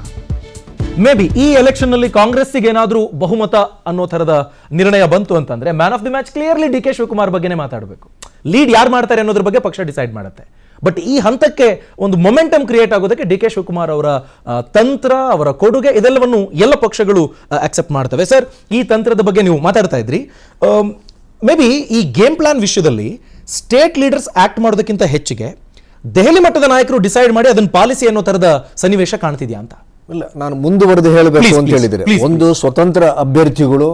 ಮೇ ಬಿ ಈ ಎಲೆಕ್ಷನ್ ನಲ್ಲಿ ಕಾಂಗ್ರೆಸ್ಸಿಗೆ ಏನಾದ್ರೂ ಬಹುಮತ ಅನ್ನೋ ಥರದ ನಿರ್ಣಯ ಬಂತು ಅಂತಂದ್ರೆ man of the match clearly DK Shivakumar ಬಗ್ಗೆನೇ ಮಾತಾಡಬೇಕು. ಲೀಡ್ ಯಾರು ಮಾಡ್ತಾರೆ ಅನ್ನೋದ್ರ ಬಗ್ಗೆ ಪಕ್ಷ ಡಿಸೈಡ್ ಮಾಡುತ್ತೆ. ಬಟ್ ಈ ಹಂತಕ್ಕೆ ಒಂದು ಮೊಮೆಂಟಮ್ ಕ್ರಿಯೇಟ್ ಆಗೋದಕ್ಕೆ DK ಶಿವಕುಮಾರ್ ಅವರ ತಂತ್ರ, ಅವರ ಕೊಡುಗೆ, ಇದೆಲ್ಲವನ್ನು ಎಲ್ಲ ಪಕ್ಷಗಳು ಅಕ್ಸೆಪ್ಟ್ ಮಾಡ್ತವೆ. ಸರ್, ಈ ತಂತ್ರದ ಬಗ್ಗೆ ನೀವು ಮಾತಾಡ್ತಾ ಇದ್ರಿ. ಮೇ ಬಿ ಈ ಗೇಮ್ ಪ್ಲಾನ್ ವಿಷಯದಲ್ಲಿ ಸ್ಟೇಟ್ ಲೀಡರ್ಸ್ ಆಕ್ಟ್ ಮಾಡೋದಕ್ಕಿಂತ ಹೆಚ್ಚಿಗೆ ದೆಹಲಿ ಮಟ್ಟದ ನಾಯಕರು ಡಿಸೈಡ್ ಮಾಡಿ ಅದನ್ನ ಪಾಲಿಸಿ ಅನ್ನೋ ತರದ ಸನ್ನಿವೇಶ ಕಾಣ್ತಿದ್ಯಾ ಅಂತ? ಇಲ್ಲ, ನಾನು ಮುಂದುವರೆದು ಹೇಳಬೇಕು ಅಂತ ಹೇಳಿದರೆ, ಒಂದು ಸ್ವತಂತ್ರ ಅಭ್ಯರ್ಥಿಗಳು,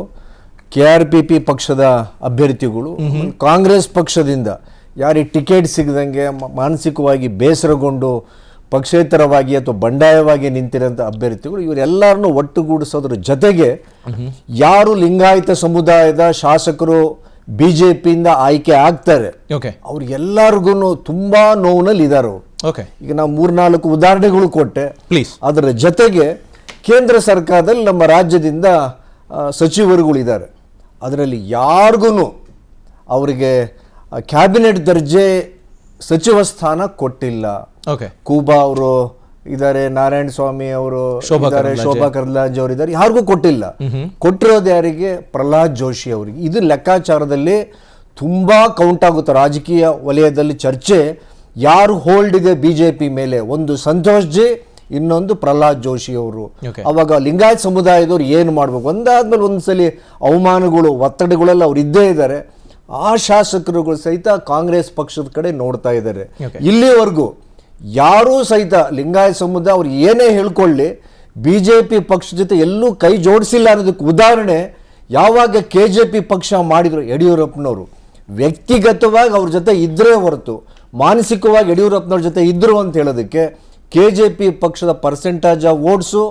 KRPP ಪಕ್ಷದ ಅಭ್ಯರ್ಥಿಗಳು, ಕಾಂಗ್ರೆಸ್ ಪಕ್ಷದಿಂದ ಯಾರಿಗೆ ಟಿಕೆಟ್ ಸಿಗದಂಗೆ ಮಾನಸಿಕವಾಗಿ ಬೇಸರಗೊಂಡು ಪಕ್ಷೇತರವಾಗಿ ಅಥವಾ ಬಂಡಾಯವಾಗಿ ನಿಂತಿರೋಂಥ ಅಭ್ಯರ್ಥಿಗಳು, ಇವರೆಲ್ಲರನ್ನು ಒಟ್ಟುಗೂಡಿಸೋದ್ರ ಜೊತೆಗೆ ಯಾರು ಲಿಂಗಾಯತ ಸಮುದಾಯದ ಶಾಸಕರು ಬಿಜೆಪಿಯಿಂದ ಆಯ್ಕೆ ಆಗ್ತಾರೆ ಅವ್ರಿಗೆಲ್ಲರಿಗೂ ತುಂಬಾ ನೋವಿನಲ್ಲಿ ಇದ್ದಾರೆ ಅವರು. ಈಗ ನಾವು 3-4 ಉದಾಹರಣೆಗಳು ಕೊಟ್ಟೆ. ಅದರ ಜೊತೆಗೆ ಕೇಂದ್ರ ಸರ್ಕಾರದಲ್ಲಿ ನಮ್ಮ ರಾಜ್ಯದಿಂದ ಸಚಿವರುಗಳಿದ್ದಾರೆ. ಅದರಲ್ಲಿ ಯಾರಿಗೂ ಅವರಿಗೆ ಕ್ಯಾಬಿನೆಟ್ ದರ್ಜೆ ಸಚಿವ ಸ್ಥಾನ ಕೊಟ್ಟಿಲ್ಲ. ಕೂಬಾ ಅವರು ಇದ್ದಾರೆ, ನಾರಾಯಣ ಸ್ವಾಮಿ ಅವರು ಇದ್ದಾರೆ, ಶೋಭಾ ಕರಂದ್ಲಾಜೆ ಅವರು ಇದ್ದಾರೆ, ಯಾರಿಗೂ ಕೊಟ್ಟಿಲ್ಲ. ಕೊಟ್ಟಿರೋದು ಯಾರಿಗೆ? ಪ್ರಹ್ಲಾದ್ ಜೋಶಿ ಅವರಿಗೆ. ಇದು ಲೆಕ್ಕಾಚಾರದಲ್ಲಿ ತುಂಬಾ ಕೌಂಟ್ ಆಗುತ್ತೆ. ರಾಜಕೀಯ ವಲಯದಲ್ಲಿ ಚರ್ಚೆ ಯಾರು ಹೋಲ್ಡ್ ಇದೆ ಬಿಜೆಪಿ ಮೇಲೆ, ಒಂದು ಸಂತೋಷ್ ಜಿ, ಇನ್ನೊಂದು ಪ್ರಹ್ಲಾದ್ ಜೋಶಿ ಅವರು. ಅವಾಗ ಲಿಂಗಾಯತ್ ಸಮುದಾಯದವ್ರು ಏನು ಮಾಡ್ಬೇಕು, ಒಂದಾದ್ಮೇಲೆ ಒಂದ್ಸಲಿ ಅವಮಾನಗಳು, ಒತ್ತಡಗಳೆಲ್ಲ ಅವ್ರು ಇದ್ದೇ ಇದ್ದಾರೆ. ಆ ಶಾಸಕರುಗಳು ಸಹಿತ ಕಾಂಗ್ರೆಸ್ ಪಕ್ಷದ ಕಡೆ ನೋಡ್ತಾ ಇದ್ದಾರೆ. ಇಲ್ಲಿವರೆಗೂ ಯಾರೂ ಸಹಿತ ಲಿಂಗಾಯತ್ ಸಮುದಾಯ ಅವ್ರು ಏನೇ ಹೇಳ್ಕೊಳ್ಳಿ ಬಿಜೆಪಿ ಪಕ್ಷದ ಜೊತೆ ಎಲ್ಲೂ ಕೈ ಜೋಡಿಸಿಲ್ಲ ಅನ್ನೋದಕ್ಕೆ ಉದಾಹರಣೆ, ಯಾವಾಗ KJP ಪಕ್ಷ ಮಾಡಿದ್ರು ಯಡಿಯೂರಪ್ಪನವರು ವ್ಯಕ್ತಿಗತವಾಗಿ ಅವ್ರ ಜೊತೆ ಇದ್ರೆ ಹೊರತು ಮಾನಸಿಕವಾಗಿ ಯಡಿಯೂರಪ್ಪನವ್ರ ಜೊತೆ ಇದ್ರು ಅಂತ ಹೇಳೋದಕ್ಕೆ KJP ಪಕ್ಷದ ಪರ್ಸೆಂಟೇಜ್ ಆಫ್ ವೋಟ್ಸು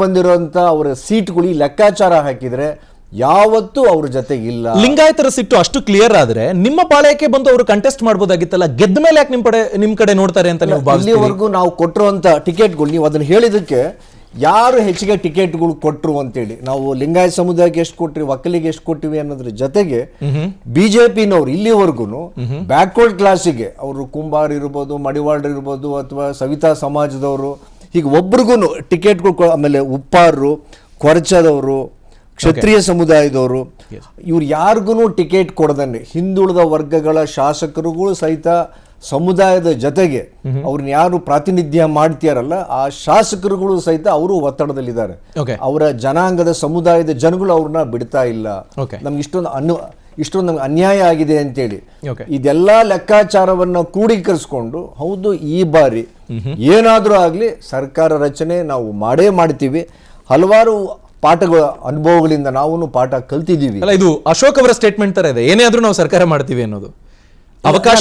ಬಂದಿರೋಂಥ ಅವರ ಸೀಟ್ಗಳು ಈ ಲೆಕ್ಕಾಚಾರ ಹಾಕಿದರೆ ಯಾವತ್ತೂ ಅವ್ರ ಜೊತೆ ಇಲ್ಲ. ಲಿಂಗಾಯತರ ಸಿಟ್ಟು ಅಷ್ಟು ಕ್ಲಿಯರ್ ಆದ್ರೆ ನಿಮ್ಮ ಪಾಳ್ಯಕ್ಕೆ ಬಂದು ಅವರು ಕಂಟೆಸ್ಟ್ ಮಾಡ್ಬೋದಾಗಿತ್ತಲ್ಲ, ಗೆದ್ದ ಮೇಲೆ ಯಾಕೆ ನಿಮ್ ಕಡೆ ನೋಡ್ತಾರೆ ಅಂತ ನೀವು ಭಾವಿಸ್ತೀರಿ? ಇಲ್ಲಿವರೆಗೂ ನಾವು ಕೊಟ್ಟಿರುವಂಥ ಟಿಕೆಟ್ಗಳು ನೀವು ಅದನ್ನ ಹೇಳಿದಕ್ಕೆ ಯಾರು ಹೆಚ್ಚಿಗೆ ಟಿಕೆಟ್ಗಳು ಕೊಟ್ಟರು ಅಂತೇಳಿ, ನಾವು ಲಿಂಗಾಯತ ಸಮುದಾಯಕ್ಕೆ ಎಷ್ಟು ಕೊಟ್ರಿ, ಒಕ್ಕಲಿಗೆ ಎಷ್ಟು ಕೊಟ್ಟಿವಿ ಅನ್ನೋದ್ರ ಜೊತೆಗೆ ಬಿಜೆಪಿನವ್ರು ಇಲ್ಲಿವರೆಗೂ ಬ್ಯಾಕ್ವರ್ಡ್ ಕ್ಲಾಸಿಗೆ ಅವರು ಕುಂಬಾರ್ ಇರ್ಬೋದು, ಮಡಿವಾಳ್ ಇರ್ಬೋದು, ಅಥವಾ ಸವಿತಾ ಸಮಾಜದವರು, ಹೀಗೆ ಒಬ್ರಿಗೂ ಟಿಕೆಟ್ಗಳು, ಆಮೇಲೆ ಉಪ್ಪಾರರು, ಕೊರಚದವರು, ಕ್ಷತ್ರಿಯ ಸಮುದಾಯದವರು, ಇವ್ರು ಯಾರಿಗೂ ಟಿಕೆಟ್ ಕೊಡದಂಗೆ ಹಿಂದುಳಿದ ವರ್ಗಗಳ ಶಾಸಕರುಗಳು ಸಹಿತ ಸಮುದಾಯದ ಜೊತೆಗೆ ಅವ್ರನ್ನ ಯಾರು ಪ್ರಾತಿನಿಧ್ಯ ಮಾಡ್ತೀಯಾರಲ್ಲ ಆ ಶಾಸಕರುಗಳು ಸಹಿತ ಅವರು ಒತ್ತಡದಲ್ಲಿದ್ದಾರೆ. ಅವರ ಜನಾಂಗದ ಸಮುದಾಯದ ಜನಗಳು ಅವ್ರನ್ನ ಬಿಡ್ತಾ ಇಲ್ಲ. ನಮ್ಗೆ ಇಷ್ಟೊಂದು ನಮ್ಗೆ ಅನ್ಯಾಯ ಆಗಿದೆ ಅಂತೇಳಿ ಇದೆಲ್ಲ ಲೆಕ್ಕಾಚಾರವನ್ನ ಕ್ರೋಢೀಕರಿಸಿಕೊಂಡು ಹೌದು ಈ ಬಾರಿ ಏನಾದರೂ ಆಗಲಿ ಸರ್ಕಾರ ರಚನೆ ನಾವು ಮಾಡೇ ಮಾಡ್ತೀವಿ. ಹಲವಾರು ಪಾಠಗಳ ಅನುಭವಗಳಿಂದ ನಾವು ಪಾಠ ಕಲ್ತಿದ್ದೀವಿ. ಅಲ್ಲ, ಇದು ಅಶೋಕ್ ಅವರ ಸ್ಟೇಟ್ಮೆಂಟ್ ತರ ಇದೆ, ಏನೇ ಆದ್ರೂ ನಾವು ಸರ್ಕಾರ ಮಾಡ್ತೀವಿ ಅನ್ನೋದು. ಅವಕಾಶ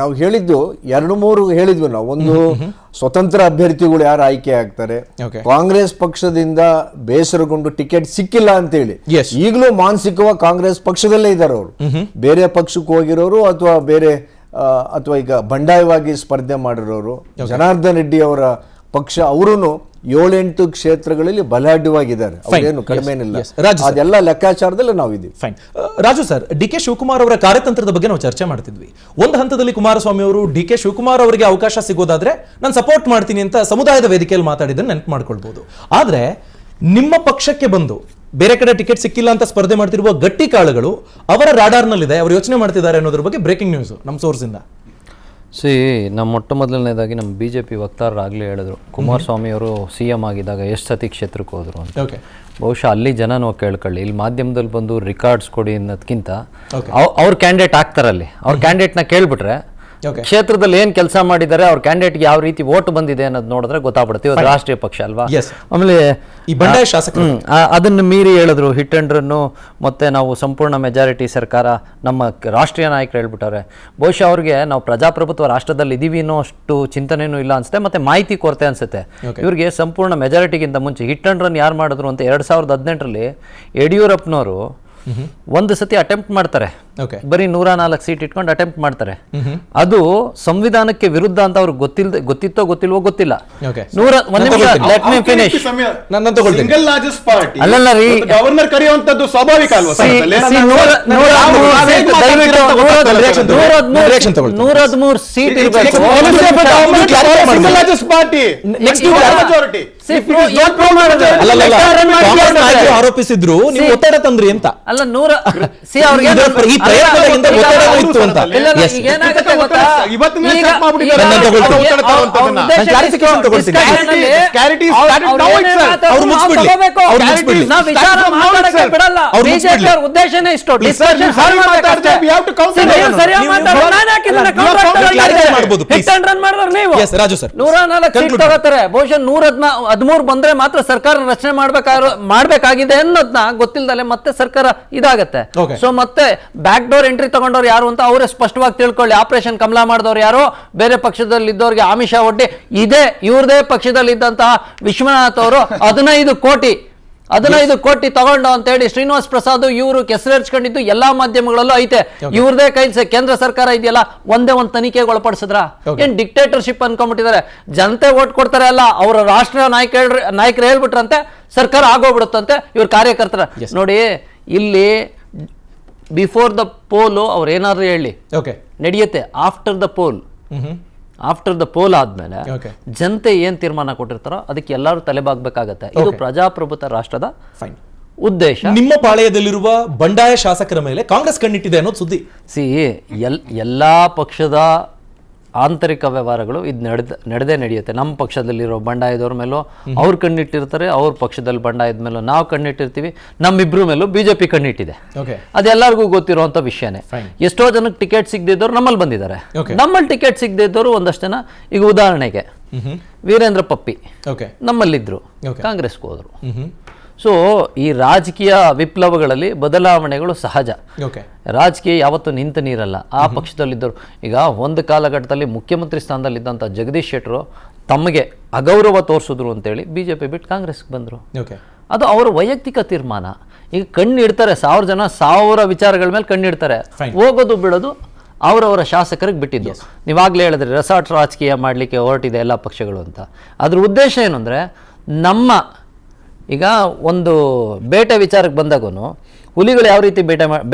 ನಾವು ಹೇಳಿದ್ದು 2-3 ಹೇಳಿದ್ವಿ ನಾವು. ಒಂದು, ಸ್ವತಂತ್ರ ಅಭ್ಯರ್ಥಿಗಳು ಯಾರು ಆಯ್ಕೆ ಆಗ್ತಾರೆ, ಕಾಂಗ್ರೆಸ್ ಪಕ್ಷದಿಂದ ಬೇಸರಗೊಂಡು ಟಿಕೆಟ್ ಸಿಕ್ಕಿಲ್ಲ ಅಂತೇಳಿ ಈಗಲೂ ಮಾನಸಿಕವಾಗಿ ಕಾಂಗ್ರೆಸ್ ಪಕ್ಷದಲ್ಲೇ ಇದ್ದಾರೆ ಅವರು. ಬೇರೆ ಪಕ್ಷಕ್ಕೆ ಹೋಗಿರೋರು ಅಥವಾ ಈಗ ಬಂಡಾಯವಾಗಿ ಸ್ಪರ್ಧೆ ಮಾಡಿರೋರು. ಜನಾರ್ದನ್ ರೆಡ್ಡಿ ಅವರ ಪಕ್ಷ ಅವರು 7-8 ಕ್ಷೇತ್ರಗಳಲ್ಲಿ ಬಲಾಢ್ಯವಾಗಿದ್ದಾರೆ, ಅವರೇನು ಕಡಿಮೆನಿಲ್ಲ. ಅದೆಲ್ಲ ಲೆಕ್ಕಾಚಾರದಲ್ಲಿ ನಾವಿದ್ದೀವಿ. Fine. Raju sir, D K Shivakumar ಅವರ ಕಾರ್ಯತಂತ್ರದ ಬಗ್ಗೆ ನಾವು ಚರ್ಚೆ ಮಾಡ್ತಿದ್ವಿ. ಒಂದು ಹಂತದಲ್ಲಿ ಕುಮಾರಸ್ವಾಮಿ ಅವರು ಡಿ ಕೆ ಶಿವಕುಮಾರ್ ಅವರಿಗೆ ಅವಕಾಶ ಸಿಗೋದಾದ್ರೆ ನಾನು ಸಪೋರ್ಟ್ ಮಾಡ್ತೀನಿ ಅಂತ ಸಮುದಾಯದ ವೇದಿಕೆಯಲ್ಲಿ ಮಾತಾಡಿದ್ದನ್ನು ನೆನಪು ಮಾಡ್ಕೊಳ್ಬಹುದು. ಆದ್ರೆ ನಿಮ್ಮ ಪಕ್ಷಕ್ಕೆ ಬಂದು ಬೇರೆ ಕಡೆ ಟಿಕೆಟ್ ಸಿಕ್ಕಿಲ್ಲ ಅಂತ ಸ್ಪರ್ಧೆ ಮಾಡ್ತಿರುವ ಗಟ್ಟಿ ಕಾಳುಗಳು ಅವರ ರಾಡಾರ್ನಲ್ಲಿದೆ, ಅವರು ಯೋಚನೆ ಮಾಡ್ತಿದ್ದಾರೆ ಅನ್ನೋದ್ರ ಬಗ್ಗೆ ಬ್ರೇಕಿಂಗ್ ನ್ಯೂಸ್ ನಮ್ಮ ಸೋರ್ಸಿಂದ. ನಮ್ಮ ಮೊಟ್ಟ ಮೊದಲನೇದಾಗಿ ನಮ್ಮ BJP ವಕ್ತಾರರಾಗಲೇ ಹೇಳಿದ್ರು, ಕುಮಾರಸ್ವಾಮಿ ಅವರು CM ಆಗಿದ್ದಾಗ ಎಷ್ಟು ಸತಿ ಕ್ಷೇತ್ರಕ್ಕೆ ಹೋದ್ರು ಅಂತ. ಬಹುಶಃ ಅಲ್ಲಿ ಜನ ನಾವು ಕೇಳ್ಕೊಳ್ಳಿ, ಇಲ್ಲಿ ಮಾಧ್ಯಮದಲ್ಲಿ ಬಂದು ರಿಕಾರ್ಡ್ಸ್ ಕೊಡಿ ಅನ್ನೋದಕ್ಕಿಂತ ಅವ್ರ ಕ್ಯಾಂಡಿಡೇಟ್ ಆಗ್ತಾರಲ್ಲಿ, ಅವ್ರ ಕ್ಯಾಂಡಿಡೇಟ್ನ ಕೇಳ್ಬಿಟ್ರೆ ಕ್ಷೇತ್ರದಲ್ಲಿ ಏನ್ ಕೆಲಸ ಮಾಡಿದ್ದಾರೆ, ಅವ್ರ ಕ್ಯಾಂಡಿಡೇಟ್ಗೆ ಯಾವ ರೀತಿ ವೋಟ್ ಬಂದಿದೆ ಅನ್ನೋದು ನೋಡಿದ್ರೆ ಗೊತ್ತಾಗ್ಬಿಡುತ್ತೆ. ಇವತ್ತು ರಾಷ್ಟ್ರೀಯ ಪಕ್ಷ ಅಲ್ವಾ. ಆಮೇಲೆ ಈ ಬಂಡಾಯ ಶಾಸಕರು ಅದನ್ನು ಮೀರಿ ಹೇಳಿದ್ರು, ಹಿಟ್ ಅಂಡ್ ರನ್ನು ಮತ್ತೆ ನಾವು ಸಂಪೂರ್ಣ ಮೆಜಾರಿಟಿ ಸರ್ಕಾರ, ನಮ್ಮ ರಾಷ್ಟ್ರೀಯ ನಾಯಕರು ಹೇಳ್ಬಿಟ್ಟವ್ರೆ. ಬಹುಶಃ ಅವ್ರಿಗೆ ನಾವು ಪ್ರಜಾಪ್ರಭುತ್ವ ರಾಷ್ಟ್ರದಲ್ಲಿ ಇದೀವಿ ಅನ್ನೋ ಅಷ್ಟು ಚಿಂತನೆನೂ ಇಲ್ಲ ಅನ್ಸುತ್ತೆ, ಮತ್ತೆ ಮಾಹಿತಿ ಕೊರತೆ ಅನ್ಸುತ್ತೆ. ಇವ್ರಿಗೆ ಸಂಪೂರ್ಣ ಮೆಜಾರಿಟಿಗಿಂತ ಮುಂಚೆ ಹಿಟ್ ಅಂಡ್ ರನ್ ಯಾರು ಮಾಡಿದ್ರು ಅಂತ 2018ರಲ್ಲಿ ಯಡಿಯೂರಪ್ಪನವರು ಒಂದು ಸತಿ ಅಟೆಂಪ್ಟ್ ಮಾಡ್ತಾರೆ, ಬರೀ 104 ಸೀಟ್ ಇಟ್ಕೊಂಡು ಅಟೆಂಪ್ಟ್ ಮಾಡ್ತಾರೆ. ಅದು ಸಂವಿಧಾನಕ್ಕೆ ವಿರುದ್ಧ ಅಂತ ಅವ್ರಿಗೆ ಗೊತ್ತಿತ್ತೋ ಗೊತ್ತಿಲ್ವೋ ಗೊತ್ತಿಲ್ಲ. ಗವರ್ನರ್ ಕರೆಯುವಂತದ್ದು ಸ್ವಾಭಾವಿಕ ಅಲ್ವಾ? 113 ಸೀಟ್ ಇರಬೇಕು. ಆರೋಪಿಸಿದ್ರು ನೀವು ಒತ್ತಡ ತಂದ್ರಿ ಅಂತ. ಅಲ್ಲ, ಉದ್ದೇಶನೇ ಇಷ್ಟು ತಗೋತಾರೆ. ಬಹುಶಃ 113 ಬಂದ್ರೆ ಮಾತ್ರ ಸರ್ಕಾರ ರಚನೆ ಮಾಡ್ಬೇಕಾಗಿದೆ ಅನ್ನೋದನ್ನ ಗೊತ್ತಿಲ್ಲದಲೆ ಮತ್ತೆ ಸರ್ಕಾರ ಇದಾಗತ್ತೆ. ಸೊ ಮತ್ತೆ ಬ್ಯಾಕ್ ಡೋರ್ ಎಂಟ್ರಿ ತಗೊಂಡವ್ರು ಯಾರು ಅಂತ ಅವರೇ ಸ್ಪಷ್ಟವಾಗಿ ತಿಳ್ಕೊಳ್ಳಿ. ಆಪರೇಷನ್ ಕಮಲ ಮಾಡಿದವ್ರು ಯಾರು, ಬೇರೆ ಪಕ್ಷದಲ್ಲಿ ಇದ್ದವ್ರಿಗೆ ಆಮಿಷ ಒಡ್ಡಿ ಇದೆ. ಇವ್ರದೇ ಪಕ್ಷದಲ್ಲಿ ಇದ್ದಂತಹ ವಿಶ್ವನಾಥ್ ಅವರು 15 ಕೋಟಿ ತಗೊಂಡು ಅಂತ ಹೇಳಿ ಶ್ರೀನಿವಾಸ್ ಪ್ರಸಾದ್ ಇವರು ಕೆಸರೇರ್ಚ್ಕೊಂಡಿದ್ದು ಎಲ್ಲಾ ಮಾಧ್ಯಮಗಳಲ್ಲೂ ಐತೆ. ಇವ್ರದೇ ಕೈ ಕೇಂದ್ರ ಸರ್ಕಾರ ಇದೆಯಲ್ಲ, ಒಂದೇ ಒಂದು ತನಿಖೆಗೆ ಒಳಪಡಿಸಿದ್ರ? ಏನ್ ಡಿಕ್ಟೇಟರ್ಶಿಪ್ ಅನ್ಕೊಂಡ್ಬಿಟ್ಟಿದ್ದಾರೆ. ಜನತೆ ಓಟ್ ಕೊಡ್ತಾರೆ ಅಲ್ಲ, ಅವರ ರಾಷ್ಟ್ರೀಯ ನಾಯಕರು ಹೇಳ್ಬಿಟ್ರಂತೆ ಸರ್ಕಾರ ಆಗೋಗ್ಬಿಡುತ್ತಂತೆ ಇವ್ರ ಕಾರ್ಯಕರ್ತರ. ನೋಡಿ, ಇಲ್ಲಿ ಬಿಫೋರ್ ದ ಪೋಲ್ ಅವ್ರು ಏನಾದ್ರು ಹೇಳಿ ನಡೆಯುತ್ತೆ. ಆಫ್ಟರ್ ದ ಪೋಲ್ ಆದ್ಮೇಲೆ ಜನತೆ ಏನ್ ತೀರ್ಮಾನ ಕೊಟ್ಟಿರ್ತಾರೋ ಅದಕ್ಕೆ ಎಲ್ಲರೂ ತಲೆಬಾಗ್ಬೇಕಾಗತ್ತೆ. ಇದು ಪ್ರಜಾಪ್ರಭುತ್ವ ರಾಷ್ಟ್ರದ ಉದ್ದೇಶ. ನಿಮ್ಮ ಪಾಳೆಯದಲ್ಲಿರುವ ಬಂಡಾಯ ಶಾಸಕರ ಮೇಲೆ ಕಾಂಗ್ರೆಸ್ ಕಣ್ಣಿಟ್ಟಿದೆ ಅನ್ನೋದು ಸುದ್ದಿ. ಎಲ್ಲಾ ಪಕ್ಷದ ಆಂತರಿಕ ವ್ಯವಹಾರಗಳು ಇದು ನಡೆಯುತ್ತೆ. ನಮ್ಮ ಪಕ್ಷದಲ್ಲಿರೋ ಬಂಡಾಯದವ್ರ ಮೇಲೂ ಅವ್ರು ಕಣ್ಣಿಟ್ಟಿರ್ತಾರೆ, ಅವ್ರ ಪಕ್ಷದಲ್ಲಿ ಬಂಡಾಯದ ಮೇಲೂ ನಾವು ಕಣ್ಣಿಟ್ಟಿರ್ತೀವಿ, ನಮ್ಮಿಬ್ರು ಮೇಲೂ ಬಿಜೆಪಿ ಕಣ್ಣಿಟ್ಟಿದೆ. ಅದೆಲ್ಲರಿಗೂ ಗೊತ್ತಿರುವಂತ ವಿಷಯನೇ. ಎಷ್ಟೋ ಜನಕ್ಕೆ ಟಿಕೆಟ್ ಸಿಗದಿದ್ದವ್ರು ನಮ್ಮಲ್ಲಿ ಬಂದಿದ್ದಾರೆ. ನಮ್ಮಲ್ಲಿ ಟಿಕೆಟ್ ಸಿಗದಿದ್ದವರು ಒಂದಷ್ಟು ಜನ, ಈಗ ಉದಾಹರಣೆಗೆ ವೀರೇಂದ್ರ ಪಪ್ಪಿ ನಮ್ಮಲ್ಲಿದ್ರು, ಕಾಂಗ್ರೆಸ್ಗೆ ಹೋದ್ರು. ಸೊ ಈ ರಾಜಕೀಯ ವಿಪ್ಲವಗಳಲ್ಲಿ ಬದಲಾವಣೆಗಳು ಸಹಜ. ಓಕೆ, ರಾಜಕೀಯ ಯಾವತ್ತೂ ನಿಂತ ನೀರಲ್ಲ. ಆ ಪಕ್ಷದಲ್ಲಿದ್ದರು, ಈಗ ಒಂದು ಕಾಲಘಟ್ಟದಲ್ಲಿ ಮುಖ್ಯಮಂತ್ರಿ ಸ್ಥಾನದಲ್ಲಿದ್ದಂಥ ಜಗದೀಶ್ ಶೆಟ್ಟರು ತಮಗೆ ಅಗೌರವ ತೋರಿಸಿದ್ರು ಅಂತೇಳಿ BJP ಬಿಟ್ಟು ಕಾಂಗ್ರೆಸ್ಗೆ ಬಂದರು. ಓಕೆ, ಅದು ಅವರ ವೈಯಕ್ತಿಕ ತೀರ್ಮಾನ. ಈಗ ಕಣ್ಣಿಡ್ತಾರೆ, 1000 ಜನ 1000 ವಿಚಾರಗಳ ಮೇಲೆ ಕಣ್ಣಿಡ್ತಾರೆ, ಹೋಗೋದು ಬಿಡೋದು ಅವರವರ ಶಾಸಕರಿಗೆ ಬಿಟ್ಟಿದ್ದು. ನೀವಾಗಲೇ ಹೇಳಿದ್ರಿ ರೆಸಾರ್ಟ್ ರಾಜಕೀಯ ಮಾಡಲಿಕ್ಕೆ ಹೊರಟಿದೆ ಎಲ್ಲ ಪಕ್ಷಗಳು ಅಂತ. ಅದ್ರ ಉದ್ದೇಶ ಏನು ಅಂದರೆ, ನಮ್ಮ ಈಗ ಒಂದು ಬೇಟೆ ವಿಚಾರಕ್ಕೆ ಬಂದಾಗೂ ಹುಲಿಗಳು ಯಾವ ರೀತಿ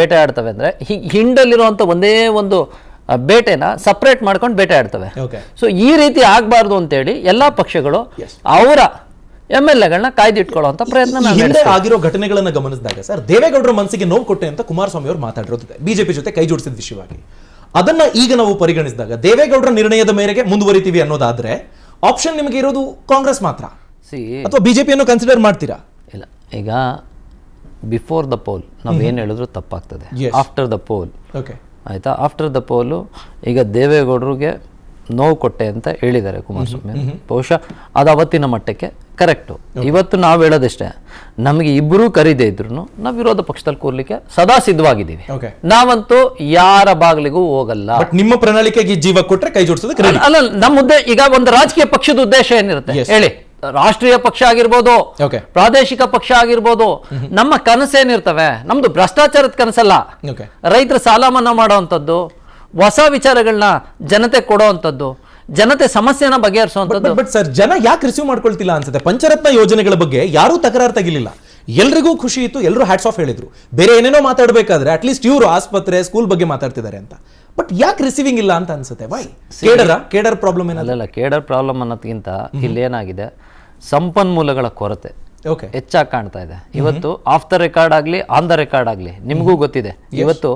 ಬೇಟೆ ಆಡ್ತವೆ ಅಂದರೆ, ಹಿಂಡಲ್ಲಿರುವಂಥ ಒಂದೇ ಒಂದು ಬೇಟೆನ ಸಪ್ರೇಟ್ ಮಾಡ್ಕೊಂಡು ಬೇಟೆ ಆಡ್ತವೆ. ಸೊ ಈ ರೀತಿ ಆಗಬಾರ್ದು ಅಂತೇಳಿ ಎಲ್ಲ ಪಕ್ಷಗಳು ಅವರ MLAಗಳನ್ನ ಕಾಯ್ದಿಟ್ಕೊಳ್ಳುವಂತ ಪ್ರಯತ್ನ ಹಿಂದೆ ಆಗಿರೋ ಘಟನೆಗಳನ್ನ ಗಮನಿಸಿದಾಗ ಸರ್, ದೇವೇಗೌಡರ ಮನಸ್ಸಿಗೆ ನೋವು ಕೊಟ್ಟೆ ಅಂತ ಕುಮಾರಸ್ವಾಮಿ ಅವರು ಮಾತಾಡಿರೋದಿದೆ ಬಿಜೆಪಿ ಜೊತೆ ಕೈ ಜೋಡಿಸಿದ ವಿಷಯವಾಗಿ. ಅದನ್ನ ಈಗ ನಾವು ಪರಿಗಣಿಸಿದಾಗ ದೇವೇಗೌಡರ ನಿರ್ಣಯದ ಮೇರೆಗೆ ಮುಂದುವರಿತೀವಿ ಅನ್ನೋದಾದ್ರೆ ಆಪ್ಷನ್ ನಿಮಗೆ ಇರೋದು ಕಾಂಗ್ರೆಸ್ ಮಾತ್ರ, ಅಥವಾ ಬಿಜೆಪಿಯನ್ನು ಕನ್ಸಿಡರ್ ಮಾಡ್ತೀರಾ? ಇಲ್ಲ, ಈಗ ಬಿಫೋರ್ ದ ಪೋಲ್ ನಾವೇನು ಹೇಳಿದ್ರು ತಪ್ಪಾಗ್ತದೆ. ಆಫ್ಟರ್ ದ ಪೋಲ್, ಓಕೆ ಆಯ್ತಾ, ಆಫ್ಟರ್ ದ ಪೋಲು ಈಗ ದೇವೇಗೌಡರಿಗೆ ನೋವು ಕೊಟ್ಟೆ ಅಂತ ಹೇಳಿದ್ದಾರೆ ಕುಮಾರಸ್ವಾಮಿ. ಬಹುಶಃ ಅದು ಅವತ್ತಿನ ಮಟ್ಟಕ್ಕೆ ಕರೆಕ್ಟು. ಇವತ್ತು ನಾವು ಹೇಳೋದಷ್ಟೇ, ನಮಗೆ ಇಬ್ಬರೂ ಕರೀದೇ ಇದ್ರು ನಾವು ವಿರೋಧ ಪಕ್ಷದಲ್ಲಿ ಕೂರ್ಲಿಕ್ಕೆ ಸದಾ ಸಿದ್ಧವಾಗಿದ್ದೀವಿ. ನಾವಂತೂ ಯಾರ ಬಾಗಿಲಿಗೂ ಹೋಗಲ್ಲ. ನಿಮ್ಮ ಪ್ರಣಾಳಿಕೆಗೆ ಜೀವ ಕೊಟ್ಟರೆ ಕೈ ಜೋಡಿಸೋದಕ್ಕೆ ಅಲ್ಲ, ನಮ್ಮ ಉದ್ದೇಶ ಈಗ ಒಂದು ರಾಜಕೀಯ ಪಕ್ಷದ ಉದ್ದೇಶ ಏನಿರುತ್ತೆ ಹೇಳಿ? ರಾಷ್ಟ್ರೀಯ ಪಕ್ಷ ಆಗಿರ್ಬೋದು, ಪ್ರಾದೇಶಿಕ ಪಕ್ಷ ಆಗಿರ್ಬೋದು, ನಮ್ಮ ಕನಸೇನಿರ್ತವೆ, ನಮ್ದು ಭ್ರಷ್ಟಾಚಾರದ ಕನಸಲ್ಲ. ರೈತರ ಸಾಲ ಮನ್ನಾ ಮಾಡೋವಂಥದ್ದು, ಹೊಸ ವಿಚಾರಗಳನ್ನ ಜನತೆ ಕೊಡೋವಂಥದ್ದು, ಜನತೆ ಸಮಸ್ಯೆನ ಬಗೆಹರಿಸುವಂಥದ್ದು. ಬಟ್ ಸರ್, ಜನ ಯಾಕೆ ರಿಸೀವ್ ಮಾಡ್ಕೊಳ್ತಿಲ್ಲ ಅನ್ಸುತ್ತೆ? ಪಂಚರತ್ನ ಯೋಜನೆಗಳ ಬಗ್ಗೆ ಯಾರೂ ತಕರಾರು ತೆಗಿಲಿಲ್ಲ, ಎಲ್ರಿಗೂ ಖುಷಿ ಇತ್ತು, ಎಲ್ಲರೂ ಹ್ಯಾಟ್ಸ್ ಆಫ್ ಹೇಳಿದ್ರು. ಬೇರೆ ಏನೇನೋ ಮಾತಾಡಬೇಕಾದ್ರೆ ಅಟ್ಲೀಸ್ಟ್ ಇವರು ಆಸ್ಪತ್ರೆ ಸ್ಕೂಲ್ ಬಗ್ಗೆ ಮಾತಾಡ್ತಿದ್ದಾರೆ ಅಂತ. ಬಟ್ ಯಾಕೆ ರಿಸೀವಿಂಗ್ ಇಲ್ಲ ಅಂತ ಅನ್ಸುತ್ತೆ? ವೈ? ಕೇಡರ್ ಪ್ರಾಬ್ಲಮ್ ಏನಲ್ಲ. ಕೇಡರ್ ಪ್ರಾಬ್ಲಮ್ ಅನ್ನೋದಕ್ಕಿಂತ ಇಲ್ಲೇನಾಗಿದೆ, ಸಂಪನ್ಮೂಲಗಳ ಕೊರತೆ ಹೆಚ್ಚಾಗಿ ಕಾಣ್ತಾ ಇದೆ. ಇವತ್ತು ಆಫ್ ದ ರೆಕಾರ್ಡ್ ಆಗಲಿ, ಆನ್ ದ ರೆಕಾರ್ಡ್ ಆಗಲಿ, ನಿಮಗೂ ಗೊತ್ತಿದೆ ಇವತ್ತು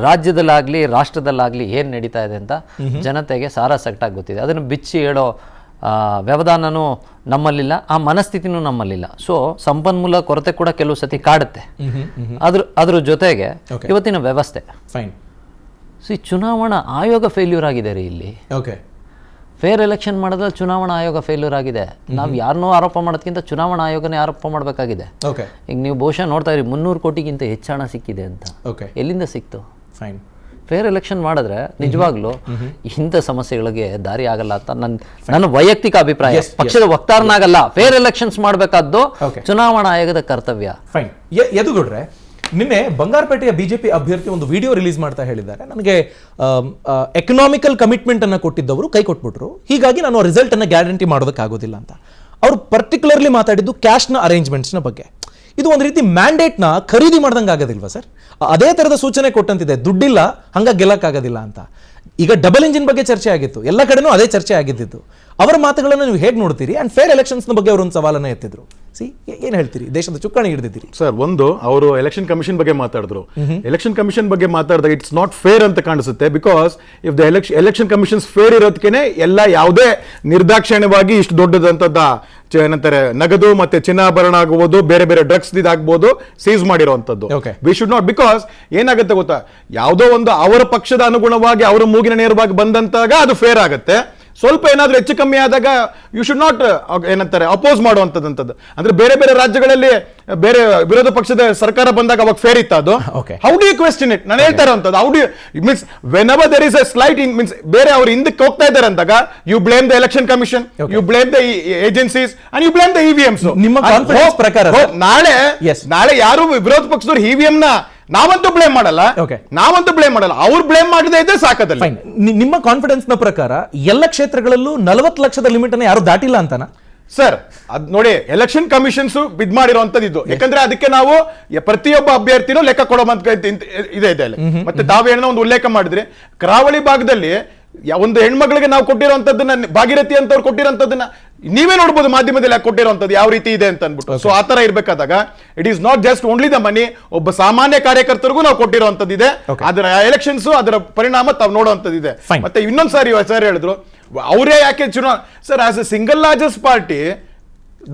ರಾಜ್ಯದಲ್ಲಾಗ್ಲಿ ರಾಷ್ಟ್ರದಲ್ಲಾಗ್ಲಿ ಏನ್ ನಡೀತಾ ಇದೆ ಅಂತ ಜನತೆಗೆ ಸಾರಾಸಗಟಾಗಿ ಗೊತ್ತಿದೆ. ಅದನ್ನು ಬಿಚ್ಚಿ ಹೇಳೋ ವ್ಯವಧಾನನೂ ನಮ್ಮಲ್ಲಿಲ್ಲ, ಆ ಮನಸ್ಥಿತಿನೂ ನಮ್ಮಲ್ಲಿಲ್ಲ. ಸೊ ಸಂಪನ್ಮೂಲ ಕೊರತೆ ಕೂಡ ಕೆಲವು ಸತಿ ಕಾಡುತ್ತೆ. ಅದ್ರ ಜೊತೆಗೆ ಇವತ್ತಿನ ವ್ಯವಸ್ಥೆ, ಚುನಾವಣಾ ಆಯೋಗ ಫೇಲ್ಯೂರ್ ಆಗಿದೆ ರೀ ಇಲ್ಲಿ. ಫೇರ್ ಎಲೆಕ್ಷನ್ ಮಾಡೋದ್ರಲ್ಲಿ ಚುನಾವಣಾ ಆಯೋಗ ಫೇಲ್ಯೂರ್ ಆಗಿದೆ. ನಾವು ಯಾರನ್ನೋ ಆರೋಪ ಮಾಡೋದಕ್ಕಿಂತ ಚುನಾವಣಾ ಆಯೋಗನೇ ಆರೋಪ ಮಾಡಬೇಕಾಗಿದೆ. ಈಗ ನೀವು ಬಹುಶಃ ನೋಡ್ತಾ ಇರಿ 300 ಕೋಟಿಗಿಂತ ಹೆಚ್ಚು ಹಣ ಸಿಕ್ಕಿದೆ ಅಂತ. ಎಲ್ಲಿಂದ ಸಿಕ್ತು? ಫೇರ್ ಎಲೆಕ್ಷನ್ ಮಾಡಿದ್ರೆ ನಿಜವಾಗ್ಲೂ ಇಂಥ ಸಮಸ್ಯೆಗಳಿಗೆ ದಾರಿ ಆಗಲ್ಲ ಅಂತ ನನ್ನ ವೈಯಕ್ತಿಕ ಅಭಿಪ್ರಾಯ. ಪಕ್ಷದ ವಕ್ತಾರನಾಗಲ್ಲ, ಫೇರ್ ಎಲೆಕ್ಷನ್ಸ್ ಮಾಡಬೇಕಾದ್ದು ಚುನಾವಣಾ ಆಯೋಗದ ಕರ್ತವ್ಯ. ಯದುಗೌಡ್ರೆ, ನಿನ್ನೆ ಬಂಗಾರಪೇಟೆಯ ಬಿಜೆಪಿ ಅಭ್ಯರ್ಥಿ ಒಂದು ವಿಡಿಯೋ ರಿಲೀಸ್ ಮಾಡ್ತಾ ಹೇಳಿದ್ದಾರೆ, ನನಗೆ ಎಕನಾಮಿಕಲ್ ಕಮಿಟ್ಮೆಂಟ್ ಅನ್ನ ಕೊಟ್ಟಿದ್ದವರು ಕೈ ಕೊಟ್ಬಿಟ್ರು, ಹೀಗಾಗಿ ನಾನು ರಿಸಲ್ಟ್ ಅನ್ನ ಗ್ಯಾರಂಟಿ ಮಾಡೋದಕ್ಕಾಗೋದಿಲ್ಲ ಅಂತ. ಅವರು ಪರ್ಟಿಕ್ಯುಲರ್ಲಿ ಮಾತಾಡಿದ್ದು ಕ್ಯಾಶ್ನ ಅರೇಂಜ್ಮೆಂಟ್ಸ್ನ ಬಗ್ಗೆ. ಇದು ಒಂದು ರೀತಿ ಮ್ಯಾಂಡೇಟ್ನ ಖರೀದಿ ಮಾಡ್ದಂಗೆ ಆಗೋದಿಲ್ವಾ ಸರ್? ಅದೇ ಥರದ ಸೂಚನೆ ಕೊಟ್ಟಂತಿದೆ, ದುಡ್ಡಿಲ್ಲ ಹಂಗಾಗಿ ಗೆಲ್ಲಕ್ಕಾಗೋದಿಲ್ಲ ಅಂತ. ಈಗ ಡಬಲ್ ಇಂಜಿನ್ ಬಗ್ಗೆ ಚರ್ಚೆ ಆಗಿತ್ತು, ಎಲ್ಲ ಕಡೆನೂ ಅದೇ ಚರ್ಚೆ ಆಗಿದ್ದು. ಅವರ ಮಾತುಗಳನ್ನು ನೀವು ಹೇಗೆ ನೋಡ್ತೀರಿ? ಅಂಡ್ ಫೇರ್ ಎಲೆಕ್ಷನ್ಸ್ನ ಬಗ್ಗೆ ಅವರೊಂದು ಸವಾಲನ್ನು ಎತ್ತಿದ್ರು. ಏನ್ ಹೇಳ್ತೀರಿ? ದೇಶದ ಚುಕ್ಕಾಣಿ ಹಿಡಿದಿದ್ದೀರಿ ಸರ್. ಒಂದು, ಅವರು ಎಲೆಕ್ಷನ್ ಕಮಿಷನ್ ಬಗ್ಗೆ ಮಾತಾಡಿದ್ರು. ಎಲೆಕ್ಷನ್ ಕಮಿಷನ್ ಬಗ್ಗೆ ಮಾತಾಡಿದಾಗ ಇಟ್ಸ್ ನಾಟ್ ಫೇರ್ ಅಂತ ಕಾಣಿಸುತ್ತೆ. Because if the election commissions fair ಇರೋದಕ್ಕೆ ಎಲ್ಲ ಯಾವುದೇ ನಿರ್ದಾಕ್ಷಿಣ್ಯವಾಗಿ ಇಷ್ಟು ದೊಡ್ಡದಂತದ್ದ ಏನಂತಾರೆ ನಗದು ಮತ್ತೆ ಚಿನ್ನಾಭರಣ ಆಗಬಹುದು, ಬೇರೆ ಬೇರೆ ಡ್ರಗ್ಸ್ ಇದಾಗಬಹುದು ಸೀಸ್ ಮಾಡಿರುವಂತದ್ದು. ವಿ ಶುಡ್ ನಾಟ್, ಬಿಕಾಸ್ ಏನಾಗುತ್ತೆ ಗೊತ್ತಾ, ಯಾವುದೋ ಒಂದು ಅವರ ಪಕ್ಷದ ಅನುಗುಣವಾಗಿ ಅವರ ಮೂಗಿನ ನೇರವಾಗಿ ಬಂದಂತಾಗ ಅದು ಫೇರ್ ಆಗುತ್ತೆ. ಸ್ವಲ್ಪ ಏನಾದ್ರೂ ಹೆಚ್ಚು ಕಮ್ಮಿ ಆದಾಗ ಯು ಶುಡ್ ನಾಟ್ ಏನಂತಾರೆ ಅಪೋಸ್ ಮಾಡುವಂತದ್ದು. ಅಂದ್ರೆ ಬೇರೆ ಬೇರೆ ರಾಜ್ಯಗಳಲ್ಲಿ ಬೇರೆ ವಿರೋಧ ಪಕ್ಷದ ಸರ್ಕಾರ ಬಂದಾಗ ಅವಾಗ ಫೇರ್ ಇತ್ತು ಅದು. How do you question it? ನಾನು ಹೇಳ್ತಾ ಇರೋಂಥದ್ದು, how do you means whenever there is a slight in means ಬೇರೆ ಅವರು ಹಿಂದಕ್ಕೆ ಹೋಗ್ತಾ ಇದ್ದಾರೆ ಅಂದಾಗ you blame the election commission, you blame the agencies and you blame the EVMs. ನಿಮ್ಮ ಕಾನ್ಫಿಡೆನ್ಸ್ ಪ್ರಕಾರ ನಾಳೆ ಯಾರು ವಿರೋಧ ಪಕ್ಷದವರು ಇವಿಎಂ ನ ನಾವಂತೂ ಬ್ಲೇಮ್ ಮಾಡಲ್ಲ, ಅವ್ರು ಬ್ಲೇಮ್ ಮಾಡದೇ ಇದ್ದೇ ಸಾಕದಲ್ಲಿ. ನಿಮ್ಮ ಕಾನ್ಫಿಡೆನ್ಸ್ ನ ಪ್ರಕಾರ ಎಲ್ಲ ಕ್ಷೇತ್ರಗಳಲ್ಲೂ 40 ಲಕ್ಷದ ಲಿಮಿಟ್ ಅನ್ನ ಯಾರು ದಾಟಿಲ್ಲ ಅಂತಾನ ಸರ್? ಅದ್ ನೋಡಿ, ಎಲೆಕ್ಷನ್ ಕಮಿಷನ್ಸ್ ಬಿದ್ ಮಾಡಿರುವಂತದ್ದು ಇದು. ಯಾಕಂದ್ರೆ ಅದಕ್ಕೆ ನಾವು ಪ್ರತಿಯೊಬ್ಬ ಅಭ್ಯರ್ಥಿನೂ ಲೆಕ್ಕ ಕೊಡೋ ಇದೆ ಅಲ್ಲಿ. ಮತ್ತೆ ತಾವೇನೋ ಒಂದು ಉಲ್ಲೇಖ ಮಾಡಿದ್ರೆ, ಕರಾವಳಿ ಭಾಗದಲ್ಲಿ ಒಂದು ಹೆಣ್ಮಗಳಿಗೆ ನಾವು ಕೊಟ್ಟಿರುವಂತದ್ದನ್ನ, ಭಾಗೀರಥಿ ಅಂತವ್ರು ಕೊಟ್ಟಿರೋಂಥದ್ದನ್ನ ನೀವೇ ನೋಡ್ಬೋದು ಮಾಧ್ಯಮದಲ್ಲಿ ಕೊಟ್ಟಿರುವಂತದ್ದು ಯಾವ ರೀತಿ ಇದೆ ಅಂತ ಅನ್ಬಿಟ್ಟು. ಸೊ ಆತರ ಇರ್ಬೇಕಾದಾಗ it is not just only the money, ಒಬ್ಬ ಸಾಮಾನ್ಯ ಕಾರ್ಯಕರ್ತರಿಗೂ ನಾವು ಕೊಟ್ಟಿರುವಂತದ್ದಿದೆ. ಅದರ ಎಲೆಕ್ಷನ್ಸ್ ಅದರ ಪರಿಣಾಮ ತಾವು ನೋಡುವಂತದ್ದಿದೆ. ಮತ್ತೆ ಇನ್ನೊಂದ್ಸಾರಿ ಸರ್ ಹೇಳಿದ್ರು, ಅವರೇ ಯಾಕೆ sir as a single largest party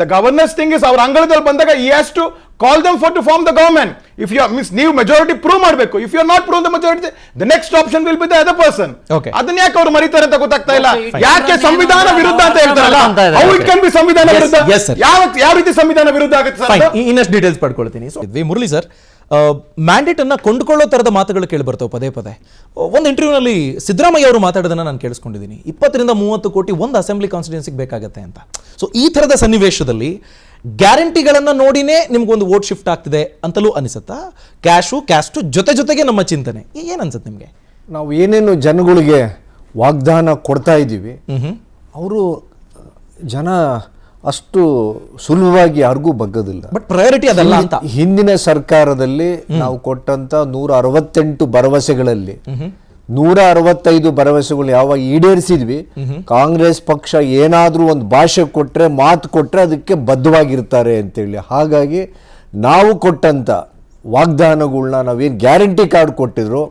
the governance thing is ಅವ್ರ ಅಂಗಳದಲ್ಲಿ ಬಂದಾಗ ಈ has to call them for to form the government. If you means ನೀವು ಮೆಜಾರಿಟಿ ಪ್ರೂವ್ ಮಾಡಬೇಕು. If you are not prove the majority, the next option will be the other person. Okay. ಅದನ್ನ ಯಾಕೆ ಅವ್ರು ಮರಿತಾರೆ ಅಂತ ಗೊತ್ತಾಗ್ತಾ ಇಲ್ಲ. ಯಾಕೆ ಸಂವಿಧಾನ ವಿರುದ್ಧ ಅಂತ ಹೇಳ್ತಾರಲ್ಲ, ಹೌ ಇಟ್ ಕ್ಯಾನ್ ಬಿ ಸಂವಿಧಾನ ವಿರುದ್ಧ? yes, sir. ಯಾವ ರೀತಿ ಸಂವಿಧಾನ ವಿರುದ್ಧ ಆಗುತ್ತೆ ಸರ್? ಇನ್ನಷ್ಟು ಡೀಟೇಲ್ಸ್ ಪಡ್ಕೊಳ್ತೀನಿ. ಮುರಳಿ ಸರ್, ಮ್ಯಾಂಡೇಟ್ ಅನ್ನ ಕೊಂಡುಕೊಳ್ಳೋ ತರದ ಮಾತುಗಳು ಕೇಳಿ ಬರ್ತವೆ ಪದೇ ಪದೇ. ಒಂದು ಇಂಟರ್ವ್ಯೂನಲ್ಲಿ ಸಿದ್ದರಾಮಯ್ಯ ಅವರು ಮಾತಾಡೋದನ್ನ ನಾನು ಕೇಳಿಸ್ಕೊಂಡಿದ್ದೀನಿ. 20-30 ಕೋಟಿ ಒಂದು ಅಸೆಂಬ್ಲಿ ಕಾನ್ಸ್ಟಿಟ್ಯೂನ್ಸಿಗೆ ಬೇಕಾಗತ್ತೆ ಅಂತ. ಸೊ ಈ ಥರದ ಸನ್ನಿವೇಶದಲ್ಲಿ ಗ್ಯಾರಂಟಿಗಳನ್ನು ನೋಡಿನೇ ನಿಮ್ಗೊಂದು ವೋಟ್ ಶಿಫ್ಟ್ ಆಗ್ತಿದೆ ಅಂತಲೂ ಅನಿಸುತ್ತಾ? ಕ್ಯಾಸ್ಟು ಜೊತೆಗೆ ನಮ್ಮ ಚಿಂತನೆ ಏನು ಅನ್ಸುತ್ತೆ ನಿಮಗೆ? ನಾವು ಏನೇನು ಜನಗಳಿಗೆ ವಾಗ್ದಾನ ಕೊಡ್ತಾ ಇದ್ದೀವಿ, ಅವರು ಜನ ಅಷ್ಟು ಸುಲಭವಾಗಿ ಯಾರಿಗೂ ಬಗ್ಗೋದಿಲ್ಲ. ಬಟ್ ಪ್ರಯಾರಿಟಿ ಅದಲ್ಲ ಅಂತ. ಹಿಂದಿನ ಸರ್ಕಾರದಲ್ಲಿ ನಾವು ಕೊಟ್ಟಂತ 168 ಭರವಸೆಗಳಲ್ಲಿ 165 ಭರವಸೆಗಳು ಯಾವಾಗ ಈಡೇರಿಸಿದ್ವಿ, ಕಾಂಗ್ರೆಸ್ ಪಕ್ಷ ಏನಾದ್ರೂ ಒಂದು ಭಾಷೆ ಕೊಟ್ರೆ, ಮಾತು ಕೊಟ್ರೆ ಅದಕ್ಕೆ ಬದ್ಧವಾಗಿರ್ತಾರೆ ಅಂತೇಳಿ. ಹಾಗಾಗಿ ನಾವು ಕೊಟ್ಟಂತ ವಾಗ್ದಾನಗಳನ್ನ, ನಾವೇನು ಗ್ಯಾರಂಟಿ ಕಾರ್ಡ್ ಕೊಟ್ಟಿದ್ರು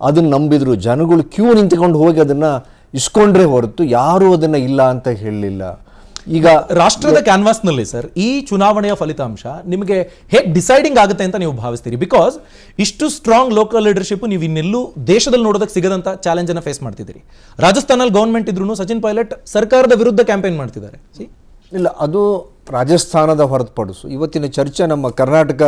ಅದನ್ನ ನಂಬಿದ್ರು. ಜನಗಳು ಕ್ಯೂ ನಿಂತ್ಕೊಂಡು ಹೋಗಿ ಅದನ್ನ ಇಸ್ಕೊಂಡ್ರೆ ಹೊರತು ಯಾರು ಅದನ್ನ ಇಲ್ಲ ಅಂತ ಹೇಳಲಿಲ್ಲ. ಈಗ ರಾಷ್ಟ್ರದ ಕ್ಯಾನ್ವಾಸ್ ನಲ್ಲಿ ಸರ್ ಈ ಚುನಾವಣೆಯ ಫಲಿತಾಂಶ ನಿಮಗೆ ಹೇಗೆ ಡಿಸೈಡಿಂಗ್ ಆಗುತ್ತೆ ಅಂತ ನೀವು ಭಾವಿಸ್ತೀರಿ? ಬಿಕಾಸ್ ಇಷ್ಟು ಸ್ಟ್ರಾಂಗ್ ಲೋಕಲ್ ಲೀಡರ್ಶಿಪ್ ನೀವು ಇನ್ನೆಲ್ಲೂ ದೇಶದಲ್ಲಿ ನೋಡೋದಕ್ಕೆ ಸಿಗದಂತ ಚಾಲೆಂಜ್ ಅನ್ನ ಫೇಸ್ ಮಾಡ್ತಿದ್ದೀರಿ. ರಾಜಸ್ಥಾನಲ್ಲಿ ಗವರ್ಮೆಂಟ್ ಇದ್ರೂ ಸಚಿನ್ ಪೈಲಟ್ ಸರ್ಕಾರದ ವಿರುದ್ಧ ಕ್ಯಾಂಪೇನ್ ಮಾಡ್ತಿದ್ದಾರೆ. ಇಲ್ಲ, ಅದು ರಾಜಸ್ಥಾನದ ಹೊರತುಪಡಿಸು ಇವತ್ತಿನ ಚರ್ಚೆ ನಮ್ಮ ಕರ್ನಾಟಕ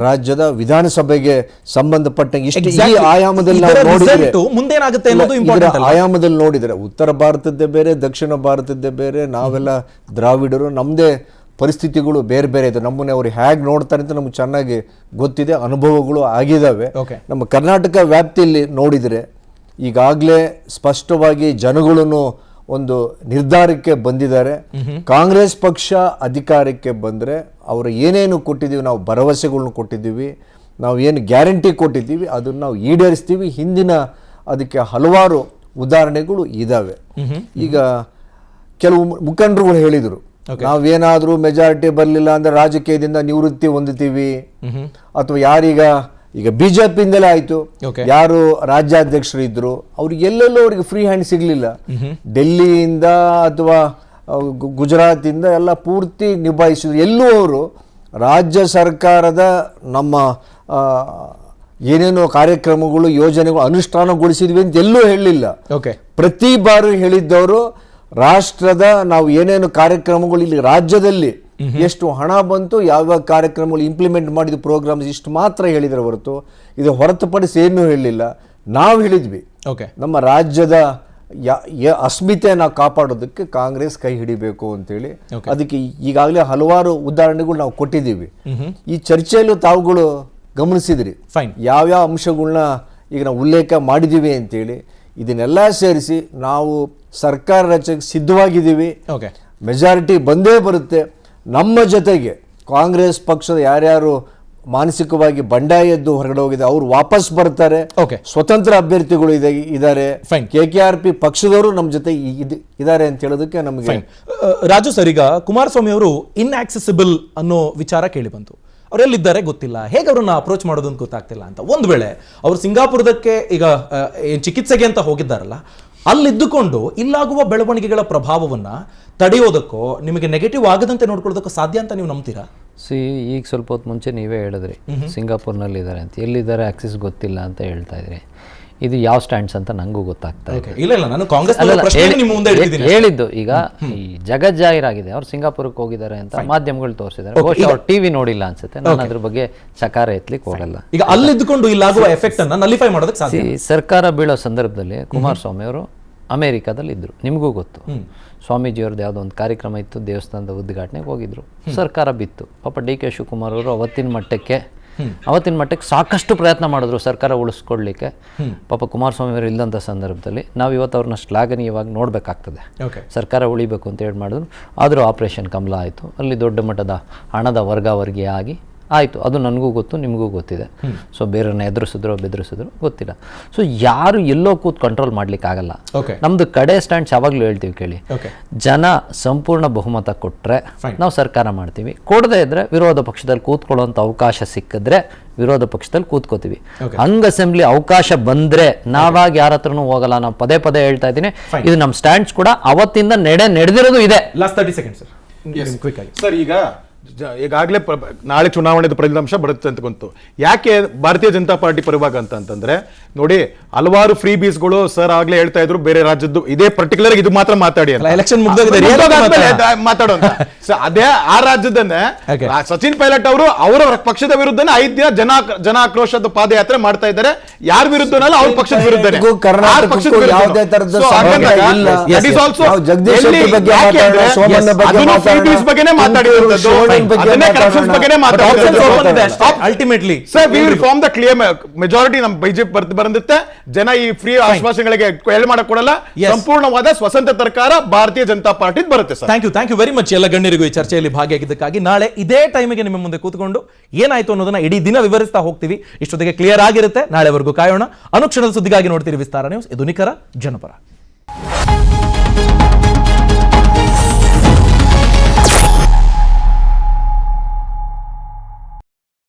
ರಾಜ್ಯದ ವಿಧಾನಸಭೆಗೆ ಸಂಬಂಧಪಟ್ಟಂಗೆ ಇಷ್ಟು ಈ ಆಯಾಮದಲ್ಲಿ ನಾವು ನೋಡಿದ್ರೆ ಮುಂದೇನಾಗುತ್ತೆ ಅನ್ನೋದು ಇಂಪಾರ್ಟೆಂಟ್. ಆಯಾಮದಲ್ಲಿ ನೋಡಿದ್ರೆ ಉತ್ತರ ಭಾರತದ್ದೇ ಬೇರೆ, ದಕ್ಷಿಣ ಭಾರತದ್ದೇ ಬೇರೆ. ನಾವೆಲ್ಲ ದ್ರಾವಿಡರು, ನಮ್ಮದೇ ಪರಿಸ್ಥಿತಿಗಳು ಬೇರೆ ಬೇರೆ ಇದೆ. ನಮ್ಮನ್ನೇ ಅವ್ರು ಹೇಗೆ ನೋಡ್ತಾರೆ ಅಂತ ನಮ್ಗೆ ಚೆನ್ನಾಗಿ ಗೊತ್ತಿದೆ, ಅನುಭವಗಳು ಆಗಿದ್ದಾವೆ. ನಮ್ಮ ಕರ್ನಾಟಕ ವ್ಯಾಪ್ತಿಯಲ್ಲಿ ನೋಡಿದರೆ ಈಗಾಗಲೇ ಸ್ಪಷ್ಟವಾಗಿ ಜನಗಳನ್ನು ಒಂದು ನಿರ್ಧಾರಕ್ಕೆ ಬಂದಿದ್ದಾರೆ. ಕಾಂಗ್ರೆಸ್ ಪಕ್ಷ ಅಧಿಕಾರಕ್ಕೆ ಬಂದರೆ ಅವರು ಏನೇನು ಕೊಟ್ಟಿದ್ದೀವಿ, ನಾವು ಭರವಸೆಗಳನ್ನ ಕೊಟ್ಟಿದ್ದೀವಿ, ನಾವು ಏನು ಗ್ಯಾರಂಟಿ ಕೊಟ್ಟಿದ್ದೀವಿ ಅದನ್ನು ನಾವು ಈಡೇರಿಸ್ತೀವಿ. ಹಿಂದಿನ ಅದಕ್ಕೆ ಹಲವಾರು ಉದಾಹರಣೆಗಳು ಇದ್ದಾವೆ. ಈಗ ಕೆಲವು ಮುಖಂಡರುಗಳು ಹೇಳಿದರು, ನಾವೇನಾದರೂ ಮೆಜಾರಿಟಿ ಬರಲಿಲ್ಲ ಅಂದರೆ ರಾಜಕೀಯದಿಂದ ನಿವೃತ್ತಿ ಹೊಂದುತ್ತೀವಿ, ಅಥವಾ ಈಗ ಬಿಜೆಪಿಯಿಂದಲೇ ಆಯ್ತು, ಯಾರು ರಾಜ್ಯಾಧ್ಯಕ್ಷರು ಇದ್ರು ಅವ್ರಿಗೆ ಎಲ್ಲೆಲ್ಲೋ ಅವ್ರಿಗೆ ಫ್ರೀ ಹ್ಯಾಂಡ್ ಸಿಗ್ಲಿಲ್ಲ. ಡೆಲ್ಲಿಯಿಂದ ಅಥವಾ ಗುಜರಾತ್ ಇಂದ ಎಲ್ಲ ಪೂರ್ತಿ ನಿಭಾಯಿಸಿದ್ರು. ಎಲ್ಲೂ ಅವರು ರಾಜ್ಯ ಸರ್ಕಾರದ ನಮ್ಮ ಏನೇನೋ ಕಾರ್ಯಕ್ರಮಗಳು, ಯೋಜನೆಗಳು ಅನುಷ್ಠಾನಗೊಳಿಸಿದ್ವಿ ಅಂತ ಎಲ್ಲೂ ಹೇಳಲಿಲ್ಲ. ಪ್ರತಿ ಬಾರಿ ಹೇಳಿದ್ದವರು ರಾಷ್ಟ್ರದ ನಾವು ಏನೇನು ಕಾರ್ಯಕ್ರಮಗಳು ಇಲ್ಲಿ ರಾಜ್ಯದಲ್ಲಿ ಎಷ್ಟು ಹಣ ಬಂತು, ಯಾವ ಕಾರ್ಯಕ್ರಮಗಳು ಇಂಪ್ಲಿಮೆಂಟ್ ಮಾಡಿದ ಪ್ರೋಗ್ರಾಮ್ಸ್ ಇಷ್ಟು ಮಾತ್ರ ಹೇಳಿದ್ರೆ ಹೊರತು ಇದು ಹೊರತುಪಡಿಸಿ ಏನೂ ಹೇಳಲಿಲ್ಲ. ನಾವು ಹೇಳಿದ್ವಿ ನಮ್ಮ ರಾಜ್ಯದ ಅಸ್ಮಿತೆಯನ್ನು ಕಾಪಾಡೋದಕ್ಕೆ ಕಾಂಗ್ರೆಸ್ ಕೈ ಹಿಡಿಬೇಕು ಅಂತೇಳಿ. ಅದಕ್ಕೆ ಈಗಾಗಲೇ ಹಲವಾರು ಉದಾಹರಣೆಗಳು ನಾವು ಕೊಟ್ಟಿದ್ದೀವಿ. ಈ ಚರ್ಚೆಯಲ್ಲೂ ತಾವುಗಳು ಗಮನಿಸಿದ್ರಿ ಯಾವ್ಯಾವ ಅಂಶಗಳನ್ನ ಈಗ ನಾವು ಉಲ್ಲೇಖ ಮಾಡಿದ್ದೀವಿ ಅಂತೇಳಿ. ಇದನ್ನೆಲ್ಲ ಸೇರಿಸಿ ನಾವು ಸರ್ಕಾರ ರಚನೆಗೆ ಸಿದ್ಧವಾಗಿದ್ದೀವಿ. ಮೆಜಾರಿಟಿ ಬಂದೇ ಬರುತ್ತೆ. ನಮ್ಮ ಜೊತೆಗೆ ಕಾಂಗ್ರೆಸ್ ಪಕ್ಷದ ಯಾರ್ಯಾರು ಮಾನಸಿಕವಾಗಿ ಬಂಡಾಯ ಎದ್ದು ಹೊರಗಡೆ ಹೋಗಿದೆ ಅವ್ರು ವಾಪಸ್ ಬರ್ತಾರೆ. ಸ್ವತಂತ್ರ ಅಭ್ಯರ್ಥಿಗಳು ಇದ್ದಾರೆ. KKRP ಪಕ್ಷದವರು ನಮ್ಮ ಜೊತೆ ಇದ್ದಾರೆ ಅಂತ ಹೇಳೋದಕ್ಕೆ ನಮಗೆ. ರಾಜು ಸರ್, ಈಗ ಕುಮಾರಸ್ವಾಮಿ ಅವರು ಇನ್ಆಕ್ಸೆಸಿಬಲ್ ಅನ್ನೋ ವಿಚಾರ ಕೇಳಿ ಬಂತು. ಅವರೆಲ್ಲಿದ್ದಾರೆ ಗೊತ್ತಿಲ್ಲ, ಹೇಗೆ ಅವ್ರನ್ನ ಅಪ್ರೋಚ್ ಮಾಡೋದು ಅಂತ ಗೊತ್ತಾಗ್ತಿಲ್ಲ ಅಂತ. ಒಂದು ವೇಳೆ ಅವರು ಸಿಂಗಾಪುರದಕ್ಕೆ ಈಗ ಚಿಕಿತ್ಸೆಗೆ ಅಂತ ಹೋಗಿದ್ದಾರಲ್ಲ, ಅಲ್ಲಿದ್ದುಕೊಂಡು ಇಲ್ಲಾಗುವ ಬೆಳವಣಿಗೆಗಳ ಪ್ರಭಾವವನ್ನ ತಡೆಯೋದಕ್ಕೋ ನಿಮಗೆ ನೆಗೆಟಿವ್ ಆಗದಂತೆ ನೋಡ್ಕೊಳ್ಳೋದಕ್ಕೂ ಸಾಧ್ಯ ಅಂತ ನೀವು ನಂಬ್ತೀರಾ? ಈಗ ಸ್ವಲ್ಪ ಹೊತ್ತು ಮುಂಚೆ ನೀವೇ ಹೇಳಿದ್ರಿ ಸಿಂಗಾಪುರ್ನಲ್ಲಿ ಇದ್ದಾರೆ ಅಂತ. ಎಲ್ಲಿದ್ದಾರೆ ಆಕ್ಸಿಸ್ ಗೊತ್ತಿಲ್ಲ ಅಂತ ಹೇಳ್ತಾ ಇದ್ರಿ. ಇದು ಯಾವ ಸ್ಟ್ಯಾಂಡ್ಸ್ ಅಂತ ನಂಗೂ ಗೊತ್ತಾಗ್ತಾ ಇದೆ. ಹೇಳಿದ್ದು ಈಗ ಈ ಜಗಜ್ಜಾಹಿರಾಗಿದೆ ಅವ್ರು ಸಿಂಗಾಪುರಕ್ಕೆ ಹೋಗಿದ್ದಾರೆ ಅಂತ ಮಾಧ್ಯಮಗಳು ತೋರಿಸಿದ್ದಾರೆ. ಬಹುಶಃ ಅವ್ರು ಟಿವಿ ನೋಡಿಲ್ಲ ಅನ್ಸುತ್ತೆ. ನಾನು ಅದ್ರ ಬಗ್ಗೆ ಚಕಾರ ಎತ್ತಲಿಕ್ಕೆ ಹೋಗಲ್ಲ. ಈಗ ಅಲ್ಲಿದ್ದುಕೊಂಡು ಇಲ್ಲಾಗುವ ಎಫೆಕ್ಟ್ ಅನ್ನ ನಲಿಫೈ ಮಾಡೋದಕ್ಕೆ ಸಾಧ್ಯ. ಸರ್ಕಾರ ಬೀಳೋ ಸಂದರ್ಭದಲ್ಲಿ ಕುಮಾರಸ್ವಾಮಿ ಅವರು ಅಮೆರಿಕಾದಲ್ಲಿ ಇದ್ರು, ನಿಮಗೂ ಗೊತ್ತು. ಸ್ವಾಮೀಜಿಯವ್ರದ್ದು ಯಾವುದೋ ಒಂದು ಕಾರ್ಯಕ್ರಮ ಇತ್ತು, ದೇವಸ್ಥಾನದ ಉದ್ಘಾಟನೆಗೆ ಹೋಗಿದ್ರು, ಸರ್ಕಾರ ಬಿತ್ತು. ಪಾಪ DK ಶಿವಕುಮಾರ್ ಅವರು ಅವತ್ತಿನ ಮಟ್ಟಕ್ಕೆ ಸಾಕಷ್ಟು ಪ್ರಯತ್ನ ಮಾಡಿದ್ರು ಸರ್ಕಾರ ಉಳಿಸ್ಕೊಡ್ಲಿಕ್ಕೆ. ಪಾಪ ಕುಮಾರಸ್ವಾಮಿ ಅವರು ಇಲ್ಲದಂಥ ಸಂದರ್ಭದಲ್ಲಿ ನಾವು ಇವತ್ತು ಅವ್ರನ್ನ ಶ್ಲಾಘನೀಯವಾಗಿ ನೋಡಬೇಕಾಗ್ತದೆ. ಸರ್ಕಾರ ಉಳಿಬೇಕು ಅಂತ ಹೇಳಿ ಮಾಡಿದ್ರು. ಆದರೂ ಆಪರೇಷನ್ ಕಮಲ ಆಯಿತು. ಅಲ್ಲಿ ದೊಡ್ಡ ಮಟ್ಟದ ಹಣದ ವರ್ಗಾವರ್ಗಿ ಆಗಿ ಆಯಿತು. ಅದು ನನಗೂ ಗೊತ್ತು, ನಿಮಗೂ ಗೊತ್ತಿದೆ. ಸೊ ಬೇರೆಯವ್ರನ್ನ ಎದುರಿಸಿದ್ರು ಬೆದರಿಸಿದ್ರು ಗೊತ್ತಿಲ್ಲ. ಸೊ ಯಾರು ಎಲ್ಲೋ ಕೂತ್ ಕಂಟ್ರೋಲ್ ಮಾಡ್ಲಿಕ್ಕೆ ಆಗಲ್ಲ. ನಮ್ದು ಕಡೆ ಸ್ಟ್ಯಾಂಡ್ಸ್ ಯಾವಾಗಲೂ ಹೇಳ್ತೀವಿ ಕೇಳಿ, ಜನ ಸಂಪೂರ್ಣ ಬಹುಮತ ಕೊಟ್ಟರೆ ನಾವು ಸರ್ಕಾರ ಮಾಡ್ತೀವಿ, ಕೊಡದೇ ಇದ್ರೆ ವಿರೋಧ ಪಕ್ಷದಲ್ಲಿ ಕೂತ್ಕೊಳ್ಳುವಂಥ ಅವಕಾಶ ಸಿಕ್ಕಿದ್ರೆ ವಿರೋಧ ಪಕ್ಷದಲ್ಲಿ ಕೂತ್ಕೋತೀವಿ. ಹಂಗ್ ಅಸೆಂಬ್ಲಿ ಅವಕಾಶ ಬಂದ್ರೆ ನಾವಾಗಿ ಯಾರ ಹತ್ರನೂ ಹೋಗಲ್ಲ. ನಾವು ಪದೇ ಹೇಳ್ತಾ ಇದ್ದೀನಿ, ಇದು ನಮ್ಮ ಸ್ಟ್ಯಾಂಡ್ಸ್ ಕೂಡ ಅವತ್ತಿಂದ ನಡೆದಿರೋದು ಇದೆ. ಲಾಸ್ಟ್ 30 ಸೆಕೆಂಡ್ಸ್ ಕ್ವಿಕ್ ಆಗಿ ಸರ್ ಈಗ ಈಗಾಗಲೇ ನಾಳೆ ಚುನಾವಣೆದ ಫಲಿತಾಂಶ ಬರುತ್ತೆ ಅಂತ ಗೊತ್ತು. ಯಾಕೆ ಭಾರತೀಯ ಜನತಾ ಪಾರ್ಟಿ ಪರವಾಗಿ ಅಂತಂದ್ರೆ ನೋಡಿ, ಹಲವಾರು ಫ್ರೀ ಬೀಸ್ಗಳು ಸರ್ ಆಗ್ಲೇ ಹೇಳ್ತಾ ಇದ್ರು ಬೇರೆ ರಾಜ್ಯದ್ದು, ಇದೇ ಪರ್ಟಿಕ್ಯುಲರ್ ಇದು ಮಾತ್ರ ಮಾತಾಡಿ ಅಂತ. ಎಲೆಕ್ಷನ್ ಮುಗ್ದೋಗಿದೆ, ಮಾತಾಡೋ ಅದೇ ಆ ರಾಜ್ಯದನ್ನೇ ಸಚಿನ್ ಪೈಲಟ್ ಅವರು ಅವರ ಪಕ್ಷದ ವಿರುದ್ಧನೇ 5 ದಿನ ಜನ ಆಕ್ರೋಶದ ಪಾದಯಾತ್ರೆ ಮಾಡ್ತಾ ಇದ್ದಾರೆ. ಯಾರ ವಿರುದ್ಧನಲ್ಲ, ಅವ್ರ ಪಕ್ಷದ ವಿರುದ್ಧನೇ. ಯಾವುದೇ ತರದ ultimately sir we will form the clear majority. ನಮ್ಮ ಬಿಜೆಪಿ ಬಂದಿರುತ್ತೆ, ಜನ ಈ ಫ್ರೀ ಆಶ್ವಾಸನೆಗಳಿಗೆ ಎಳ್ಳು ಮಾಡಕ್ ಕೊಡಲ್ಲ. ಸಂಪೂರ್ಣವಾದ ಸ್ವತಂತ್ರ ಸರ್ಕಾರ ಭಾರತೀಯ ಜನತಾ ಪಾರ್ಟಿ ಬರುತ್ತೆ sir. Thank you very much ಎಲ್ಲ ಗಣ್ಯರಿಗೂ ಈ ಚರ್ಚೆಯಲ್ಲಿ ಭಾಗಿಯಾಗಿದ್ದಕ್ಕಾಗಿ. ನಾಳೆ ಇದೇ ಟೈಮಿಗೆ ನಿಮ್ಮ ಮುಂದೆ ಕೂತ್ಕೊಂಡು ಏನಾಯ್ತು ಅನ್ನೋದನ್ನ ಇಡೀ ದಿನ ವಿವರಿಸ್ತಾ ಹೋಗ್ತೀವಿ. ಇಷ್ಟೊತ್ತಿಗೆ ಕ್ಲಿಯರ್ ಆಗಿರುತ್ತೆ. ನಾಳೆವರೆಗೂ ಕಾಯೋಣ. ಅನುಕ್ಷಣದ ಸುದ್ದಿಗಾಗಿ ನೋಡ್ತೀರಿ ವಿಸ್ತಾರ ನ್ಯೂಸ್. ಇದು ನಿಖರ ಜನಪರ.